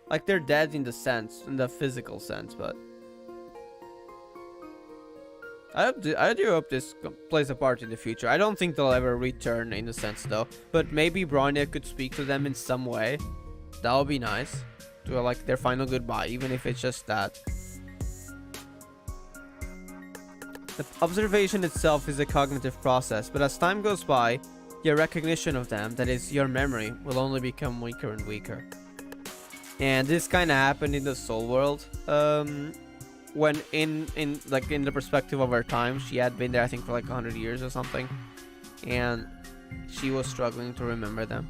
Like they're dead in the sense, in the physical sense, but... I do hope this plays a part in the future. I don't think they'll ever return in a sense though. But maybe Bronya could speak to them in some way. That would be nice. To like their final goodbye, even if it's just that. The observation itself is a cognitive process, but as time goes by, your recognition of them, that is, your memory, will only become weaker and weaker. And this kind of happened in the soul world. When in the perspective of her time, she had been there I think for like 100 years or something, and she was struggling to remember them.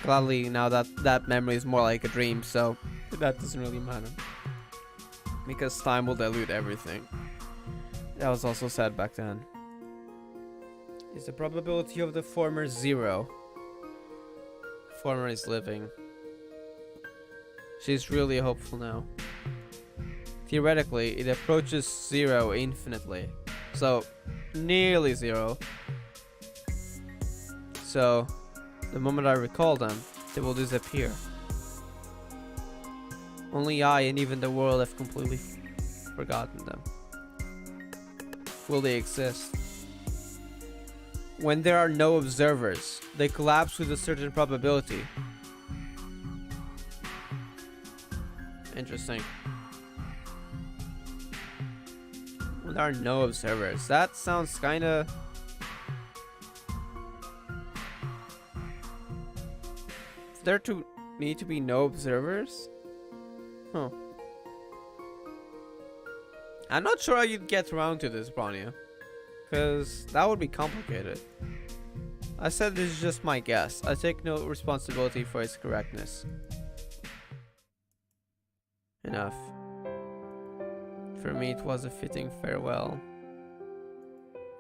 Gladly now that memory is more like a dream, so that doesn't really matter, because time will dilute everything. That was also said back then. Is the probability of the former 0? Former is living. She's really hopeful now. Theoretically, it approaches 0 infinitely. So, nearly 0. So, the moment I recall them, they will disappear. Only I and even the world have completely forgotten them. Will they exist? When there are no observers, they collapse with a certain probability. Interesting. When there are no observers, that sounds kinda... There to need to be no observers? Huh. I'm not sure how you'd get around to this, Bronya. Because that would be complicated. I said this is just my guess. I take no responsibility for its correctness. Enough. For me, it was a fitting farewell.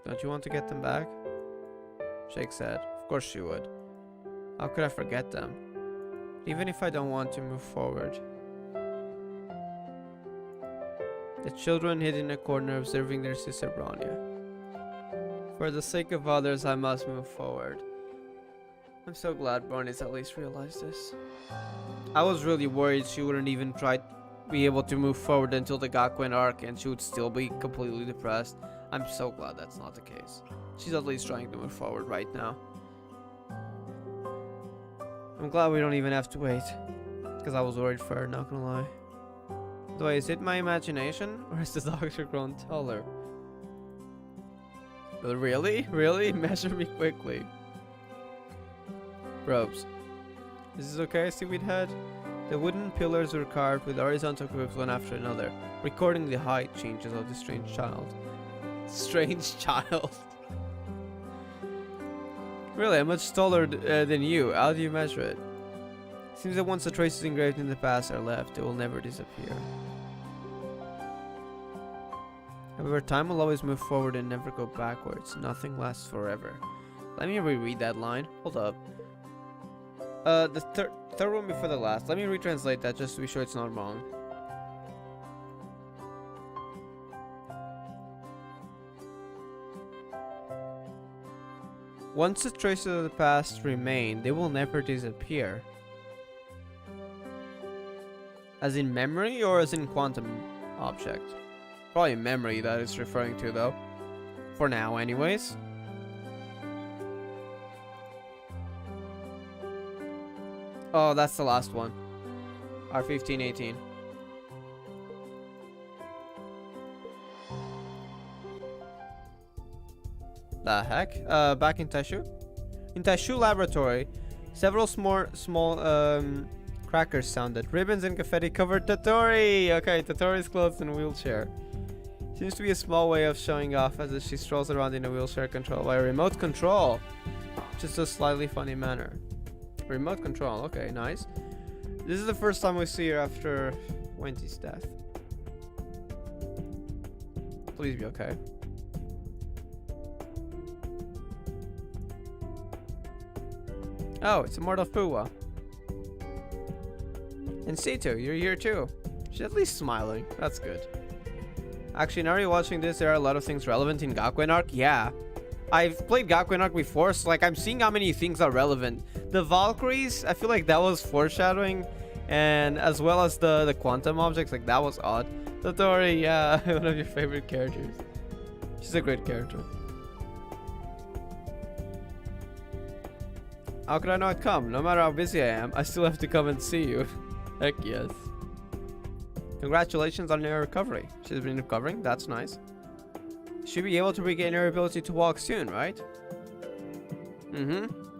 Don't you want to get them back? Shake said. Of course she would. How could I forget them? Even if I don't want to move forward. The children hid in a corner observing their sister Bronya. For the sake of others, I must move forward. I'm so glad Barney's at least realized this. I was really worried she wouldn't even try to be able to move forward until the Gakuen arc and she would still be completely depressed. I'm so glad that's not the case. She's at least trying to move forward right now. I'm glad we don't even have to wait. Because I was worried for her, not gonna lie. By the way, is it my imagination? Or has the doctor grown taller? Really? Really? Measure me quickly. Ropes. Is this okay, seaweed head? The wooden pillars were carved with horizontal grooves one after another, recording the height changes of the strange child. Strange child. Really, I'm much taller than you. How do you measure it? Seems that once the traces engraved in the past are left, they will never disappear. However, time will always move forward and never go backwards. Nothing lasts forever. Let me reread that line. Hold up. The third one before the last. Let me retranslate that just to be sure it's not wrong. Once the traces of the past remain, they will never disappear. As in memory or as in quantum object? Probably memory that it's referring to though. For now anyways. Oh, that's the last one. R1518. The heck? Back in Taishu? In Taishu Laboratory, several small crackers sounded. Ribbons and confetti covered Totori! Okay, Totori's clothes in a wheelchair. Seems to be a small way of showing off as she strolls around in a wheelchair controlled by a remote control. Just a slightly funny manner. Remote control, okay, nice. This is the first time we see her after Wendy's death. Please be okay. Oh, it's Immortal Fuwa. And Situ, you're here too. She's at least smiling. That's good. Actually, now you're watching this, there are a lot of things relevant in Gakuen arc. Yeah. I've played Gakuen arc before, so like I'm seeing how many things are relevant. The Valkyries, I feel like that was foreshadowing. And as well as the quantum objects, like that was odd. Totori, yeah, one of your favorite characters. She's a great character. How could I not come? No matter how busy I am, I still have to come and see you. Heck yes. Congratulations on your recovery. She's been recovering, that's nice. She'll be able to regain her ability to walk soon, right?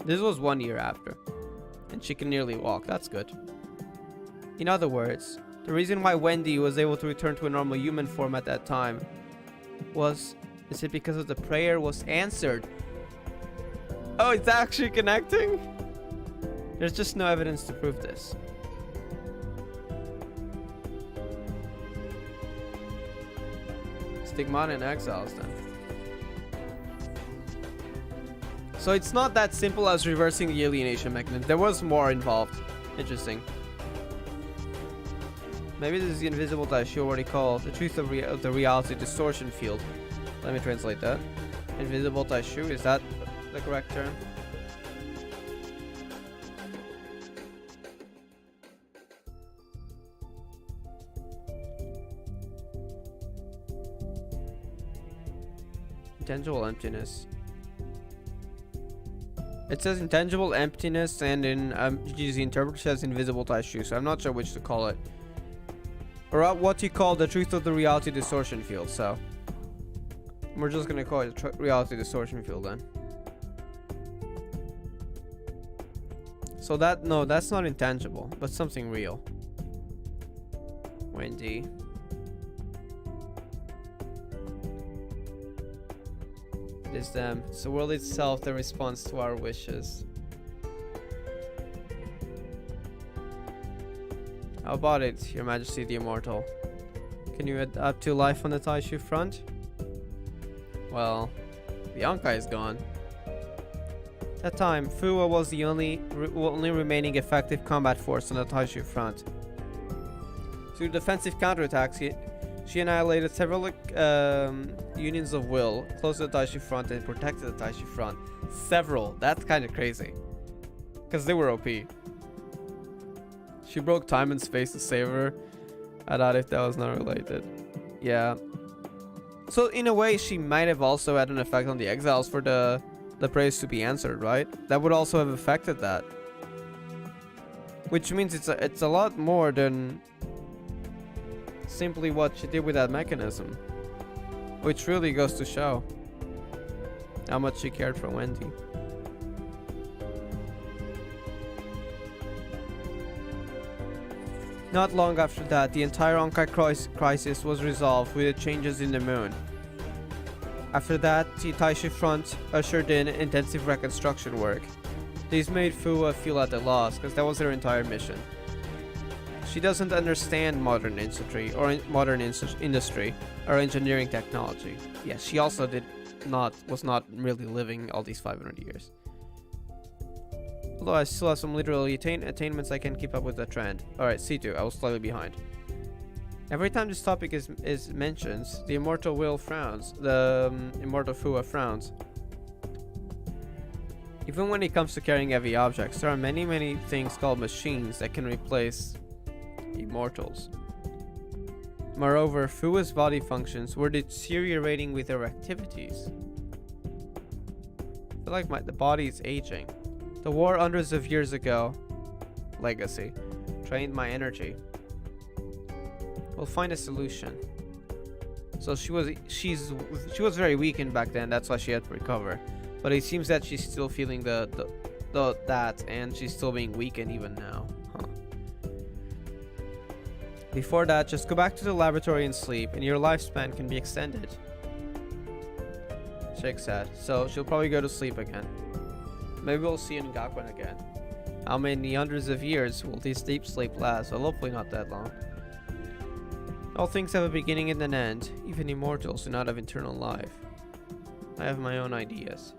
This was 1 year after. And she can nearly walk, that's good. In other words, the reason why Wendy was able to return to a normal human form at that time is it because of the prayer was answered? Oh, it's actually connecting? There's just no evidence to prove this. Stigmata and exiles then. So it's not that simple as reversing the alienation mechanism. There was more involved. Interesting. Maybe this is the invisible Daishu, what he calls the truth of the reality distortion field. Let me translate that. Invisible Daishu, is that the correct term? Intangible emptiness. It says intangible emptiness, and in GG's interpreter says invisible Taishu, so I'm not sure which to call it. Or what you call the truth of the reality distortion field, so we're just gonna call it reality distortion field then. So no, that's not intangible, but something real. Wendy. It is them. It's the world itself that responds to our wishes. How about it, Your Majesty the Immortal? Can you adapt to life on the Taishu front? Well, the Honkai is gone. At that time, Fuwa was the only remaining effective combat force on the Taishu front. Through defensive counterattacks, she annihilated several unions of will close to the Taishu front and protected the Taishu front. Several. That's kind of crazy. Because they were OP. She broke time and space to save her. I doubt if that was not related. Yeah. So in a way, she might have also had an effect on the exiles for the praise to be answered, right? That would also have affected that. Which means it's a lot more than simply what she did with that mechanism. Which really goes to show how much she cared for Wendy. Not long after that, the entire Honkai crisis was resolved with the changes in the moon. After that, the Taishu front ushered in intensive reconstruction work. These made Fuwa feel at a loss, because that was her entire mission. She doesn't understand modern industry or industry or engineering technology. Yes, she also was not really living all these 500 years. Although I still have some literally attainments, I can keep up with the trend. Alright, C2, I was slightly behind. Every time this topic is mentioned, the immortal will frowns. The immortal Fuwa frowns. Even when it comes to carrying heavy objects, there are many things called machines that can replace immortals. Moreover, Fuwa's body functions were deteriorating with her activities. I feel like the body is aging. The war hundreds of years ago, legacy, drained my energy. We'll find a solution. So she was very weakened back then. That's why she had to recover. But it seems that she's still feeling that, and she's still being weakened even now. Huh. Before that, just go back to the laboratory and sleep, and your lifespan can be extended. Shake said. So she'll probably go to sleep again. Maybe we'll see you in Gakuen again. How many hundreds of years will this deep sleep last? Well, hopefully not that long. All things have a beginning and an end. Even immortals do not have eternal life. I have my own ideas.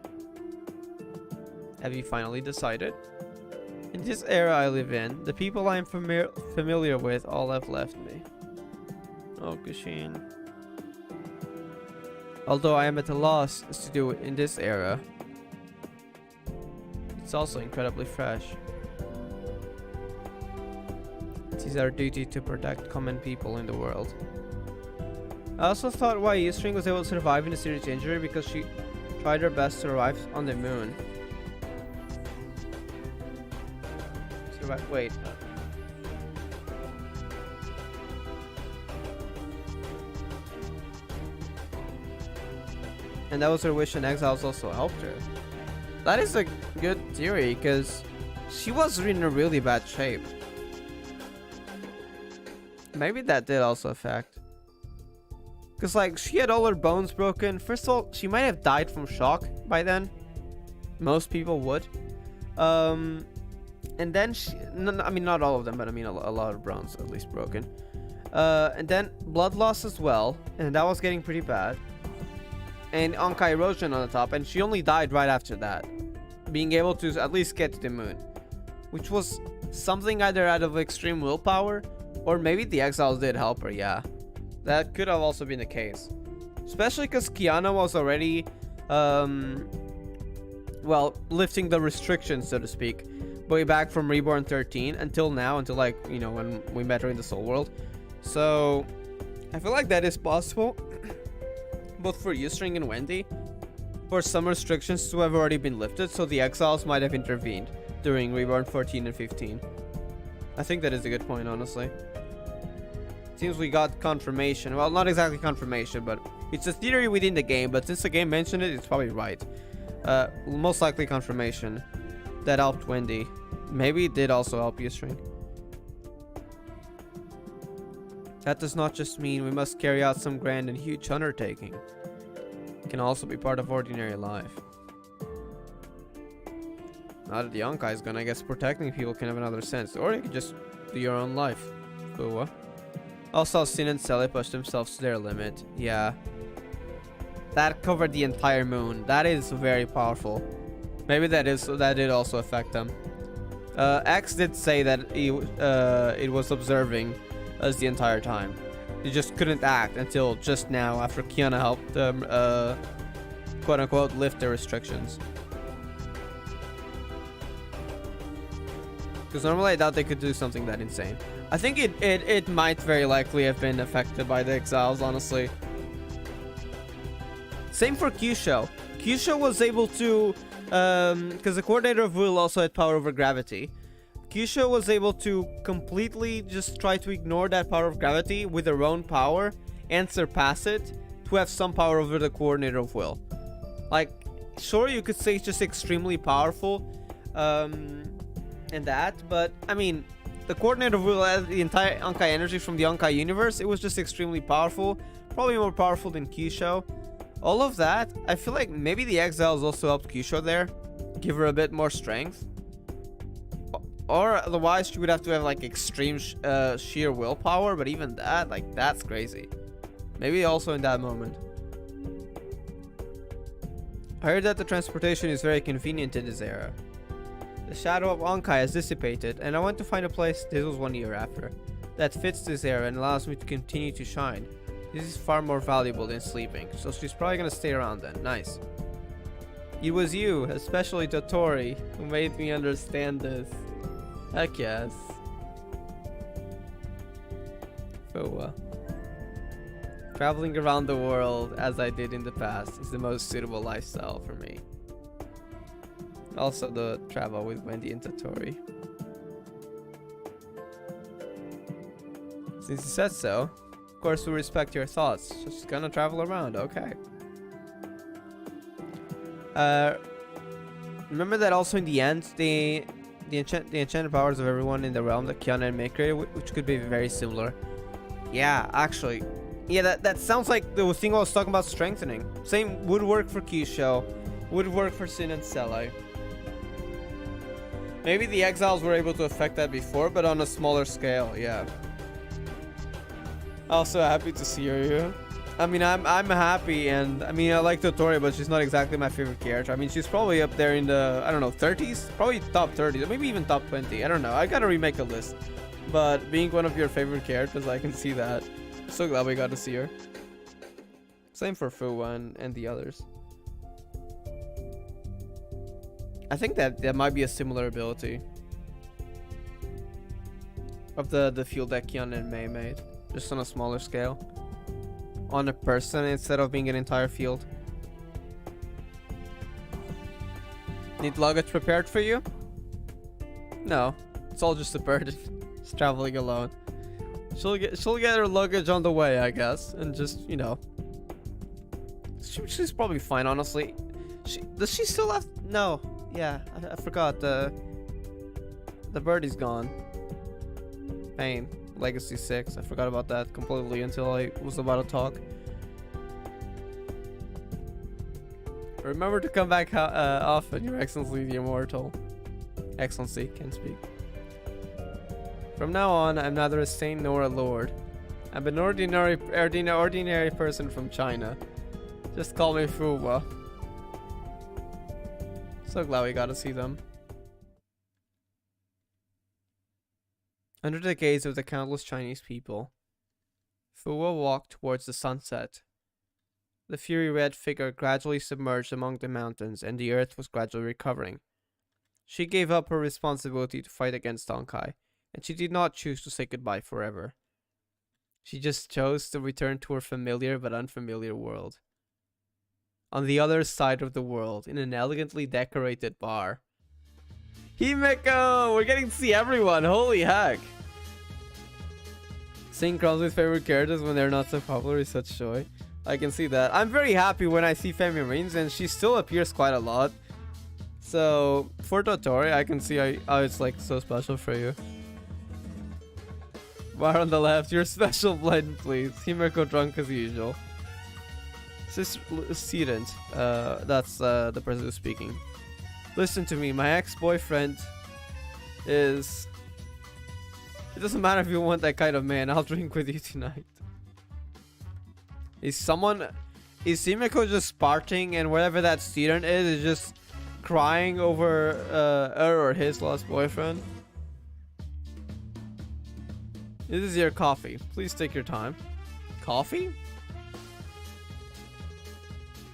Have you finally decided? In this era I live in, the people I am familiar with all have left me. Oh, Kushin. Although I am at a loss as to do it in this era, it's also incredibly fresh. It is our duty to protect common people in the world. I also thought why Eastring was able to survive in a serious injury because she tried her best to survive on the moon. Wait. And that was her wish, and exiles also helped her. That is a good theory, because she was in a really bad shape. Maybe that did also affect. Because, like, she had all her bones broken. First of all, she might have died from shock by then. Most people would. And then I mean, not all of them, but I mean a lot of bones at least broken. And then blood loss as well. And that was getting pretty bad. And Honkai erosion on the top, and she only died right after that, being able to at least get to the moon, which was something either out of extreme willpower, or maybe the exiles did help her. Yeah, that could have also been the case, especially because Kiana was already well, lifting the restrictions, so to speak, way back from Reborn 13 until now, until, like, you know, when we met her in the Soul World. So I feel like that is possible. Both for Ustring and Wendy, for some restrictions to have already been lifted, so the exiles might have intervened during Reborn 14 and 15. I think that is a good point, honestly. Seems we got confirmation. Well, not exactly confirmation, but it's a theory within the game, but since the game mentioned it, it's probably right. Most likely confirmation. That helped Wendy. Maybe it did also help String. That does not just mean we must carry out some grand and huge undertaking. It can also be part of ordinary life. Now that the Honkai is gone, I guess protecting people can have another sense. Or you can just do your own life. But also, Sin and Sally pushed themselves to their limit. Yeah. That covered the entire moon. That is very powerful. Maybe that did also affect them. X did say that it was observing us the entire time. He just couldn't act until just now after Kiana helped them, quote unquote, lift their restrictions. Because normally I doubt they could do something that insane. I think it might very likely have been affected by the exiles, honestly. Same for Kyusho. Kyusho was able to, because the coordinator of will also had power over gravity. Kyusho was able to completely just try to ignore that power of gravity with her own power and surpass it to have some power over the coordinator of will. Like, sure, you could say it's just extremely powerful, and that, but I mean, the coordinator of will had the entire Honkai energy from the Honkai universe. It was just extremely powerful, probably more powerful than Kyusho. All of that, I feel like maybe the exiles also helped Kyusho there, give her a bit more strength. Or otherwise, she would have to have like extreme sheer willpower, but even that, like, that's crazy. Maybe also in that moment. I heard that the transportation is very convenient in this era. The shadow of Honkai has dissipated, and I want to find a place, this was 1 year after, that fits this era and allows me to continue to shine. This is far more valuable than sleeping, so she's probably gonna stay around then. Nice. It was you, especially Totori, who made me understand this. Heck yes. So, traveling around the world, as I did in the past, is the most suitable lifestyle for me. Also the travel with Wendy and Totori. Since you said so, of course we respect your thoughts. Just gonna travel around, okay. Remember that also in the end, the enchanted powers of everyone in the realm that Kiana and Mei created, which could be very similar. Yeah, actually. Yeah, that sounds like the thing I was talking about strengthening. Same would work for Kyusho, would work for Sin and Sele. Maybe the exiles were able to affect that before, but on a smaller scale, yeah. Also happy to see her here. I mean, I'm happy, and I mean, I like Totori, but she's not exactly my favorite character. I mean, she's probably up there in the, I don't know, 30s? Probably top 30s, or maybe even top 20. I don't know. I gotta remake a list. But being one of your favorite characters, I can see that. So glad we got to see her. Same for Fuwa and the others. I think that might be a similar ability of the field that Kiana and Mei made, just on a smaller scale, on a person instead of being an entire field. Need luggage prepared for you? No, it's all just a burden. Just traveling alone. She'll get her luggage on the way, I guess, and just, you know, she's probably fine, honestly. Does she still have? No. Yeah, I forgot. The birdie's gone. Pain. Legacy 6. I forgot about that completely until I was about to talk. Remember to come back often, Your Excellency the Immortal. Excellency, can't speak. From now on, I'm neither a saint nor a lord. I'm an ordinary person from China. Just call me Fuwa. So glad we got to see them. Under the gaze of the countless Chinese people, Fuwa walked towards the sunset. The fiery red figure gradually submerged among the mountains, and the earth was gradually recovering. She gave up her responsibility to fight against Honkai, and she did not choose to say goodbye forever. She just chose to return to her familiar but unfamiliar world. on the other side of the world in an elegantly decorated bar. Himeko! We're getting to see everyone! Holy heck! Seeing crowns with favorite characters when they're not so popular is such joy. I can see that. I'm very happy when I see Femi Rins, and she still appears quite a lot. So, for Totori, I can see how it's like so special for you. Bar on the left, your special blend, please. Himeko drunk as usual. Student, that's the person who's speaking. Listen to me, my ex-boyfriend is... It doesn't matter if you want that kind of man, I'll drink with you tonight. Is Himeko just partying and whatever that student is just crying over her or his lost boyfriend? This is your coffee. Please take your time. Coffee?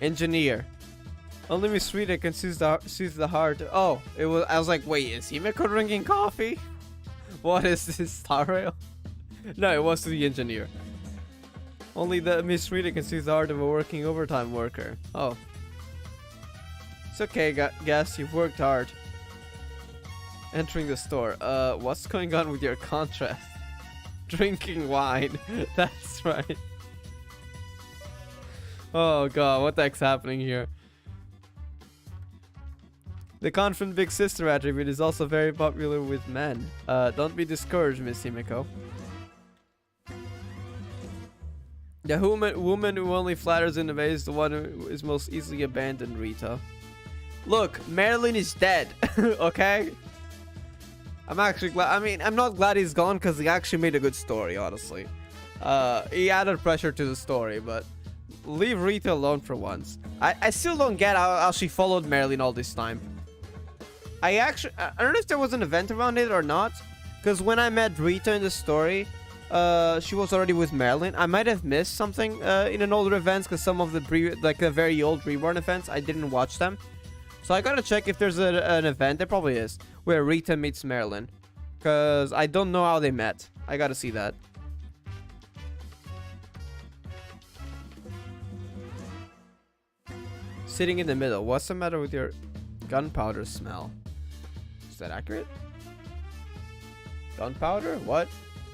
Engineer. Only Miss Rita can soothe the heart. Oh, it was. I was like, wait, is Himeko drinking coffee? What is this, Star Rail? No, it was to the engineer. Only the Miss Rita can soothe the heart of a working overtime worker. Oh. It's okay, guess you've worked hard. Entering the store. What's going on with your contrast? Drinking wine. That's right. Oh god, what the heck's happening here? The confident big sister attribute is also very popular with men. Don't be discouraged, Miss Himeko. The woman who only flatters in the way is the one who is most easily abandoned, Rita. Look, Marilyn is dead, okay? I'm actually glad. I mean, I'm not glad he's gone because he actually made a good story, honestly. He added pressure to the story, but leave Rita alone for once. I still don't get how she followed Marilyn all this time. I don't know if there was an event around it or not, because when I met Rita in the story, she was already with Marilyn. I might have missed something in an older events because some of the the very old Reborn events, I didn't watch them. So I gotta check if there's an event. There probably is, where Rita meets Marilyn, because I don't know how they met. I gotta see that. Sitting in the middle. What's the matter with your gunpowder smell? Is that accurate? Gunpowder? What?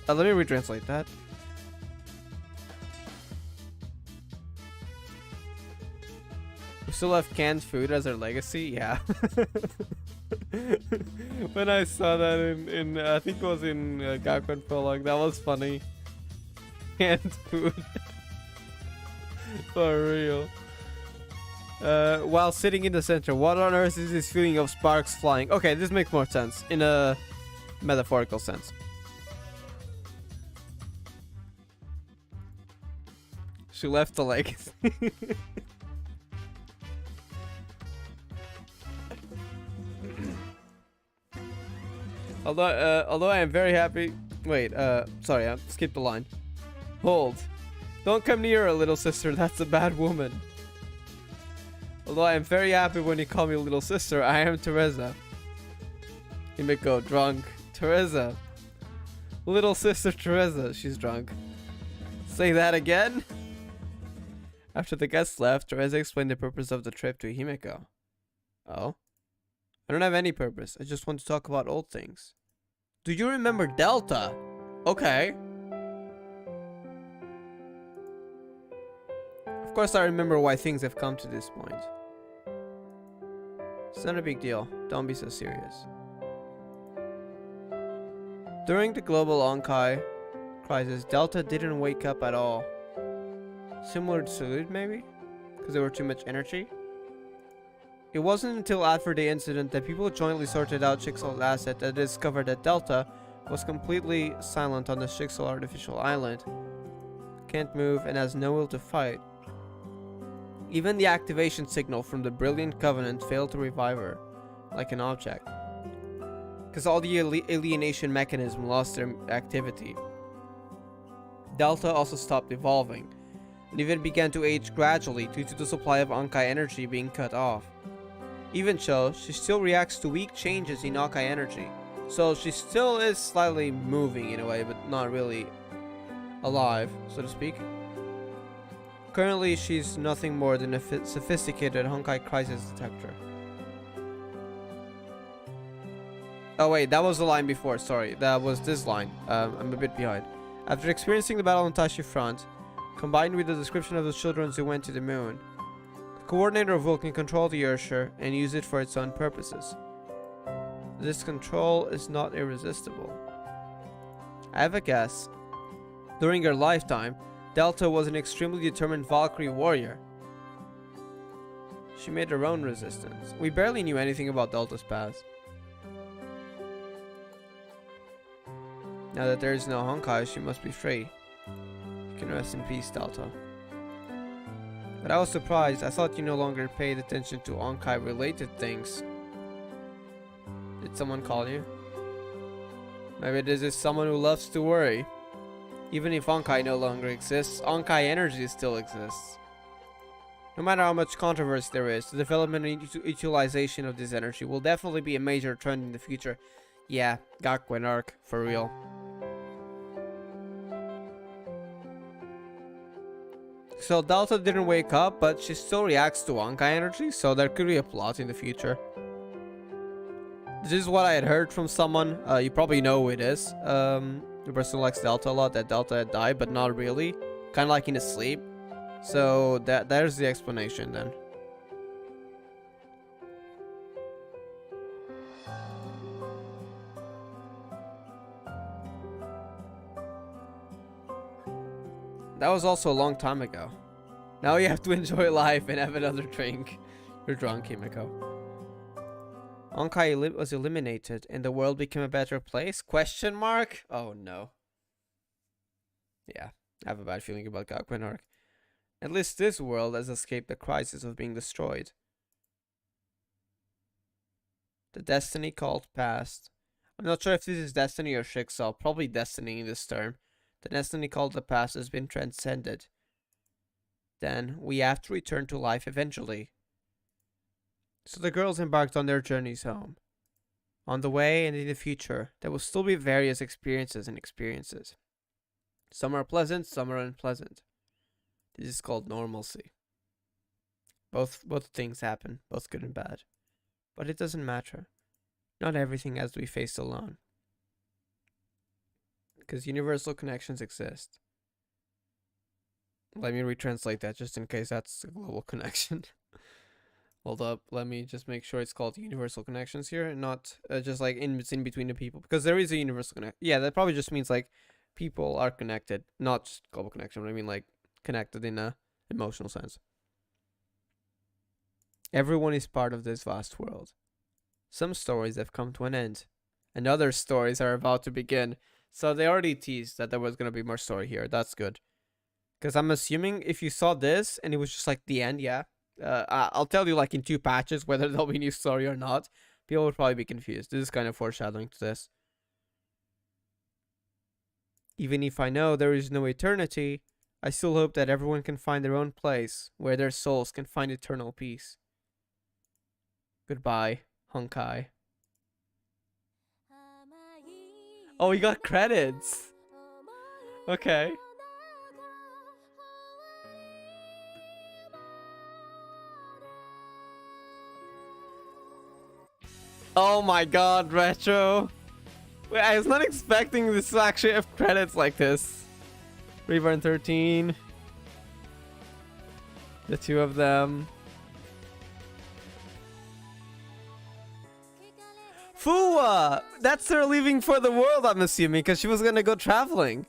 Let me retranslate that. We still have canned food as our legacy? Yeah. When I saw that in I think it was in Gakuen prologue, that was funny. Canned food. For real. While sitting in the center, what on earth is this feeling of sparks flying? Okay, this makes more sense in a metaphorical sense. She left the legacy. Although I am very happy. Wait, sorry, I skipped the line. Hold. Don't come near her, little sister. That's a bad woman. Although I am very happy when you call me little sister, I am Teresa. Himeko, drunk. Teresa. Little sister Teresa. She's drunk. Say that again? After the guests left, Teresa explained the purpose of the trip to Himeko. Oh? I don't have any purpose. I just want to talk about old things. Do you remember Delta? Okay. Of course I remember why things have come to this point. It's not a big deal. Don't be so serious. During the global Honkai crisis, Delta didn't wake up at all. Similar to Salute, maybe? Because there were too much energy? It wasn't until after the incident that people jointly sorted out Chixol's asset that they discovered that Delta was completely silent on the Chixol artificial island, can't move, and has no will to fight. Even the activation signal from the Brilliant Covenant failed to revive her, like an object. Because all the alienation mechanism lost their activity. Delta also stopped evolving, and even began to age gradually due to the supply of Honkai energy being cut off. Even so, she still reacts to weak changes in Houkai energy, so she still is slightly moving in a way, but not really alive, so to speak. Currently, she's nothing more than a sophisticated Honkai crisis detector. Oh wait, that was the line before, sorry. That was this line. I'm a bit behind. After experiencing the battle on Tashi Front, combined with the description of the children who went to the moon, the coordinator of will can control the Ursher and use it for its own purposes. This control is not irresistible. I have a guess. During her lifetime, Delta was an extremely determined Valkyrie warrior. She made her own resistance. We barely knew anything about Delta's past. Now that there is no Honkai, she must be free. You can rest in peace, Delta. But I was surprised. I thought you no longer paid attention to Honkai related things. Did someone call you? Maybe this is someone who loves to worry. Even if Honkai no longer exists, Honkai energy still exists. No matter how much controversy there is, the development and utilization of this energy will definitely be a major trend in the future. Yeah, Gakuen arc, for real. So Delta didn't wake up, but she still reacts to Honkai energy, so there could be a plot in the future. This is what I had heard from someone. You probably know who it is. The person who likes Delta a lot, that Delta had died, but not really. Kind of like in his sleep. So there's the explanation then. That was also a long time ago. Now you have to enjoy life and have another drink. You're drunk, Himiko. Honkai was eliminated and the world became a better place? Question mark? Oh no. Yeah, I have a bad feeling about Gakuen arc. At least this world has escaped the crisis of being destroyed. The destiny called past. I'm not sure if this is destiny or Jigsaw. Probably destiny in this term. The destiny called the past has been transcended. Then we have to return to life eventually. So the girls embarked on their journeys home. On the way and in the future, there will still be various experiences and experiences. Some are pleasant, some are unpleasant. This is called normalcy. Both things happen, both good and bad. But it doesn't matter. Not everything has to be faced alone. Because universal connections exist. Let me retranslate that just in case that's a global connection. Hold up, let me just make sure it's called universal connections here, and not just like it's in between the people, because there is a universal connection. Yeah, that probably just means like people are connected, not just global connection, but I mean like connected in a emotional sense. Everyone is part of this vast world. Some stories have come to an end, and other stories are about to begin. So they already teased that there was going to be more story here. That's good. Because I'm assuming if you saw this and it was just like the end, yeah. I'll tell you like in 2 patches whether there'll be new story or not. People would probably be confused. This is kind of foreshadowing to this. Even if I know there is no eternity, I still hope that everyone can find their own place where their souls can find eternal peace. Goodbye, Honkai. Oh, we got credits. Okay. Oh my god, Retro. Wait, I was not expecting this to actually have credits like this. REBORN 13. The 2 of them. Fuwa! That's her leaving for the world, I'm assuming, because she was gonna go traveling.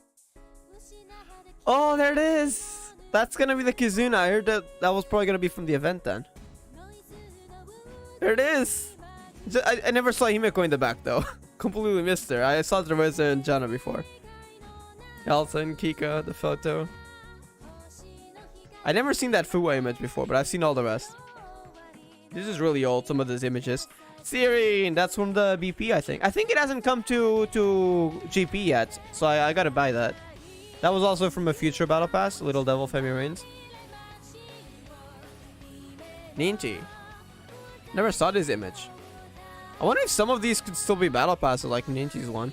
Oh, there it is! That's gonna be the Kizuna. I heard that was probably gonna be from the event then. There it is! I never saw Himeko in the back though. Completely missed her. I saw Traversa and Jana before. Elsa and Kika, the photo. I never seen that Fuwa image before, but I've seen all the rest. This is really old, some of these images. Serene, that's from the BP, I think. I think it hasn't come to GP yet, so I gotta buy that. That was also from a future battle pass, Little Devil Femi Reigns. Ninty. Never saw this image. I wonder if some of these could still be battle passes like Ninty's one.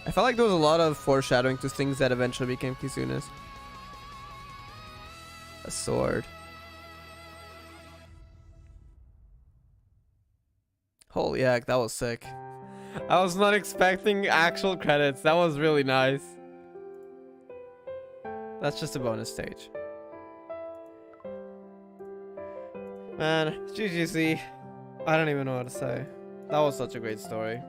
I felt like there was a lot of foreshadowing to things that eventually became Kizuna's. A sword. Holy heck, that was sick. I was not expecting actual credits. That was really nice. That's just a bonus stage. Man, GGC. I don't even know what to say. That was such a great story.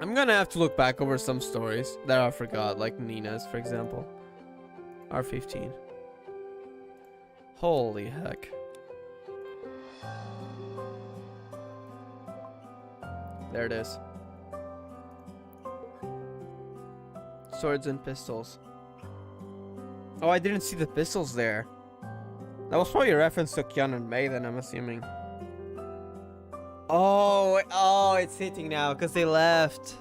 I'm gonna have to look back over some stories that I forgot, like Nina's, for example. R15. Holy heck. There it is. Swords and pistols. Oh, I didn't see the pistols there. That was probably a reference to Kiana and Mei then, I'm assuming. Oh, it's hitting now because they left.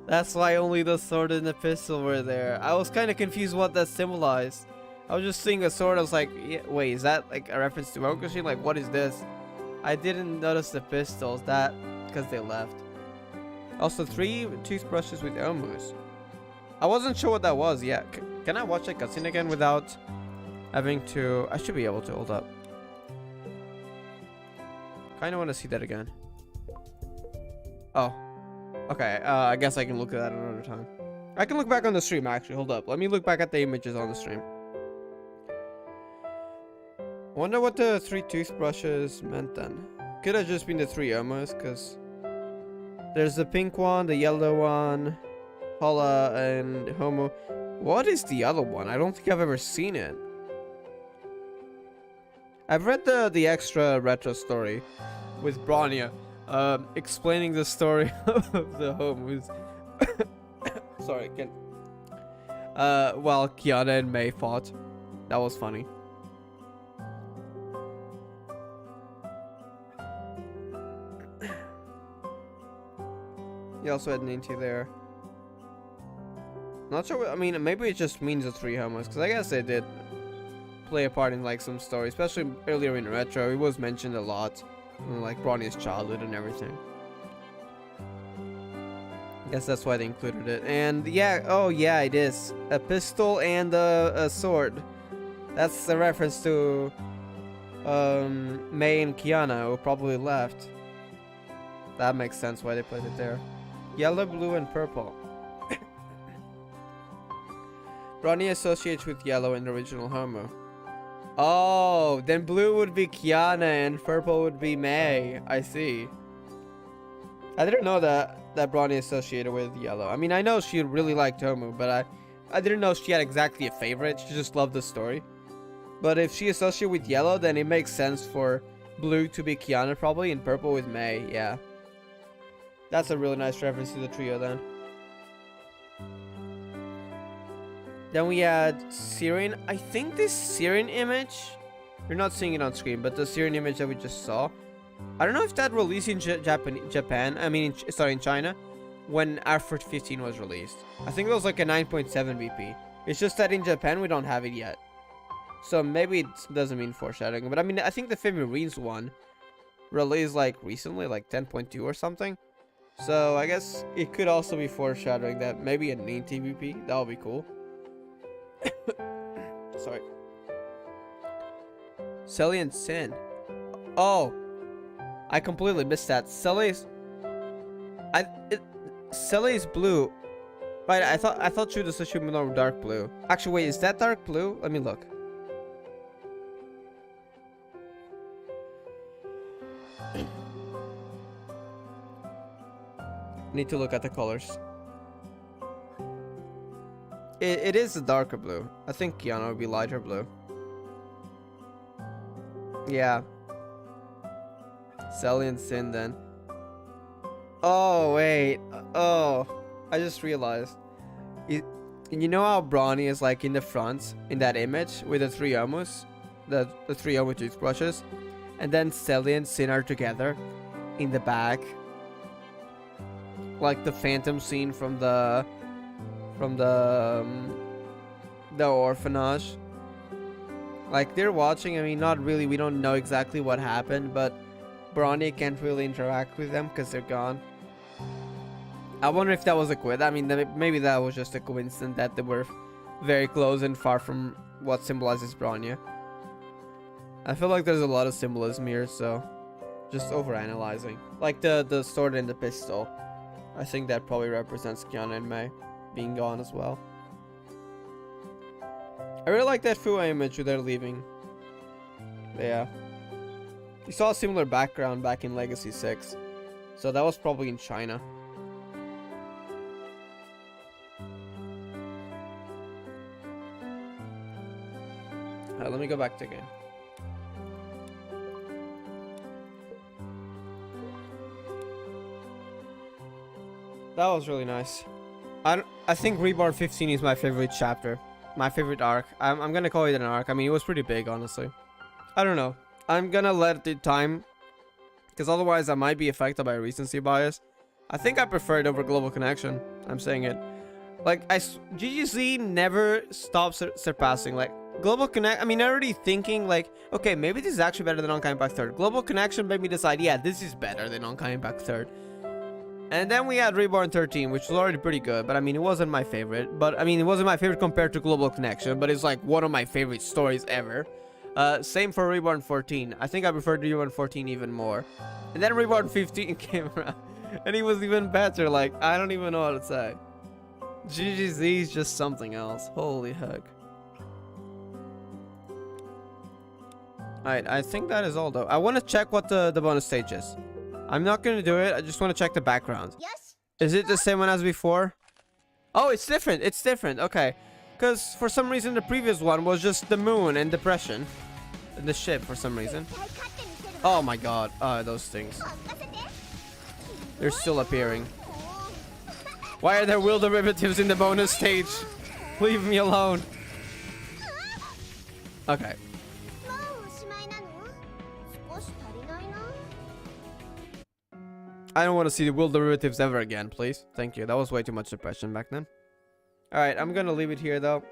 That's why only the sword and the pistol were there. I was kind of confused what that symbolized. I was just seeing a sword. I was like, yeah, wait, is that like a reference to Rokushi? Like, what is this? I didn't notice the pistols. That because they left. Also, 3 toothbrushes with omus. I wasn't sure what that was. Yeah, can I watch that cutscene again without having to? I should be able to. Hold up. Kind of want to see that again. Oh, okay. I guess I can look at that another time. I can look back on the stream actually. Hold up. Let me look back at the images on the stream. Wonder what the 3 toothbrushes meant then. Could have just been the 3 omas, because there's the pink one, the yellow one, Holla, and Homo. What is the other one? I don't think I've ever seen it. I've read the extra retro story with Bronya, explaining the story of the Homos. Sorry, while Kiana and Mei fought. That was funny. He also had Ninty there. Not sure. I mean, maybe it just means the 3 homos, because I guess they did play a part in like some story, especially earlier in retro. It was mentioned a lot, like Bronny's childhood and everything. I guess that's why they included it. And yeah, oh yeah, it is a pistol and a sword. That's a reference to Mei and Kiana, who probably left. That makes sense why they put it there. Yellow, blue, and purple. Bronny associates with yellow in the original Homo. Oh, then blue would be Kiana and purple would be Mei. I see. I didn't know that Bronny associated with yellow. I mean, I know she really liked Homo, but I didn't know she had exactly a favorite. She just loved the story. But if she associated with yellow, then it makes sense for blue to be Kiana probably and purple with Mei. Yeah. That's a really nice reference to the trio then. Then we had Syrian. I think this Syrian image, you're not seeing it on screen, but the Syrian image that we just saw, I don't know if that released in Japan. I mean, in China, when R15 was released. I think it was like a 9.7 BP. It's just that in Japan we don't have it yet. So maybe it doesn't mean foreshadowing. But I mean, I think the Figurines one released like recently, like 10.2 or something. So I guess it could also be foreshadowing that maybe a 9 TVP. That would be cool. Sorry. Selly and Sin. Oh, I completely missed that. Selly's blue. Right, I thought she was associated with dark blue. Actually, wait, is that dark blue? Let me look. Need to look at the colors. It is a darker blue. I think Kiana would be lighter blue. Yeah. Selly and Sin then. Oh, wait. Oh, I just realized. You know how Bronny is like in the front in that image with the 3 omus? The 3 omu toothbrushes? And then Selly and Sin are together in the back. Like the phantom scene from the orphanage. Like they're watching. I mean, not really. We don't know exactly what happened, but Bronny can't really interact with them because they're gone. I wonder if that was a quid. I mean, maybe that was just a coincidence that they were very close and far from what symbolizes Bronya. I feel like there's a lot of symbolism here, so just overanalyzing. Like the sword and the pistol. I think that probably represents Kiana and Mei being gone as well. I really like that Fua image where they're leaving. But yeah. You saw a similar background back in Legacy 6. So that was probably in China. Let me go back to the game. That was really nice. I think Reborn 15 is my favorite chapter. My favorite arc. I'm gonna call it an arc. I mean, it was pretty big, honestly. I don't know. I'm gonna let it time. Because otherwise I might be affected by recency bias. I think I prefer it over Global Connection. I'm saying it. Like, GGZ never stops surpassing. Like, Global Connect, I mean, already thinking, like, okay, maybe this is actually better than Honkai Impact 3rd. Global Connection made me decide, yeah, this is better than Honkai Impact 3rd. And then we had Reborn 13, which was already pretty good, but I mean, it wasn't my favorite. But I mean, it wasn't my favorite compared to Global Connection, but it's like one of my favorite stories ever. Same for Reborn 14. I think I preferred Reborn 14 even more. And then Reborn 15 came around, and he was even better. Like, I don't even know what to say. GGZ is just something else. Holy heck. Alright, I think that is all though. I want to check what the bonus stage is. I'm not going to do it. I just want to check the background. Yes. Is it the same one as before? Oh, it's different. It's different. Okay. Because for some reason the previous one was just the moon and depression. And the ship for some reason. Oh my god. Those things. They're still appearing. Why are there will derivatives in the bonus stage? Leave me alone. Okay. I don't want to see the will derivatives ever again, please. Thank you. That was way too much depression back then. Alright, I'm gonna leave it here though.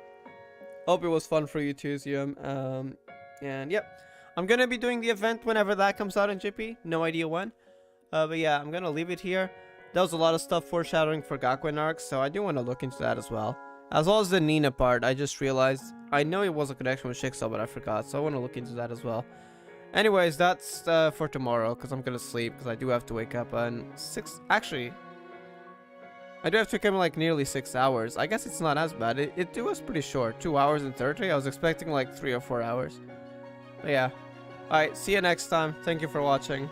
Hope it was fun for you too, Zium. And yep. I'm gonna be doing the event whenever that comes out in GP. No idea when. But yeah, I'm gonna leave it here. There was a lot of stuff foreshadowing for Gakuen arcs, so I do want to look into that as well. As well as the Nina part, I just realized. I know it was a connection with Shiksa, but I forgot, so I want to look into that as well. Anyways, that's for tomorrow, because I'm gonna sleep, because I do have to wake up in 6... Actually, I do have to wake up in like nearly 6 hours. I guess it's not as bad. It was pretty short. 2 hours and 30. I was expecting like 3 or 4 hours. But yeah. Alright, see you next time. Thank you for watching.